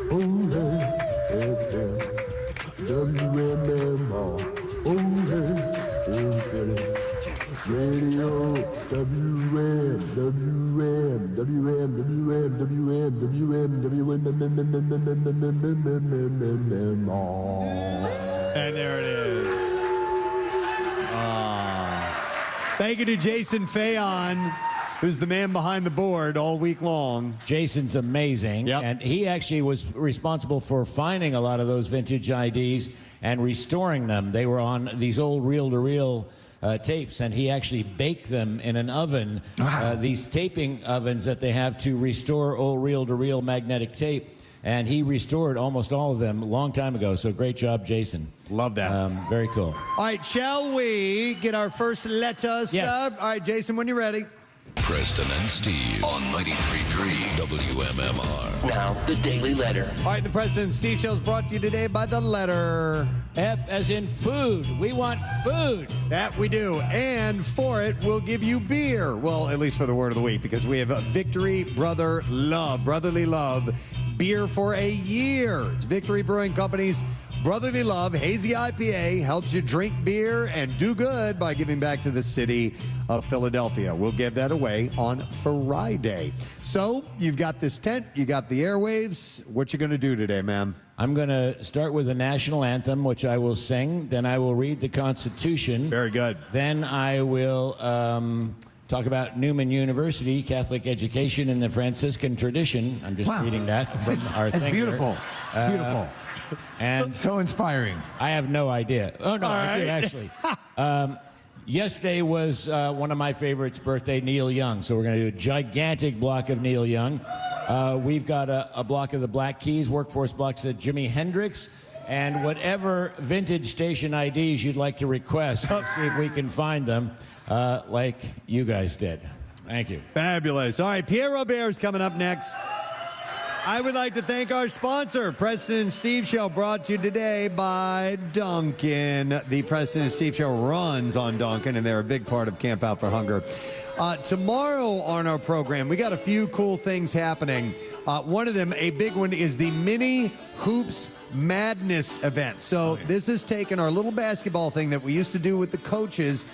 ole, FM, WM, ole, Radio, WM, WM, WM, WM, WM, WM, And there it is. Thank you to Jason Fayon, who's the man behind the board all week long. Jason's amazing. Yep. And he actually was responsible for finding a lot of those vintage IDs and restoring them. They were on these old reel-to-reel tapes, and he actually baked them in an oven, these taping ovens that they have to restore old reel-to-reel magnetic tape. And he restored almost all of them a long time ago. So great job, Jason. Love that. Very cool. All right, shall we get our first letter? Yes. All right, Jason, when you're ready. Preston and Steve on 93.3 WMMR. Now, the Daily Letter. All right, the Preston and Steve Show is brought to you today by the letter F as in food. We want food. That we do. And for it, we'll give you beer. Well, at least for the word of the week, because we have a Victory Brotherly Love beer for a year. It's Victory Brewing Company's Brotherly Love Hazy IPA helps you drink beer and do good by giving back to the city of Philadelphia. We'll give that away on Friday. So you've got this tent, you got the airwaves. What you going to do today, ma'am? I'm going to start with the national anthem, which I will sing. Then I will read the Constitution. Very good. Then I will talk about Neumann University, Catholic education in the Franciscan tradition. I'm just reading that from our It's thing beautiful. here. It's beautiful. And so inspiring. I have no idea. Oh, no, I do, actually. Yesterday was one of my favorites' birthday, Neil Young. So we're going to do a gigantic block of Neil Young. We've got a block of the Black Keys, workforce blocks of Jimi Hendrix, and whatever vintage station IDs you'd like to request. See if we can find them, like you guys did. Thank you. Fabulous. All right, Pierre Robert's coming up next. I would like to thank our sponsor, Preston and Steve Show, brought to you today by Duncan. The Preston and Steve Show runs on Duncan, and they're a big part of Camp Out for Hunger. Tomorrow on our program, we got a few cool things happening. One of them, a big one, is the Mini Hoops Madness event. So this has taken our little basketball thing that we used to do with the coaches,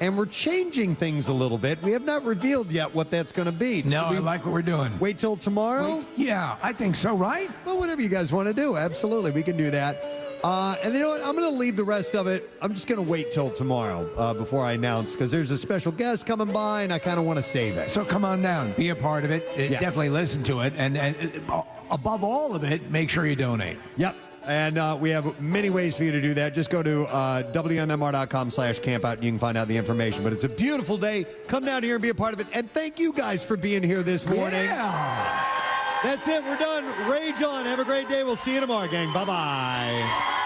and we're changing things a little bit. We have not revealed yet what that's going to be. No, I like what we're doing. Wait till tomorrow? Yeah, I think so, right? Well, whatever you guys want to do. Absolutely, we can do that. And you know what? I'm going to leave the rest of it. I'm just going to wait till tomorrow before I announce, because there's a special guest coming by, and I kind of want to save it. So come on down. Be a part of it. Definitely listen to it. And above all of it, make sure you donate. Yep. And we have many ways for you to do that. Just go to WMMR.com/campout and you can find out the information. But it's a beautiful day. Come down here and be a part of it. And thank you guys for being here this morning. Yeah. That's it. We're done. Rage on. Have a great day. We'll see you tomorrow, gang. Bye-bye.